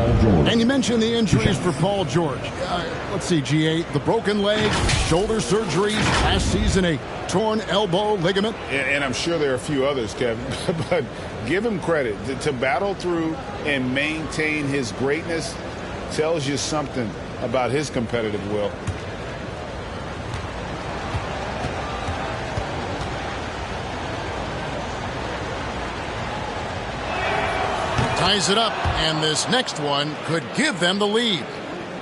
And you mentioned the injuries for Paul George. Let's see, G8, the broken leg, shoulder surgeries, last season a torn elbow ligament. And I'm sure there are a few others, Kevin, but give him credit. To battle through and maintain his greatness tells you something about his competitive will. Ties it up, and this next one could give them the lead.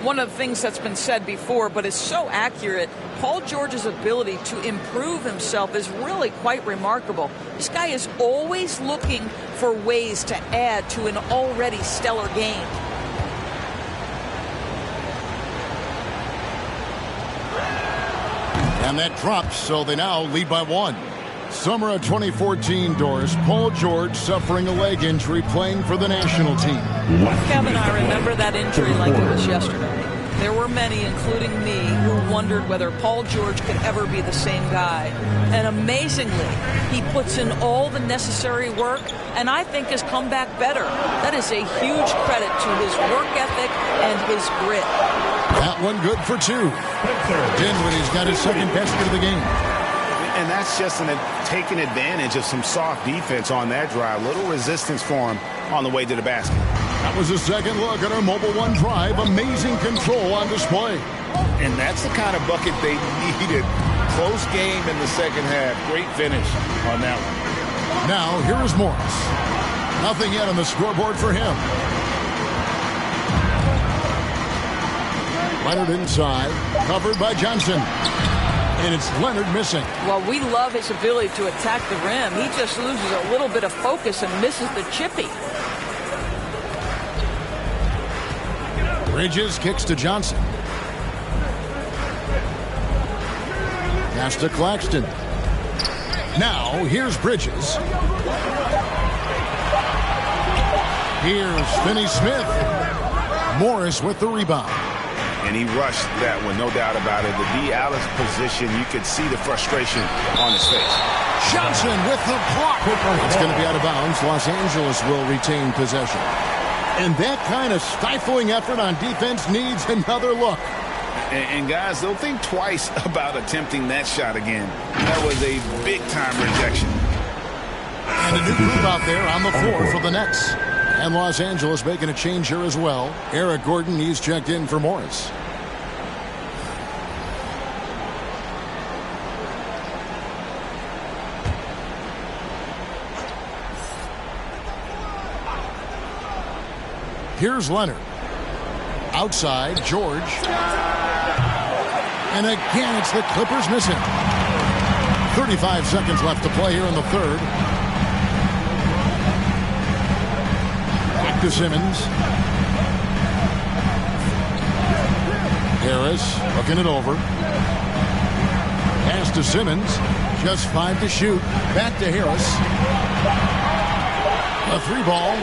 One of the things that's been said before, but is so accurate, Paul George's ability to improve himself is really quite remarkable. This guy is always looking for ways to add to an already stellar game. And that drops, so they now lead by 1. Summer of 2014, Doris. Paul George suffering a leg injury playing for the national team. Kevin, I remember that injury like it was yesterday. There were many, including me, who wondered whether Paul George could ever be the same guy. And amazingly, he puts in all the necessary work, and I think has come back better. That is a huge credit to his work ethic and his grit. That one good for 2. Dinwiddie's got his second basket of the game. And that's just taking advantage of some soft defense on that drive. Little resistance for him on the way to the basket. That was a second look at our Mobile One drive. Amazing control on display. And that's the kind of bucket they needed. Close game in the second half. Great finish on that one. Now, here is Morris. Nothing yet on the scoreboard for him. Leonard inside. Covered by Johnson. And it's Leonard missing. Well, we love his ability to attack the rim. He just loses a little bit of focus and misses the chippy. Bridges kicks to Johnson. Pass to Claxton. Now, here's Bridges. Here's Finney Smith. Morris with the rebound. And he rushed that one, no doubt about it. The D. Alice position, you could see the frustration on his face. Johnson with the block. It's going to be out of bounds. Los Angeles will retain possession. And that kind of stifling effort on defense needs another look. And guys, they'll think twice about attempting that shot again. That was a big-time rejection. And a new group out there on the floor for the Nets. And Los Angeles making a change here as well. Eric Gordon, he's checked in for Morris. Here's Leonard. Outside, George. And again, it's the Clippers missing. 35 seconds left to play here in the third. Back to Simmons. Harris looking it over. Pass to Simmons. Just 5 to shoot. Back to Harris. A 3-ball.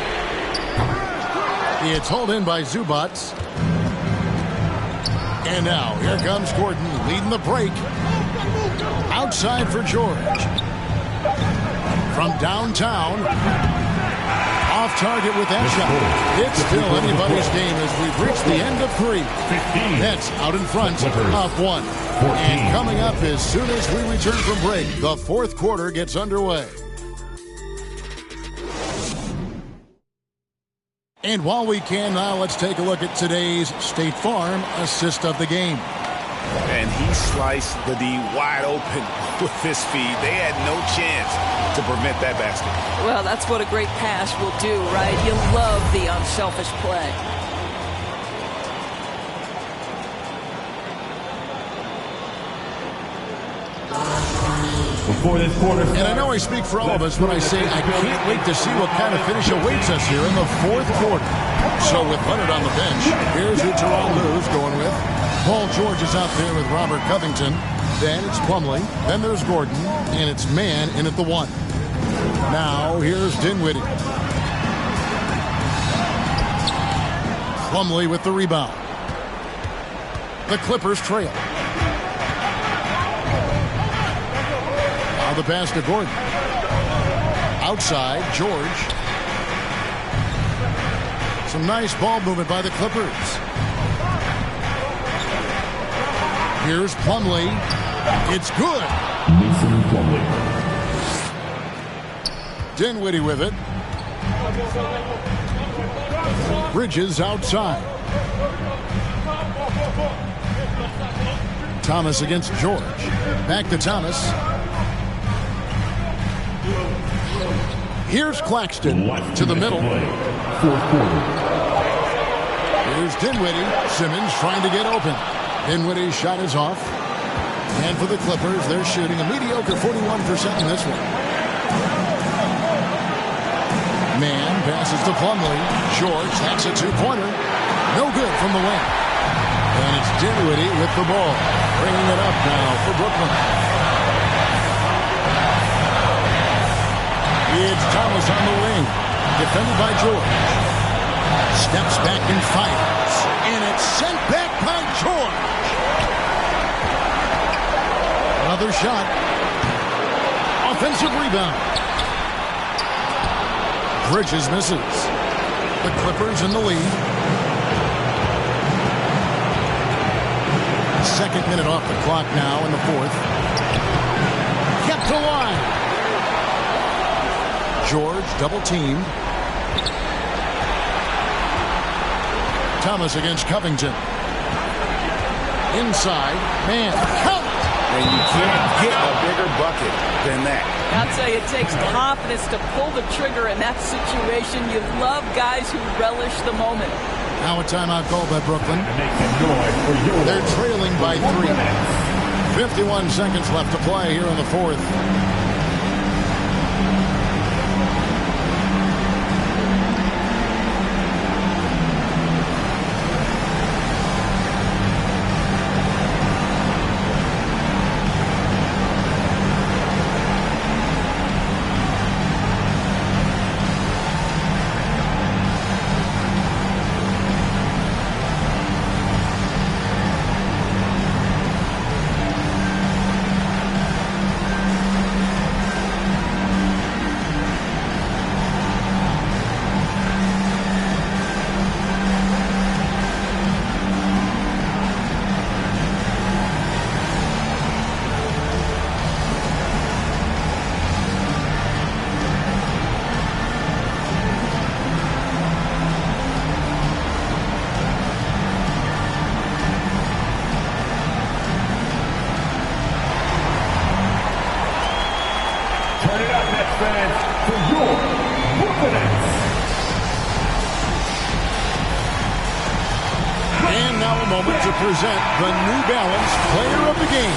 It's hauled in by Zubats. And now, here comes Gordon leading the break. Outside for George. From downtown. Off target with that shot. It's still anybody's game as we've reached the end of 3. Nets out in front of 1. And coming up as soon as we return from break, the fourth quarter gets underway. And while we can now, let's take a look at today's State Farm assist of the game. And he sliced the D wide open with his feed. They had no chance to prevent that basket. Well, that's what a great pass will do, right? You love the unselfish play. And I know I speak for all of us when I say I can't wait to see what kind of finish awaits us here in the fourth quarter. So with Leonard on the bench, here's who Terrell Lou's going with. Paul George is out there with Robert Covington. Then it's Plumlee. Then there's Gordon. And it's Mann in at the 1. Now here's Dinwiddie. Plumlee with the rebound. The Clippers trail. The pass to Gordon. Outside, George. Some nice ball movement by the Clippers. Here's Plumlee. It's good. Dinwiddie with it. Bridges outside. Thomas against George. Back to Thomas. Here's Claxton to the middle. Fourth quarter. Here's Dinwiddie. Simmons trying to get open. Dinwiddie's shot is off. And for the Clippers, they're shooting a mediocre 41% in this one. Mann passes to Plumlee. George, that's a 2-pointer. No good from the wing. And it's Dinwiddie with the ball. Bringing it up now for Brooklyn. It's Thomas on the wing. Defended by George. Steps back and fires. And it's sent back by George. Another shot. Offensive rebound. Bridges misses. The Clippers in the lead. Second minute off the clock now in the fourth. Kept alive. George double-teamed. Thomas against Covington. Inside. Man, count! And you can't get a bigger bucket than that. I'll tell you, it takes confidence to pull the trigger in that situation. You love guys who relish the moment. Now a timeout called by Brooklyn. They're trailing by 3. 51 seconds left to play here in the fourth. fans, for your Brooklyn X. And now a moment to present the New Balance Player of the Game,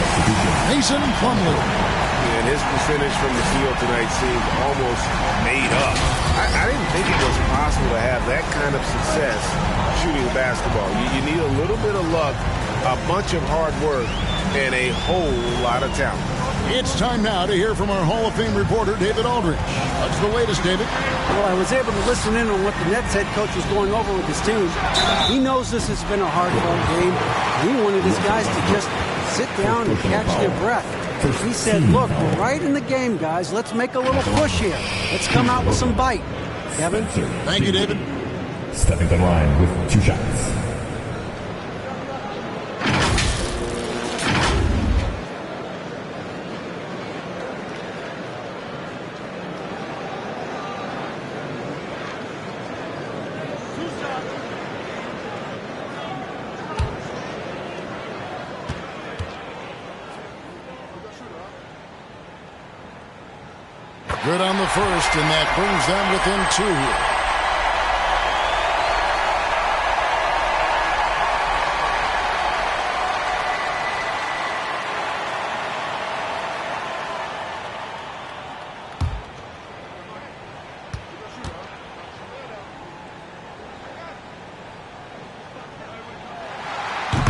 Mason Plumlee. And his percentage from the field tonight seemed almost made up. I didn't think it was possible to have that kind of success shooting the basketball. You need a little bit of luck, a bunch of hard work, and a whole lot of talent. It's time now to hear from our Hall of Fame reporter, David Aldridge. What's the latest, David? Well, I was able to listen in on what the Nets head coach was going over with his team. He knows this has been a hard-fought game. He wanted his guys to just sit down and catch their breath. He said, look, we're right in the game, guys. Let's make a little push here. Let's come out with some bite. Kevin? Thank you, David. Stepping to the line with 2 shots. Good on the first, and that brings them within 2 here.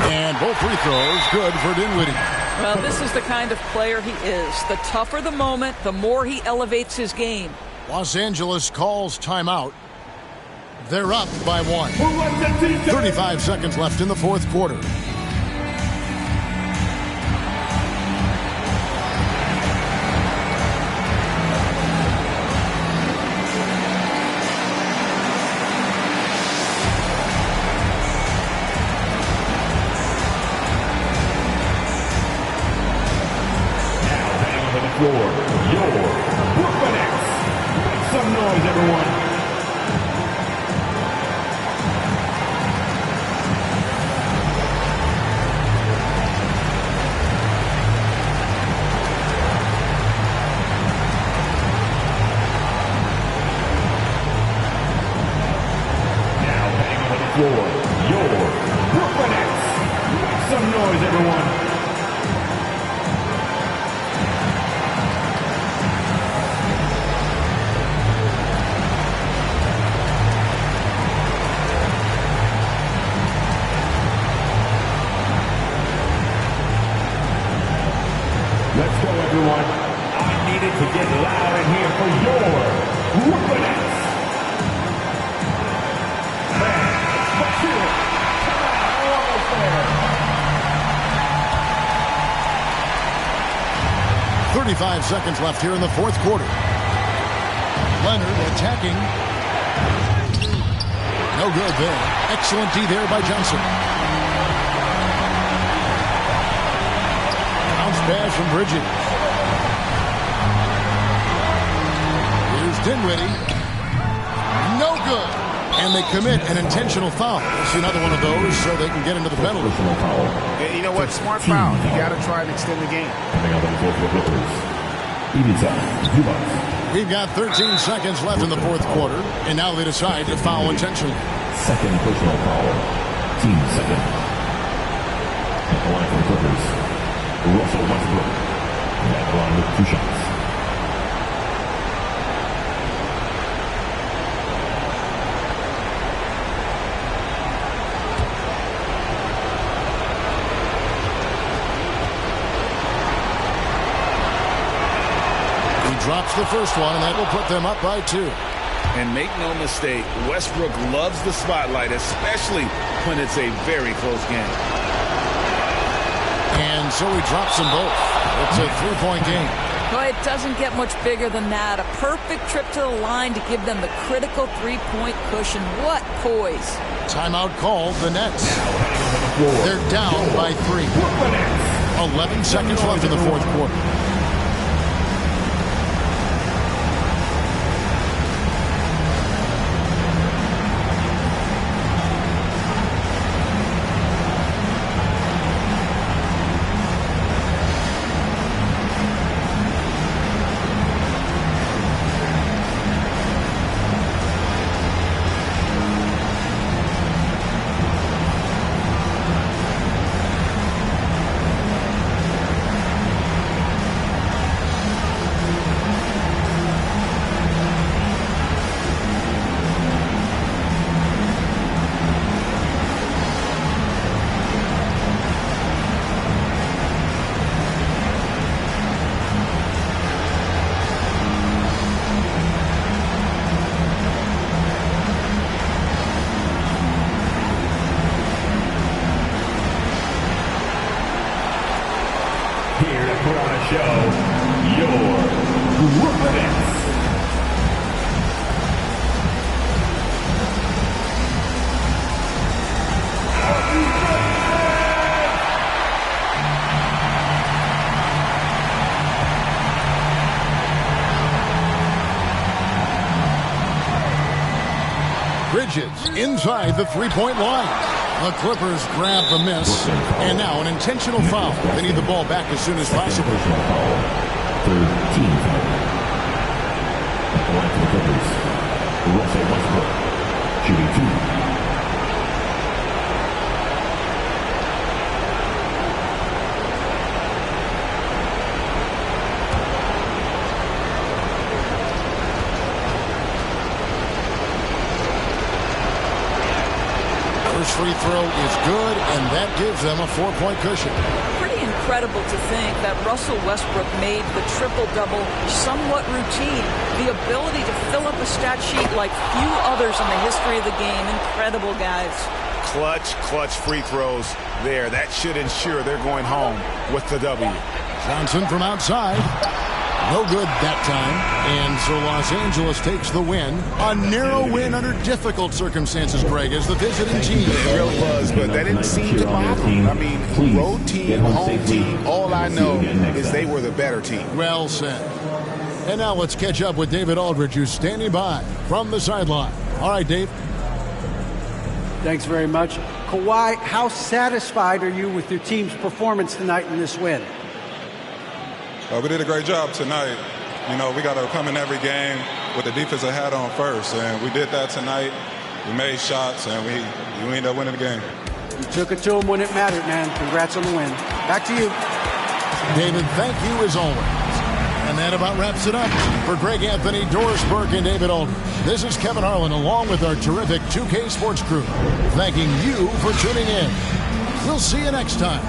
And both free throws good for Dinwiddie. Well, this is the kind of player he is. The tougher the moment, the more he elevates his game. Los Angeles calls timeout. They're up by 1. 35 seconds left in the fourth quarter. Your Brooklyn X. Make some noise, everyone. Now bang on the floor. Your Brooklyn X. Make some noise, everyone. Let's go, everyone. I needed to get loud in here for your Brooklyn X. Man, let's do it. Come on, almost there. 35 seconds left here in the fourth quarter. Leonard attacking. No good there. Excellent D there by Johnson. Pass from Bridges. Here's Dinwiddie. No good. And they commit an intentional foul. We'll see another one of those so they can get into the penalty. Yeah, you know what? Smart foul. You got to try and extend the game. We've got 13 seconds left in the fourth quarter, and now they decide to foul intentionally. Second personal foul. Team second. At the line for the Clippers, Russell Westbrook. That line with 2 shots. He drops the first one, and that will put them up by 2. And make no mistake, Westbrook loves the spotlight, especially when it's a very close game. And so he drops them both. It's a 3-point game. Boy, it doesn't get much bigger than that. A perfect trip to the line to give them the critical 3-point cushion. What poise. Timeout called the Nets. They're down by 3. 11 seconds left in the fourth quarter. show your group X. Bridges inside the three-point line. The Clippers grab the miss, and now an intentional foul. They need the ball back as soon as possible. 13 foul. At the line for the Clippers, Russell Westbrook, shooting 2. First free throw is good, and that gives them a 4-point cushion. Pretty incredible to think that Russell Westbrook made the triple-double somewhat routine. The ability to fill up a stat sheet like few others in the history of the game. Incredible, guys. Clutch free throws there. That should ensure they're going home with the W. Johnson from outside. No good that time. And so Los Angeles takes the win. A narrow win under difficult circumstances, Greg, as the visiting team. It really was, but that didn't seem to bother them. I mean, road team, home team, all I know is they were the better team. Well said. And now let's catch up with David Aldridge, who's standing by from the sideline. All right, Dave. Thanks very much. Kawhi, how satisfied are you with your team's performance tonight in this win? We did a great job tonight. You know, we got to come in every game with the defensive hat on first, and we did that tonight. We made shots, and we ended up winning the game. You took it to them when it mattered, man. Congrats on the win. Back to you. David, thank you as always. And that about wraps it up. For Greg Anthony, Doris Burke, and David Aldridge, this is Kevin Harlan along with our terrific 2K Sports crew, thanking you for tuning in. We'll see you next time.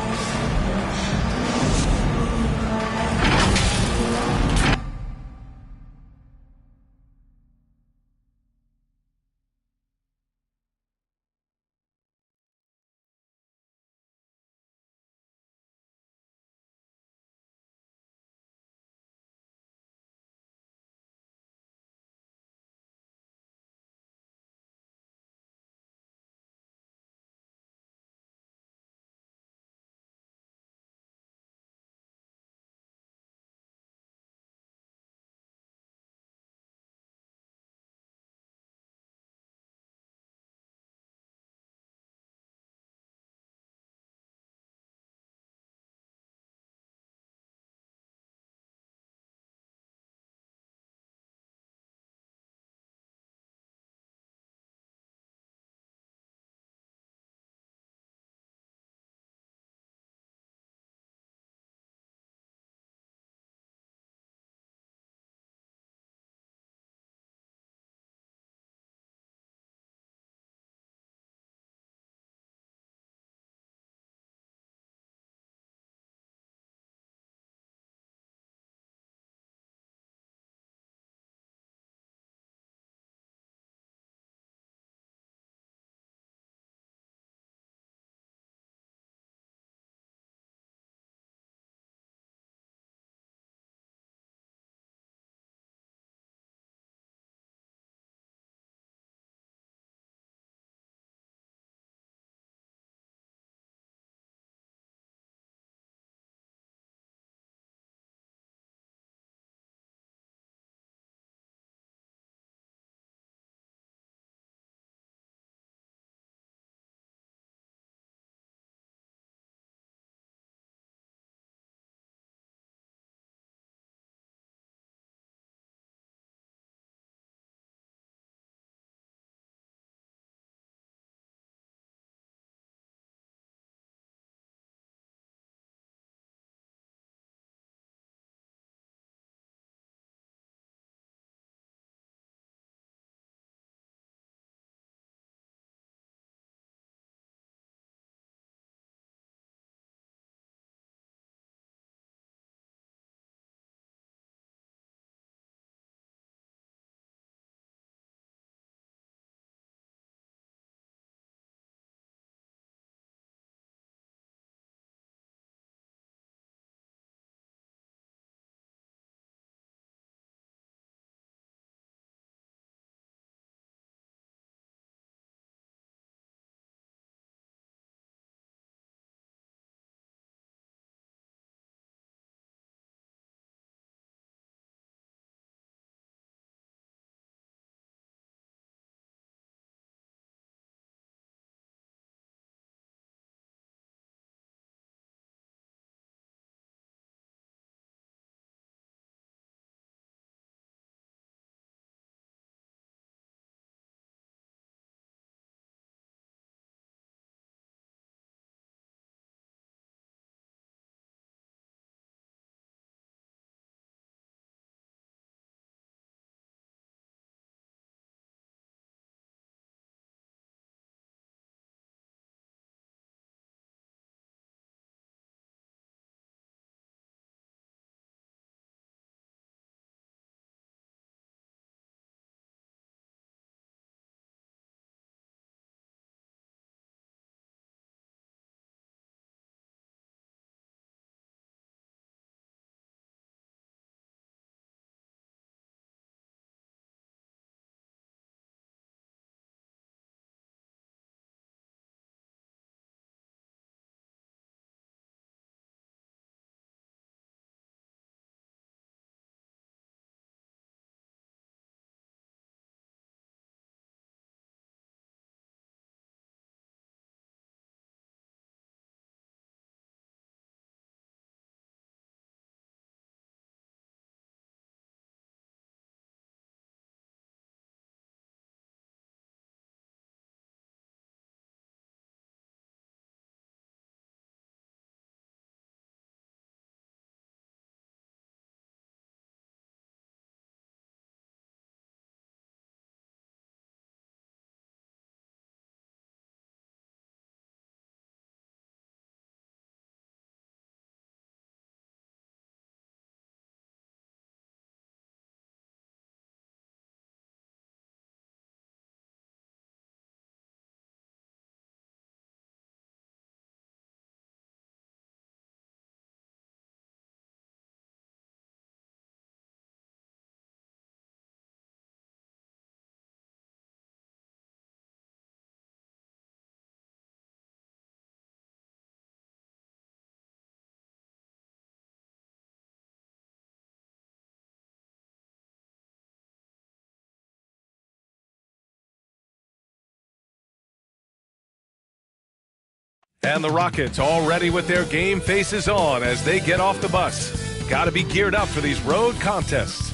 And the Rockets all ready with their game faces on as they get off the bus. Got to be geared up for these road contests.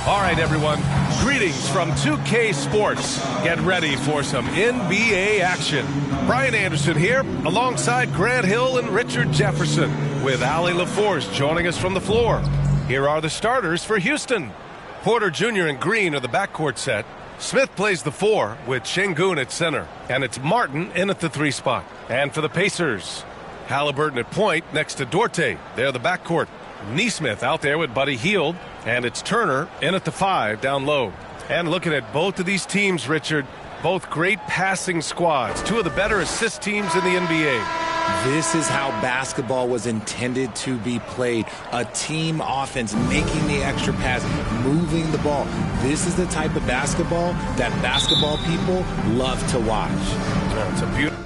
All right, everyone. Greetings from 2K Sports. Get ready for some NBA action. Brian Anderson here, alongside Grant Hill and Richard Jefferson, with Allie LaForce joining us from the floor. Here are the starters for Houston. Porter Jr. and Green are the backcourt set. Smith plays the 4 with Şengün at center. And it's Martin in at the 3 spot. And for the Pacers, Halliburton at point next to Dorte. They're the backcourt. Nesmith out there with Buddy Hield. And it's Turner in at the 5 down low. And looking at both of these teams, Richard, both great passing squads. 2 of the better assist teams in the NBA. This is how basketball was intended to be played. A team offense, making the extra pass, moving the ball. This is the type of basketball that basketball people love to watch. Yeah, it's a beautiful.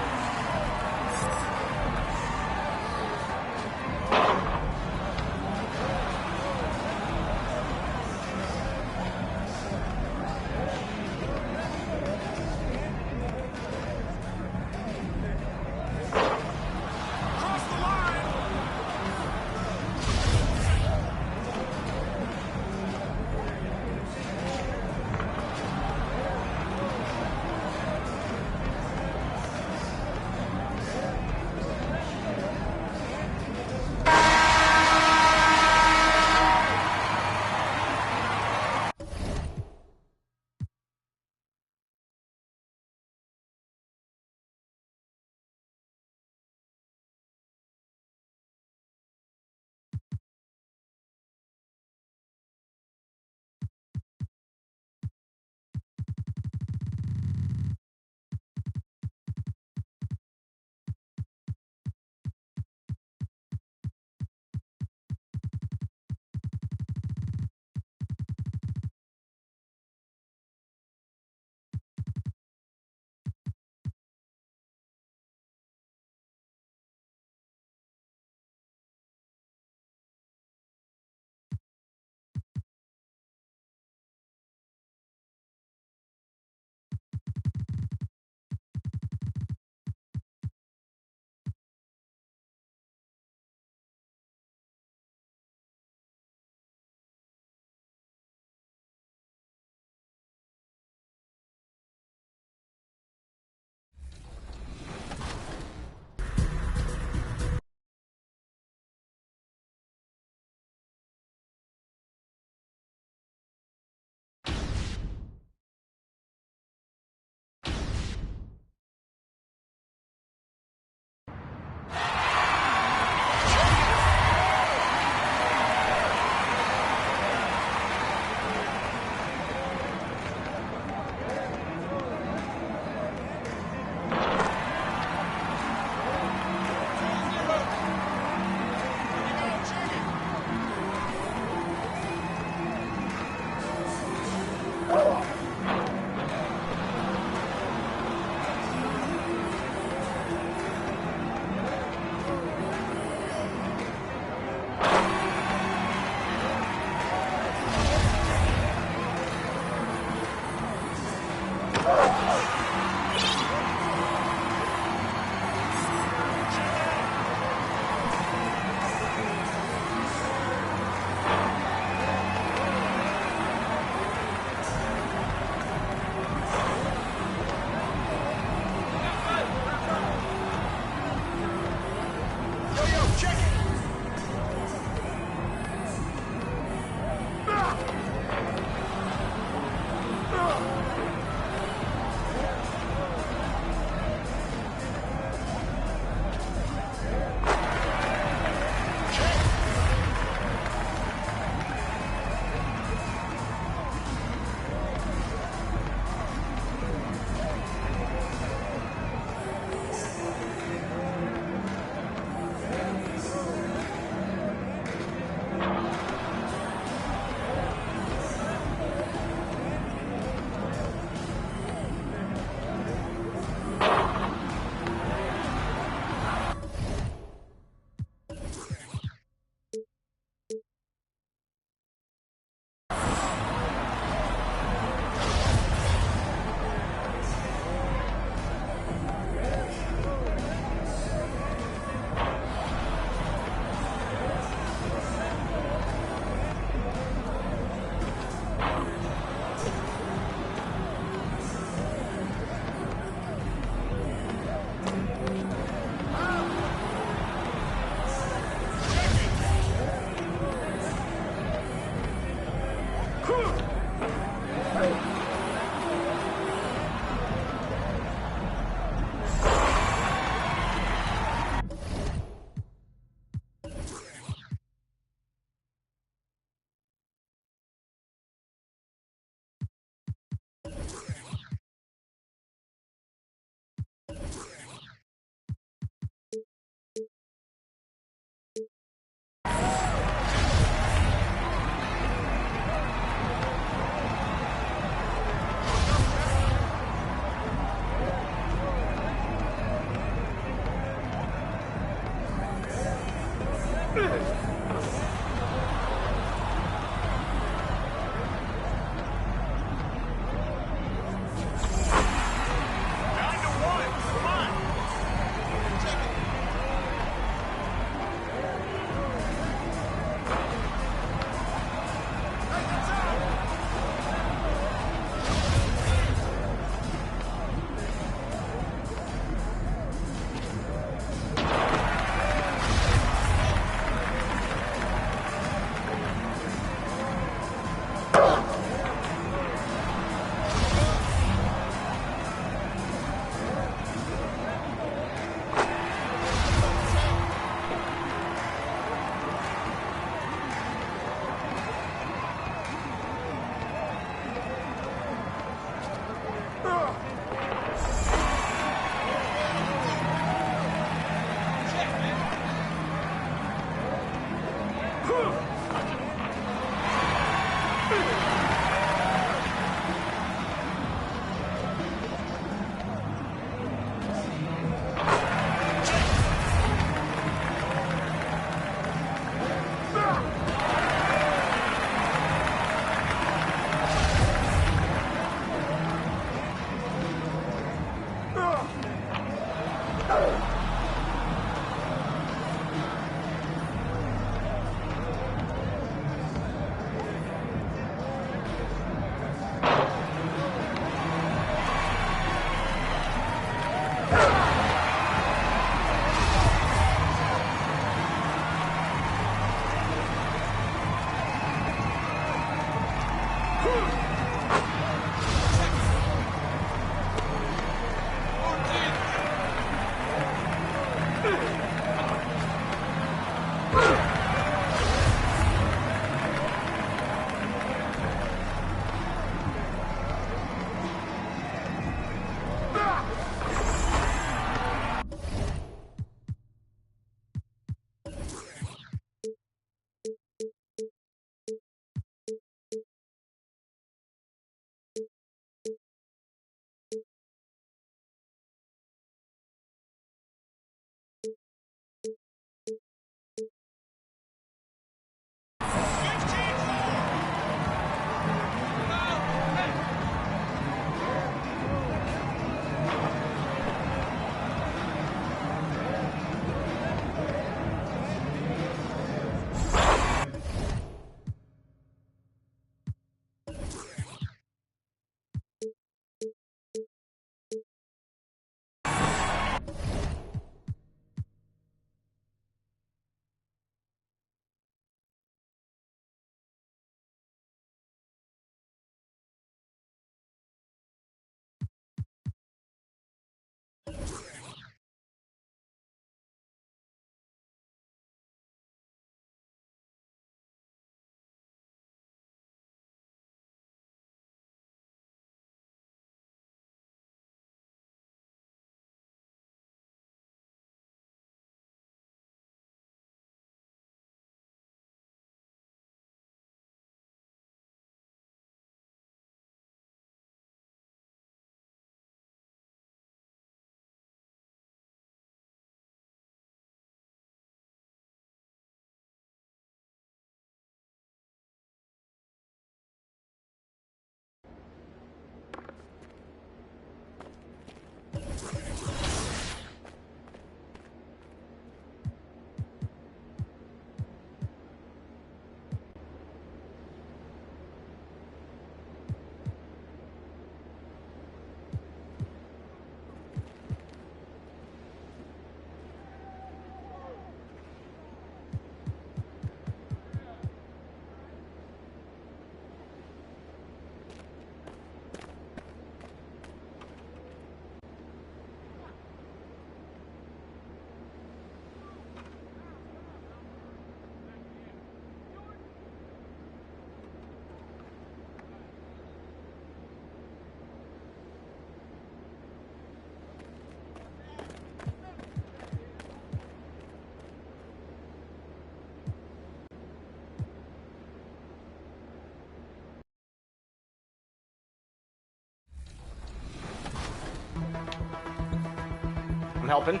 I'm helping.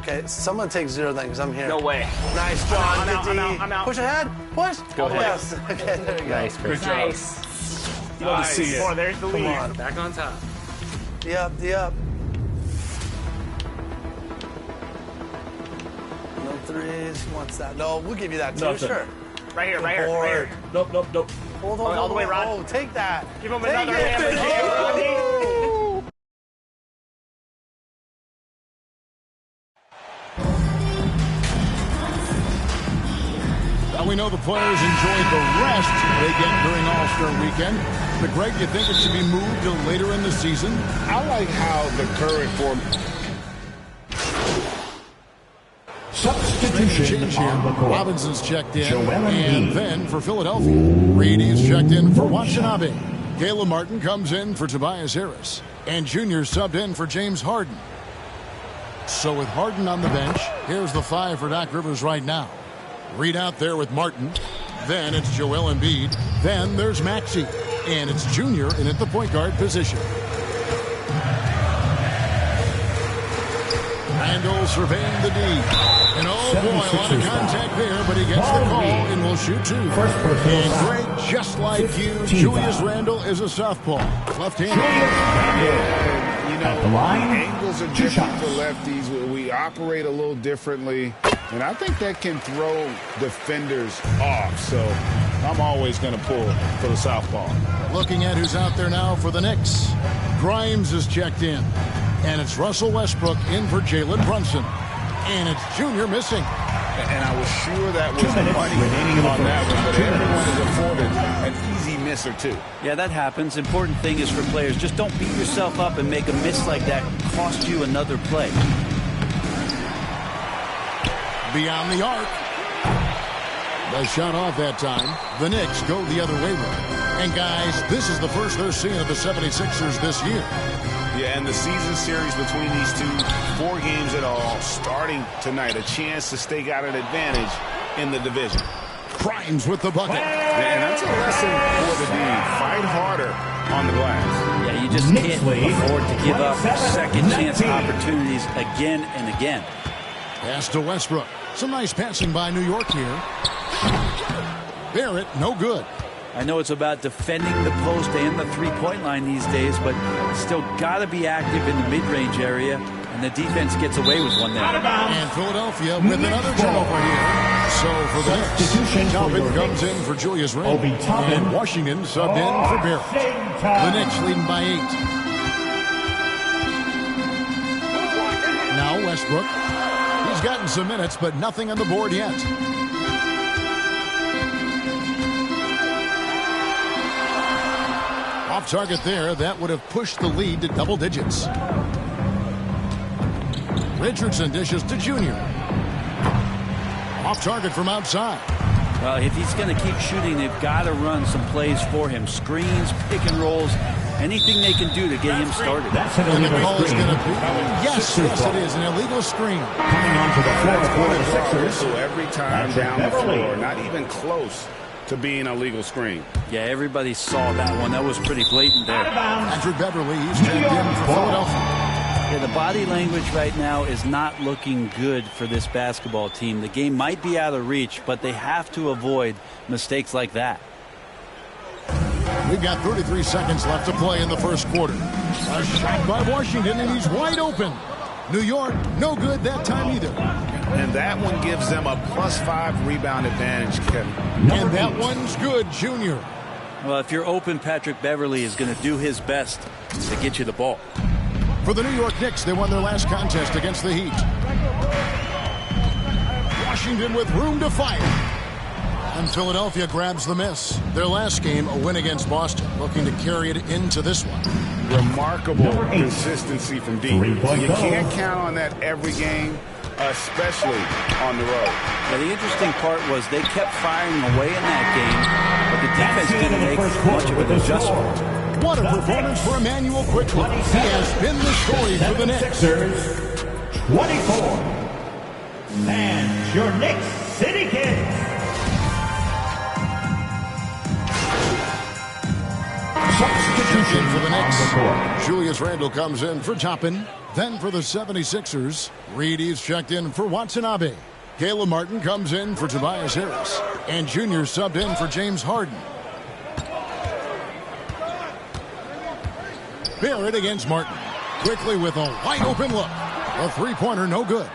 Okay, someone take 0 then, because I'm here. No way. Nice, John. I'm out. Push ahead. Push. Go ahead. Yes. Okay, there you go. Nice, Chris. Nice. Love to see it. Oh, there's the lead. on. Back on top. D up. No threes. He wants that. No, we'll give you that too. Nothing. Sure. Right here, right here. Nope. Hold all the way, Rod. Oh, take that. Give him Take another it. hammer. Well, we know the players enjoyed the rest they get during All-Star Weekend. But, Greg, you think it should be moved to later in the season? I like how the current form. Substitution on the court. Robinson's checked in, Joel and Embiid. then for Philadelphia, Reedy's checked in for Watanabe. Caleb Martin comes in for Tobias Harris, and Junior subbed in for James Harden. So with Harden on the bench, here's the 5 for Doc Rivers right now. Reed out there with Martin. Then it's Joel Embiid. Then there's Maxey, and it's Junior in at the point guard position. Randall surveying the D. And oh boy, a lot of contact there, but he gets the call and will shoot 2. And Greg, just like you, Julius Randle is a southpaw. Left-handed. You know, the angles are different for lefties. We operate a little differently, and I think that can throw defenders off. So I'm always going to pull for the southpaw. Looking at who's out there now for the Knicks. Grimes is checked in. And it's Russell Westbrook in for Jalen Brunson. And it's Junior missing. And I was sure that was money on that one, but everyone is afforded an easy miss or 2. Yeah, that happens. Important thing is for players, just don't beat yourself up and make a miss like that cost you another play. Beyond the arc. The shot off that time. The Knicks go the other way with it. And guys, this is the first they're seeing of the 76ers this year. Yeah, and the season series between these two, 4 games at all, starting tonight. A chance to stake out an advantage in the division. Grimes with the bucket. And that's a lesson for the D. Fight harder on the glass. Yeah, you just can't afford to give up second chance opportunities again and again. Pass to Westbrook. Some nice passing by New York here. Barrett, no good. I know it's about defending the post and the three-point line these days, but still got to be active in the mid-range area, and the defense gets away with one there. And Philadelphia with another turnover here. So for the Knicks, Calvin comes in for Julius Randle, and Washington subbed in for Barrett. The Knicks leading by 8. Now Westbrook. He's gotten some minutes, but nothing on the board yet. Off target there, that would have pushed the lead to double digits. Richardson dishes to Junior. Off target from outside. Well, if he's going to keep shooting, they've got to run some plays for him. Screens, pick and rolls, anything they can do to get him started. And the call is going to be, yes, it is, an illegal screen. Coming onto the floor for the Sixers. So every time down the floor, not even close to being a legal screen. Yeah, everybody saw that one. That was pretty blatant there. Andrew Beverly, he's checked in for Philadelphia. Yeah, the body language right now is not looking good for this basketball team. The game might be out of reach, but they have to avoid mistakes like that. We've got 33 seconds left to play in the first quarter. A shot by Washington, and he's wide open. New York, no good that time either. And that one gives them a +5 rebound advantage, Kevin. And that one's good, Junior. Well, if you're open, Patrick Beverly is going to do his best to get you the ball. For the New York Knicks, they won their last contest against the Heat. Washington with room to fire. And Philadelphia grabs the miss. Their last game, a win against Boston, looking to carry it into this one. Remarkable consistency from D. You can't count on that every game, especially on the road. Now, the interesting part was they kept firing away in that game, but the defense didn't make much of an adjustment. What a performance for Emmanuel Quickly. He has been the story for the Knicks. 24. And your Knicks City Kids. Substitution for the Knicks. Julius Randle comes in for Toppin. Then for the 76ers, Reedy's checked in for Watanabe. Caleb Martin comes in for Tobias Harris. And Junior subbed in for James Harden. Barrett against Martin. Quickly with a wide-open look. A three-pointer, no good.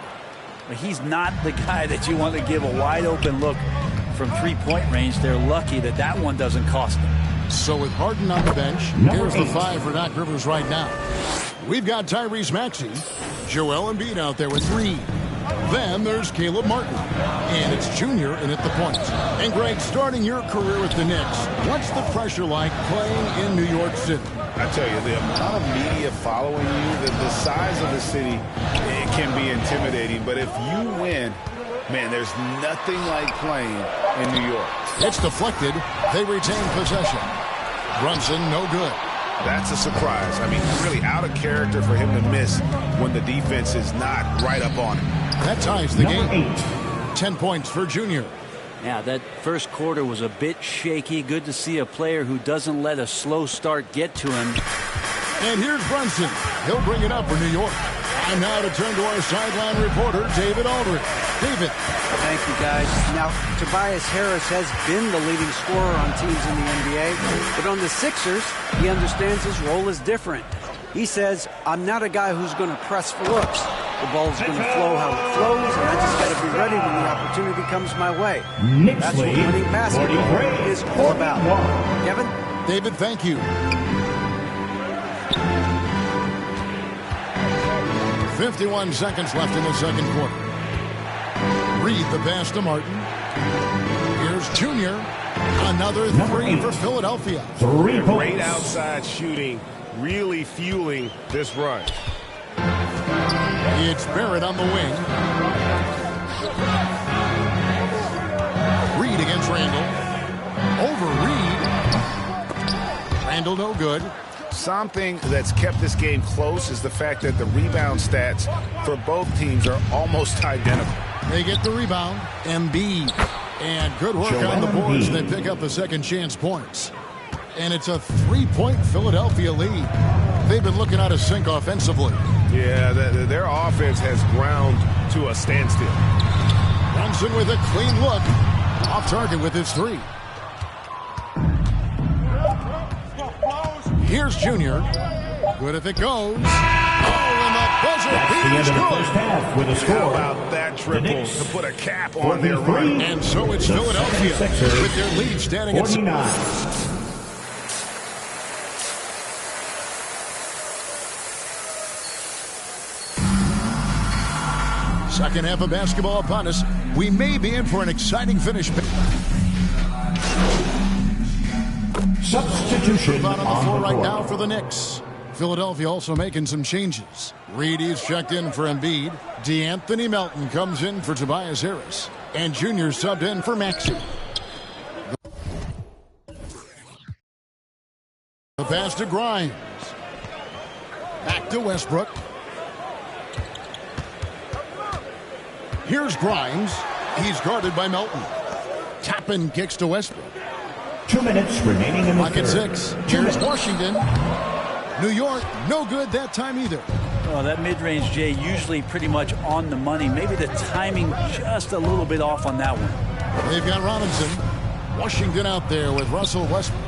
He's not the guy that you want to give a wide-open look from three-point range. They're lucky that that one doesn't cost them. So with Harden on the bench, here's the 5 for Doc Rivers right now. We've got Tyrese Maxey, Joel Embiid out there with 3. Then there's Caleb Martin. And it's Junior in at the point. And Greg, starting your career with the Knicks, what's the pressure like playing in New York City? I tell you, the amount of media following you, the size of the city, it can be intimidating. But if you win, man, there's nothing like playing in New York. It's deflected. They retain possession. Brunson, no good. That's a surprise. I mean, really out of character for him to miss when the defense is not right up on him. That ties the game. 10 points for Junior. Yeah, that first quarter was a bit shaky. Good to see a player who doesn't let a slow start get to him. And here's Brunson. He'll bring it up for New York. And now to turn to our sideline reporter, David Aldridge. David. Thank you, guys. Now, Tobias Harris has been the leading scorer on teams in the NBA, but on the Sixers, he understands his role is different. He says, I'm not a guy who's going to press for looks. The ball's going to flow how it flows, and I just got to be ready when the opportunity comes my way. That's what winning basketball is all about. Kevin? David, thank you. 51 seconds left in the second quarter. Reed the pass to Martin. Here's Junior. Another 3 for Philadelphia. Great outside shooting, really fueling this run. It's Barrett on the wing. Reed against Randall. Over Reed. Randall no good. Something that's kept this game close is the fact that the rebound stats for both teams are almost identical. They get the rebound. Embiid. And good work on the boards. They pick up the second chance points. And it's a 3-point Philadelphia lead. They've been looking out of sync offensively. Yeah, their offense has ground to a standstill. Brunson with a clean look. Off target with his 3. Here's Junior. Good if it goes. Oh, and the buzzer beats How about that triple to put a cap on their run? And so it's Philadelphia with their lead standing at 49. Second half of basketball upon us. We may be in for an exciting finish. Substitution on the floor right now for the Knicks. Philadelphia also making some changes. Reedy's checked in for Embiid. DeAnthony Melton comes in for Tobias Harris. And Junior subbed in for Maxey. The pass to Grimes. Back to Westbrook. Here's Grimes. He's guarded by Melton. Toppin kicks to Westbrook. 2 minutes remaining in the third. 6. Here's Washington. New York, no good that time either. Well, that mid-range, Jay, usually pretty much on the money. Maybe the timing just a little bit off on that one. They've got Robinson. Washington out there with Russell Westbrook.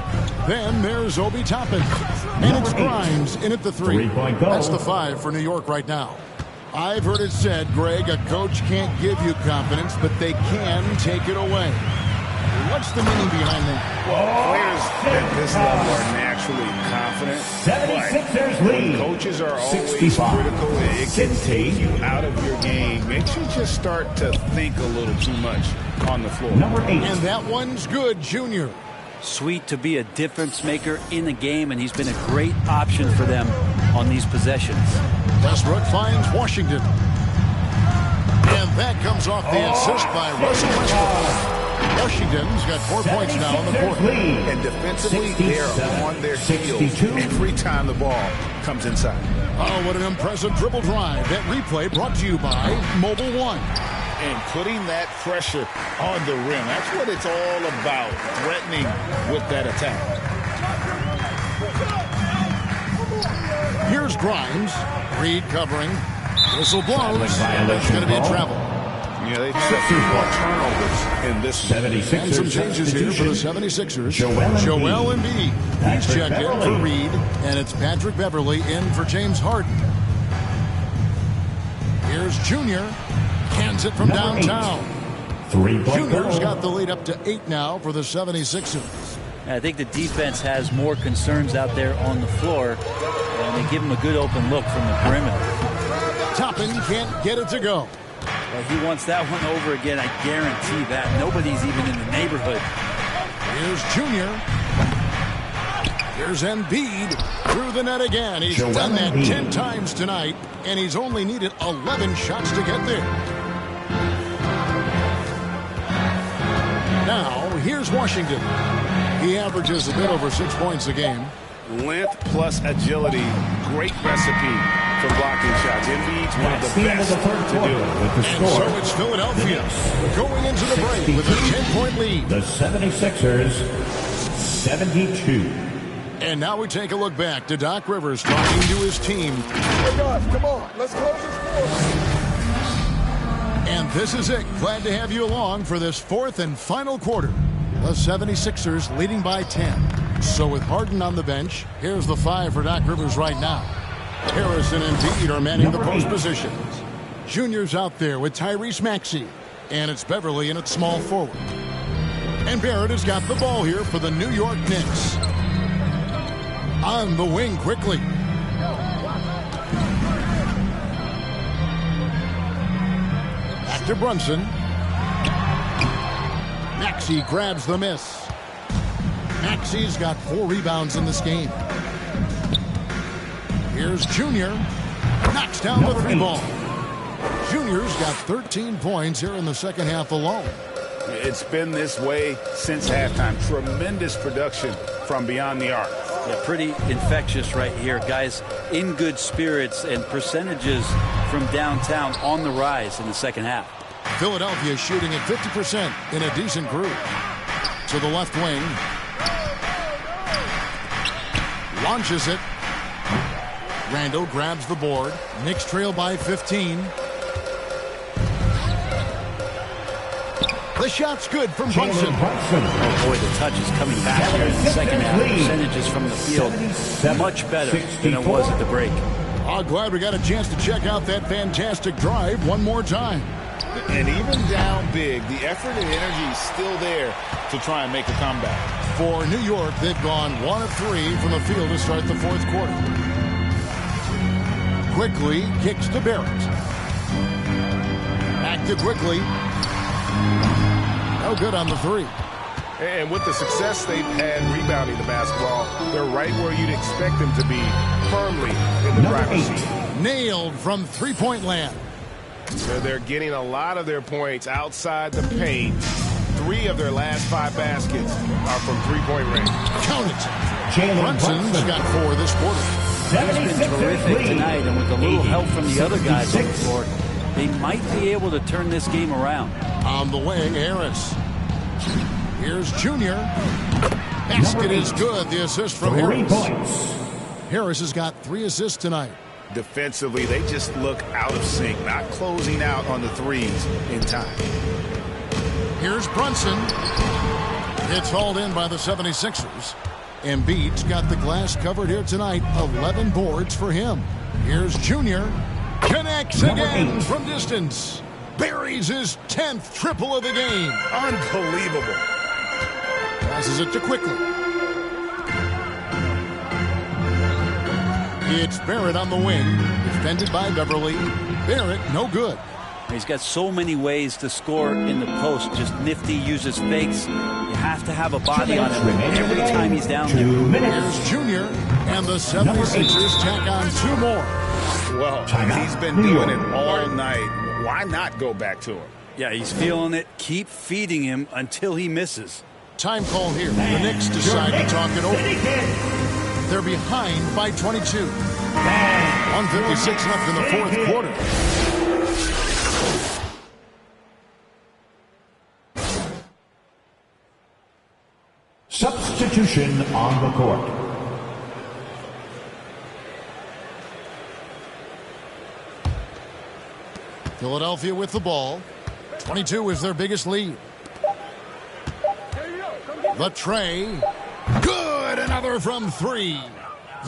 Then there's Obi Toppin. And it's Grimes in at the 3. That's the 5 for New York right now. I've heard it said, Greg, a coach can't give you confidence, but they can take it away. What's the meaning behind that? Players at this level are naturally confident, but when coaches are always critical, it can take you out of your game. Makes you just start to think a little too much on the floor. Number 8. And that one's good, Junior. Sweet to be a difference maker in the game, and he's been a great option for them on these possessions. Westbrook finds Washington. And that comes off the assist by Russell Westbrook. Washington's got 4 points now on the court. And defensively, they're on their heels every time the ball comes inside. Oh, what an impressive dribble drive. That replay brought to you by Mobile One. And putting that pressure on the rim. That's what it's all about, threatening with that attack. Here's Grimes. Reed covering. Whistle blows. That's going to be a travel. Yeah, they had a few more turnovers in this one. And some changes here for the 76ers. Joel Embiid. He's checked in for Reed. And it's Patrick Beverley in for James Harden. Here's Junior. Cans it from downtown. Junior's got the lead up to 8 now for the 76ers. I think the defense has more concerns out there on the floor, and they give him a good open look from the perimeter. Toppin can't get it to go. Well, he wants that one over again, I guarantee that. Nobody's even in the neighborhood. Here's Junior. Here's Embiid through the net again. He's done that 10 times tonight, and he's only needed 11 shots to get there. Now, here's Washington. He averages a bit over 6 points a game. Length plus agility. Great recipe for blocking shots. Embiid's one of the best to do it. And so it's Philadelphia going into the break with a 10-point lead. The 76ers, 72. And now we take a look back to Doc Rivers talking to his team. Hey guys, come on. Let's close this score. And this is it. Glad to have you along for this fourth and final quarter. The 76ers leading by 10. So with Harden on the bench, here's the 5 for Doc Rivers right now. Harris and Embiid are manning the post positions. Junior's out there with Tyrese Maxey. And it's Beverly in at small forward. And Barrett has got the ball here for the New York Knicks. On the wing quickly. Back to Brunson. Maxey grabs the miss. Maxey's got 4 rebounds in this game. Here's Junior. Knocks down the 3 ball. Junior's got 13 points here in the second half alone. It's been this way since halftime. Tremendous production from beyond the arc. Yeah, pretty infectious right here. Guys in good spirits and percentages from downtown on the rise in the second half. Philadelphia shooting at 50% in a decent group. To the left wing. Launches it. Randall grabs the board. Knicks trail by 15. The shot's good from Brunson. Oh boy, the touch is coming back here in the second half. Percentages from the field much better than it was at the break. Oh, glad we got a chance to check out that fantastic drive one more time. And even down big, the effort and energy is still there to try and make a comeback. For New York, they've gone 1 of 3 from the field to start the fourth quarter. Quickly kicks to Barrett. Back to Quickly. No good on the 3. And with the success they've had rebounding the basketball, they're right where you'd expect them to be, firmly in the driver's seat. Nailed from three-point land. So they're getting a lot of their points outside the paint. 3 of their last 5 baskets are from three-point range. Count it. Brunson's got 4 this quarter. He's been terrific tonight, and with a little help from the other guys on the floor, they might be able to turn this game around. On the wing, Harris. Here's Junior. Basket is good. The assist from Harris. Harris has got 3 assists tonight. Defensively, they just look out of sync, not closing out on the threes in time. Here's Brunson. It's hauled in by the 76ers. Embiid's got the glass covered here tonight. 11 boards for him. Here's Junior. Connects again from distance. Buries his 10th triple of the game. Unbelievable. Passes it to Quickly. It's Barrett on the wing. Defended by Beverly. Barrett, no good. He's got so many ways to score in the post. Just nifty, uses fakes. You have to have a body on him every time he's down there. Here's Junior. And the 76ers tack on 2 more. Well, he's been doing it all night. Why not go back to him? Yeah, he's feeling it. Keep feeding him until he misses. Time call here. The Knicks decide to talk it over. They're behind by 22. 1:56 left in the fourth quarter. Substitution on the court. Philadelphia with the ball. 22 is their biggest lead. The tray. Good. Another from 3.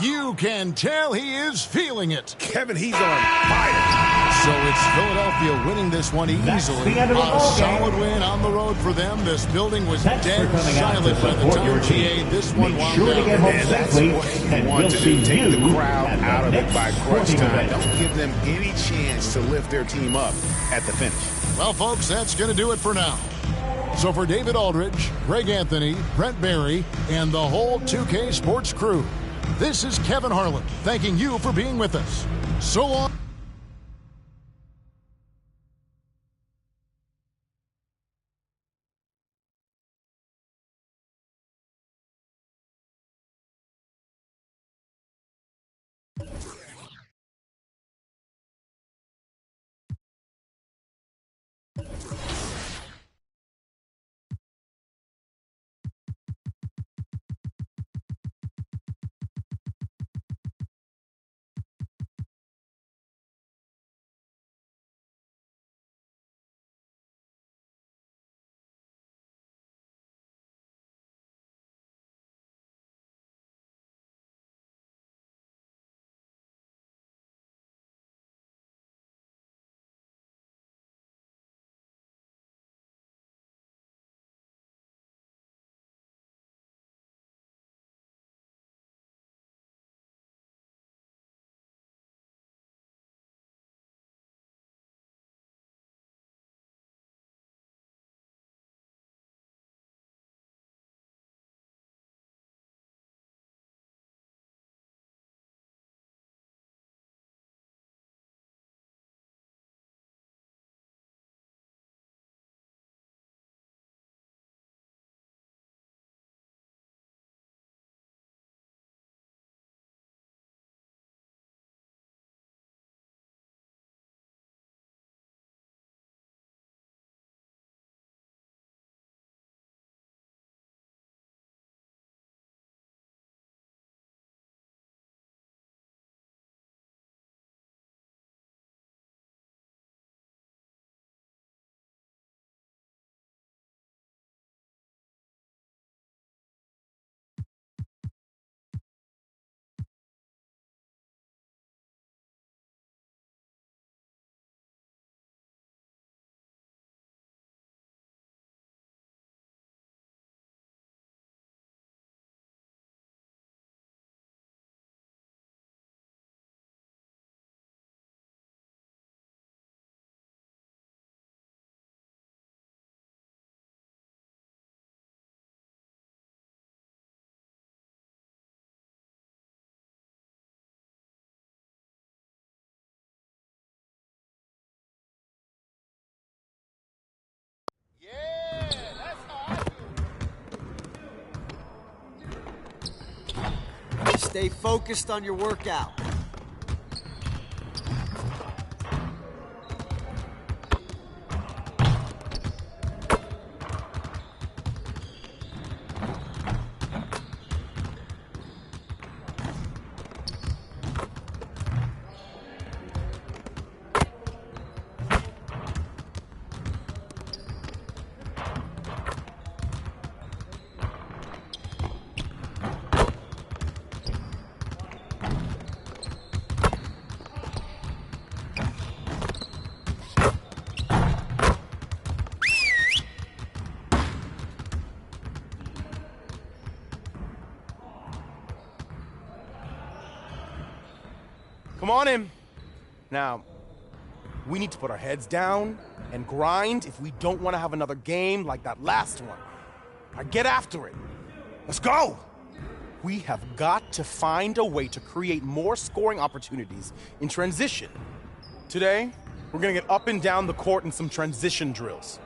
You can tell he is feeling it. Kevin, he's on fire. So it's Philadelphia winning this one easily. A solid win on the road for them. This building was dead silent by the time GA this one wound down. And that's what you want to do. Take the crowd out of it by crunch time. Don't give them any chance to lift their team up at the finish. Well, folks, that's going to do it for now. So for David Aldridge, Greg Anthony, Brent Barry, and the whole 2K Sports crew, this is Kevin Harlan thanking you for being with us. So long. Stay focused on your workout. Come on in. Now, we need to put our heads down and grind if we don't want to have another game like that last one. Now get after it. Let's go. We have got to find a way to create more scoring opportunities in transition. Today, we're going to get up and down the court in some transition drills.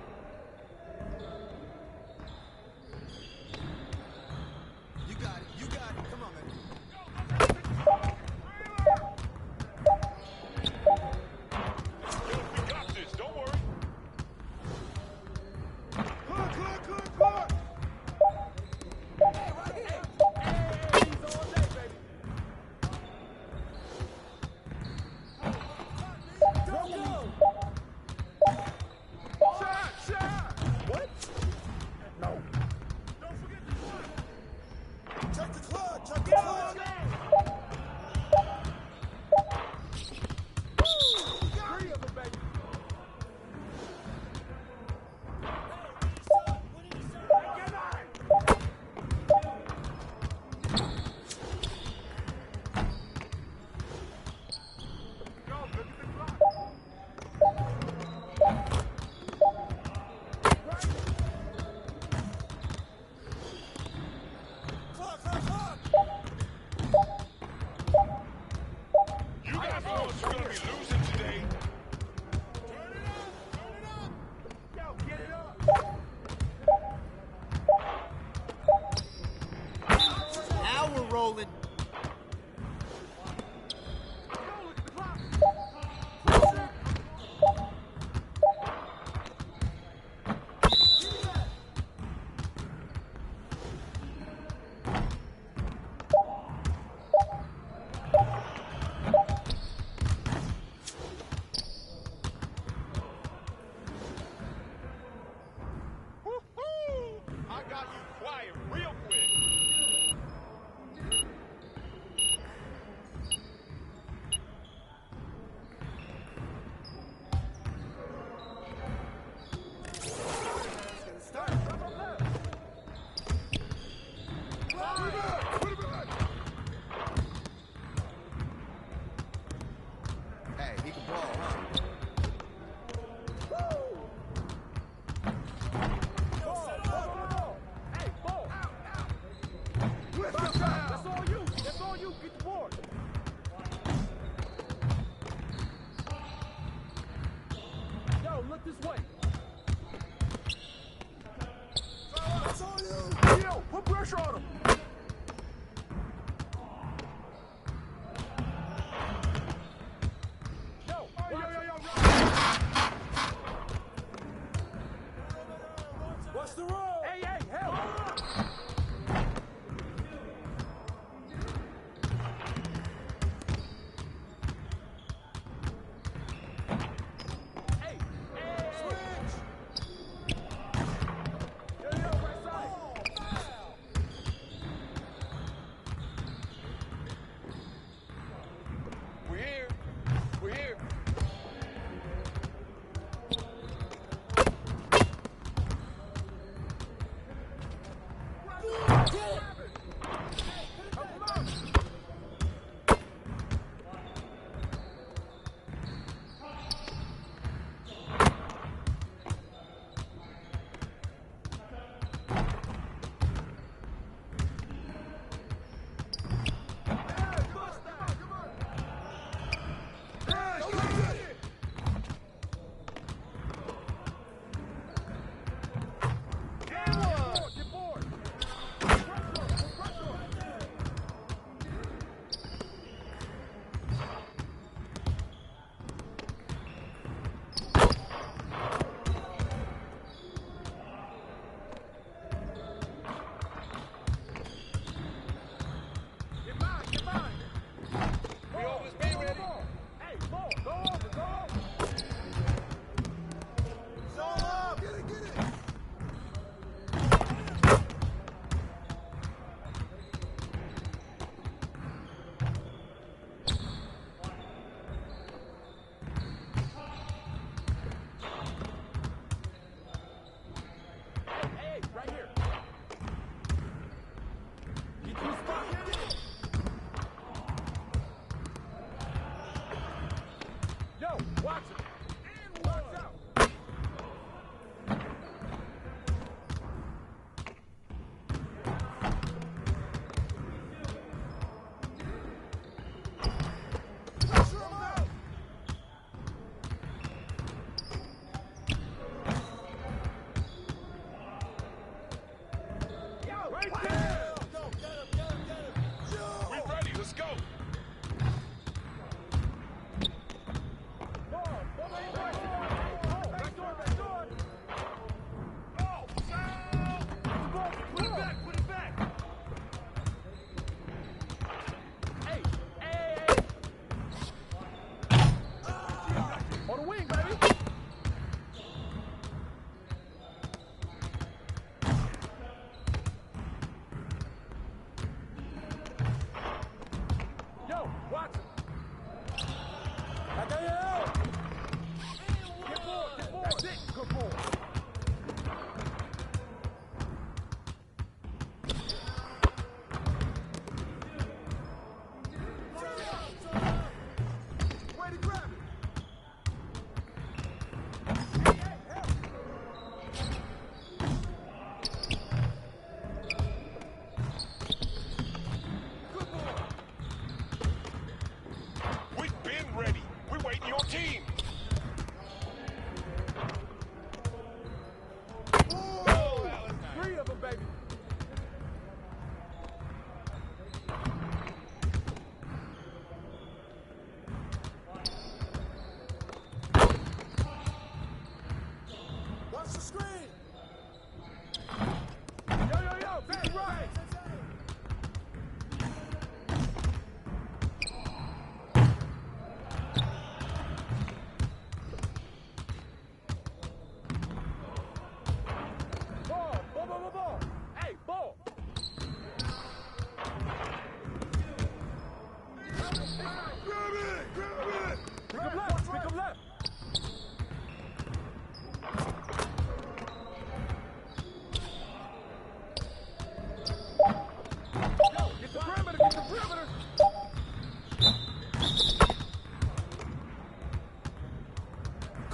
rolling.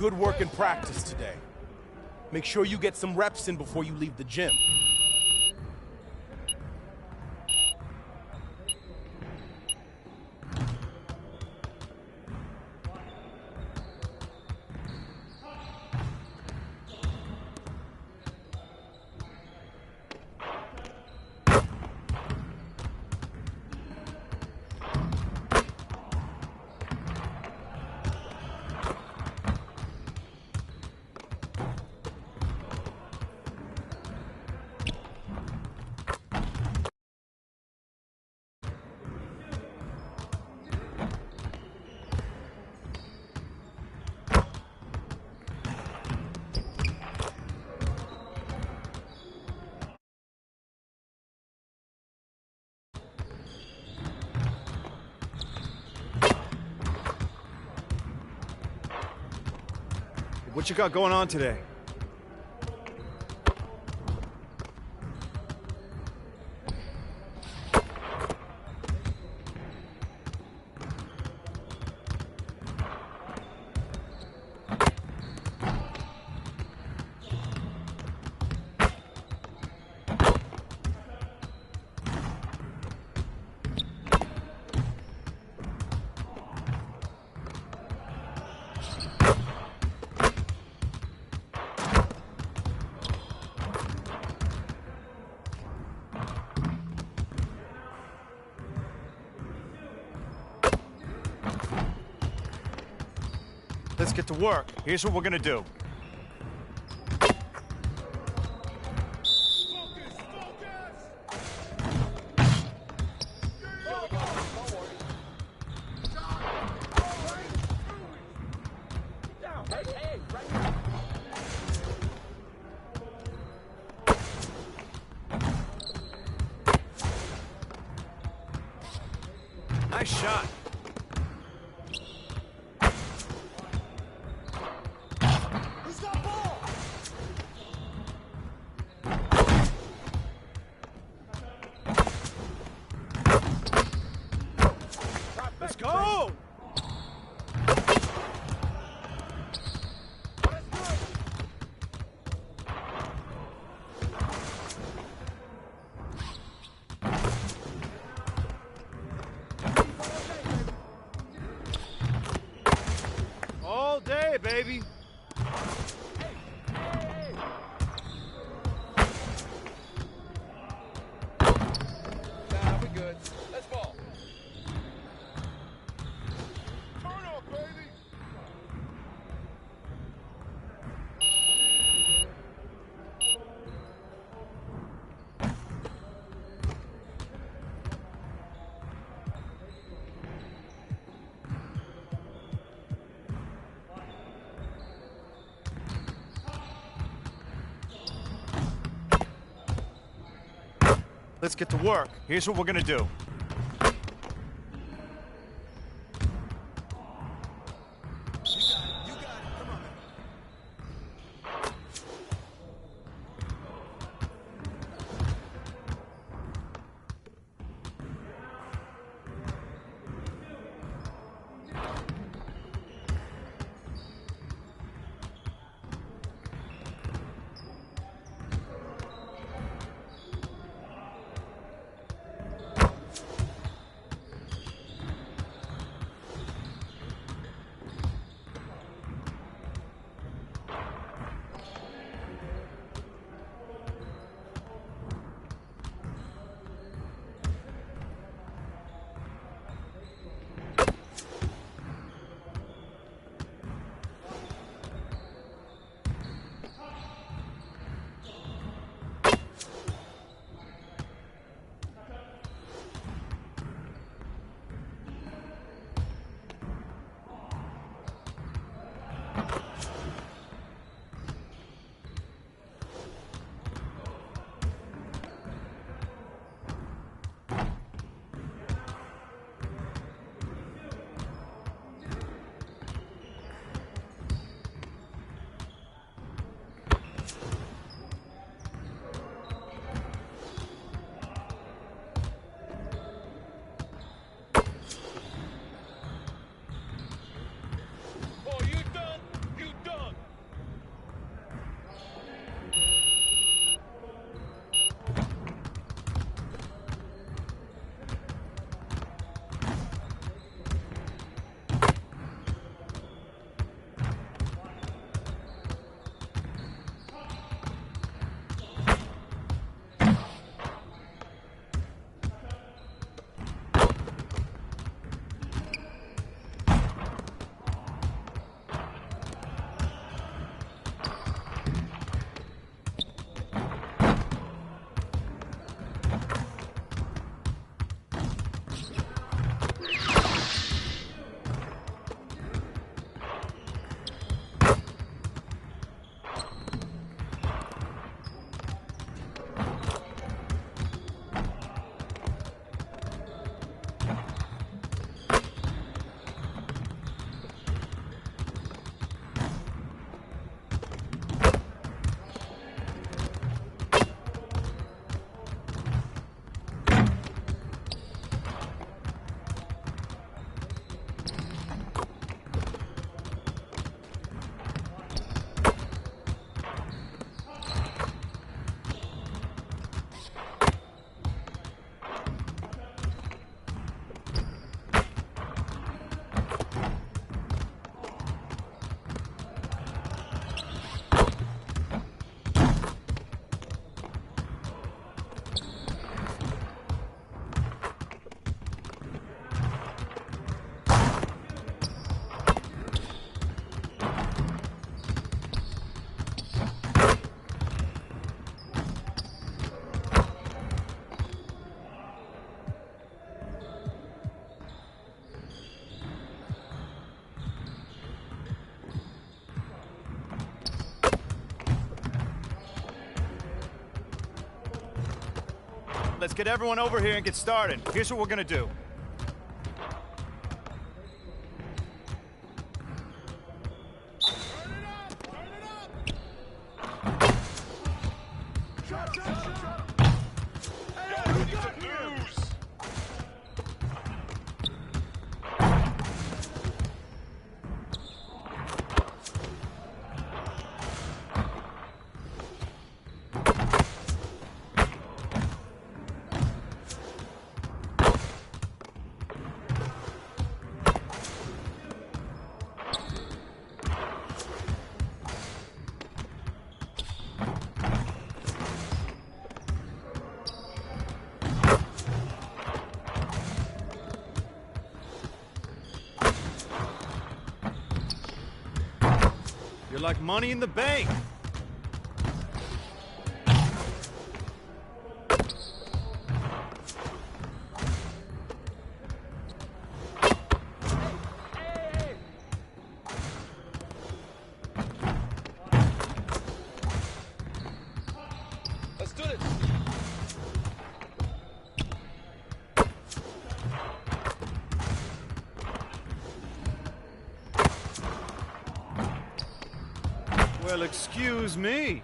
good work in practice today. Make sure you get some reps in before you leave the gym. What you got going on today? Let's get to work. Here's what we're gonna do. Nice shot. Let's go! All day, baby. Nah, we good. Let's ball. Turn up, baby. Let's get to work. Here's what we're gonna do. let's get everyone over here and get started. Here's what we're gonna do. You're like money in the bank. Let's do this. Well, excuse me.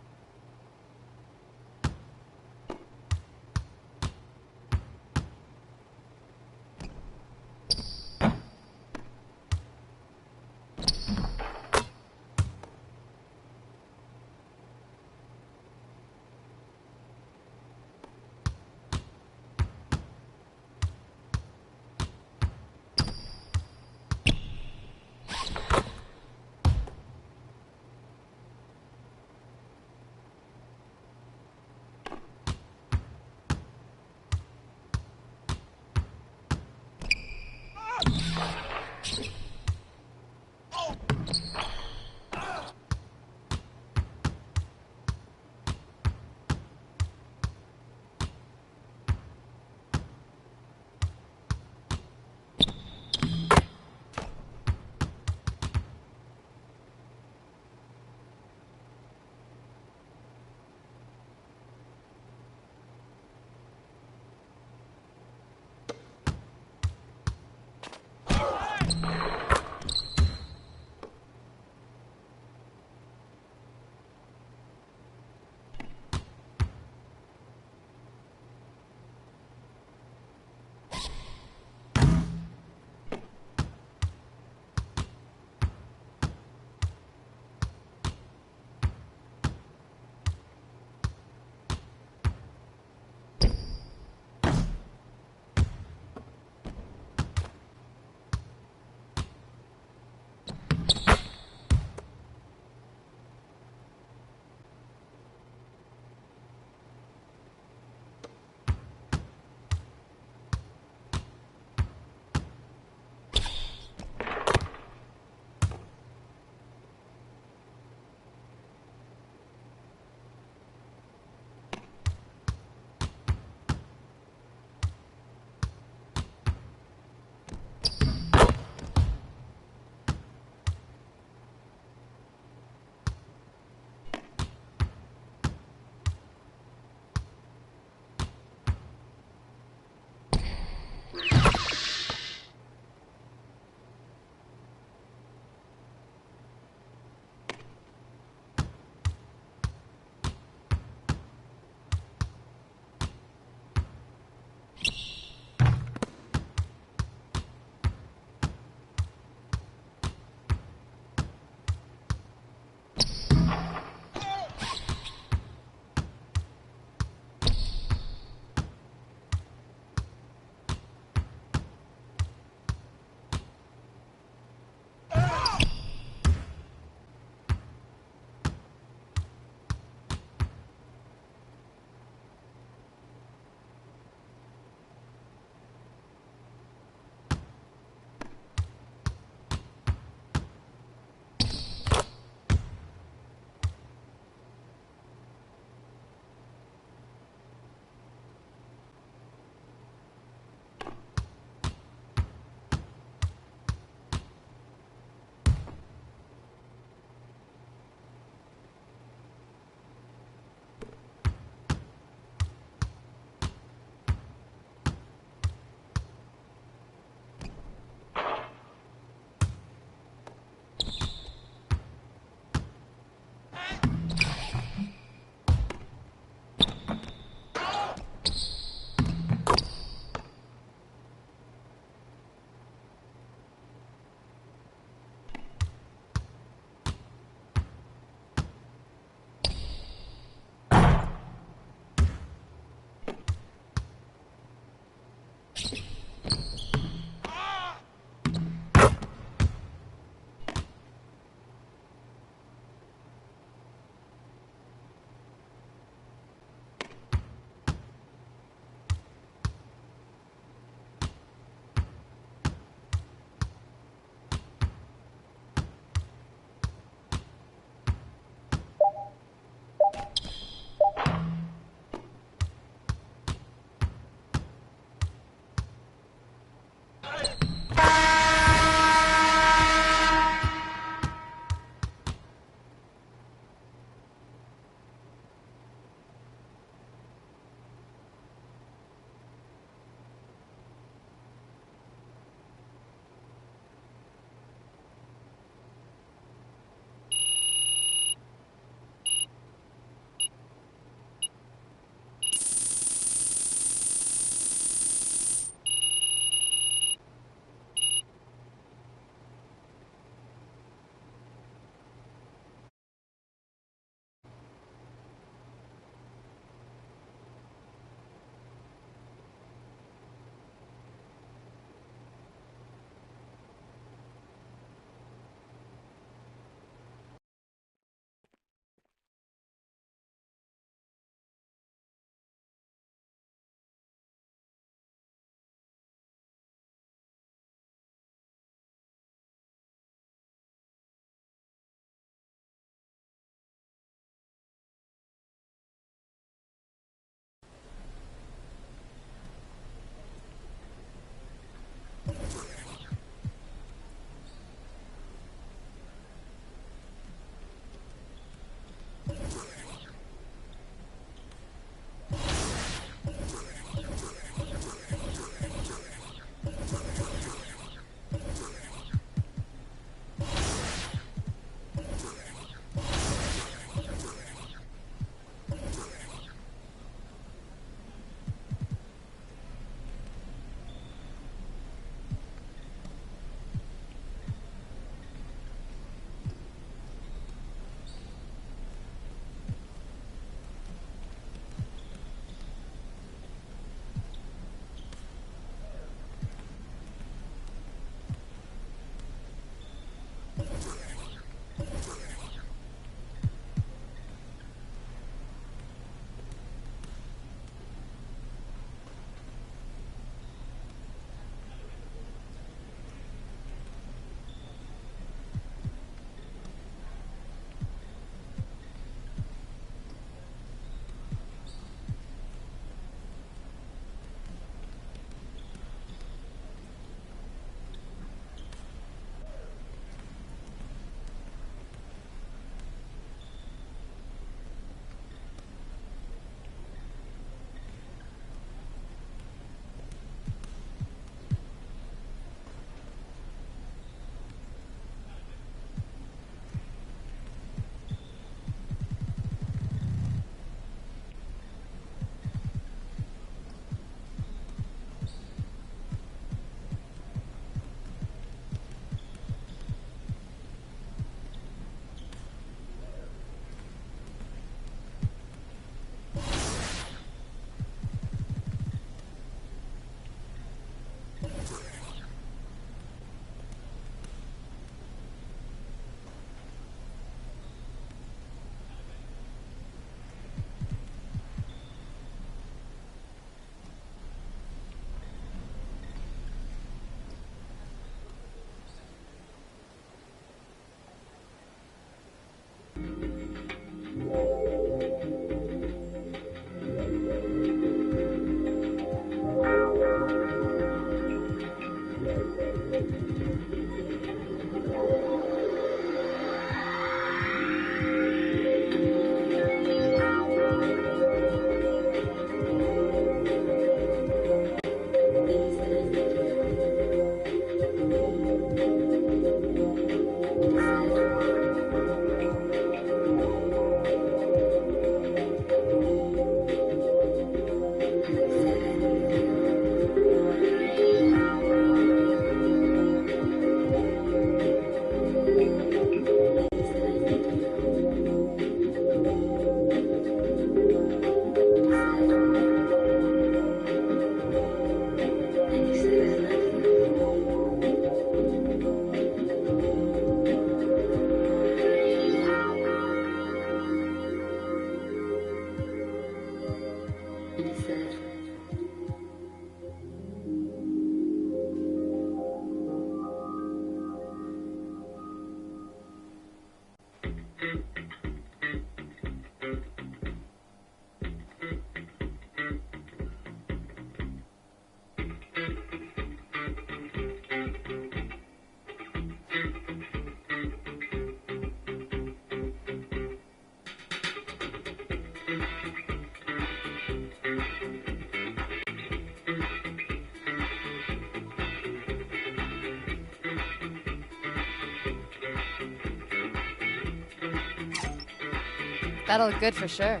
That'll look good for sure.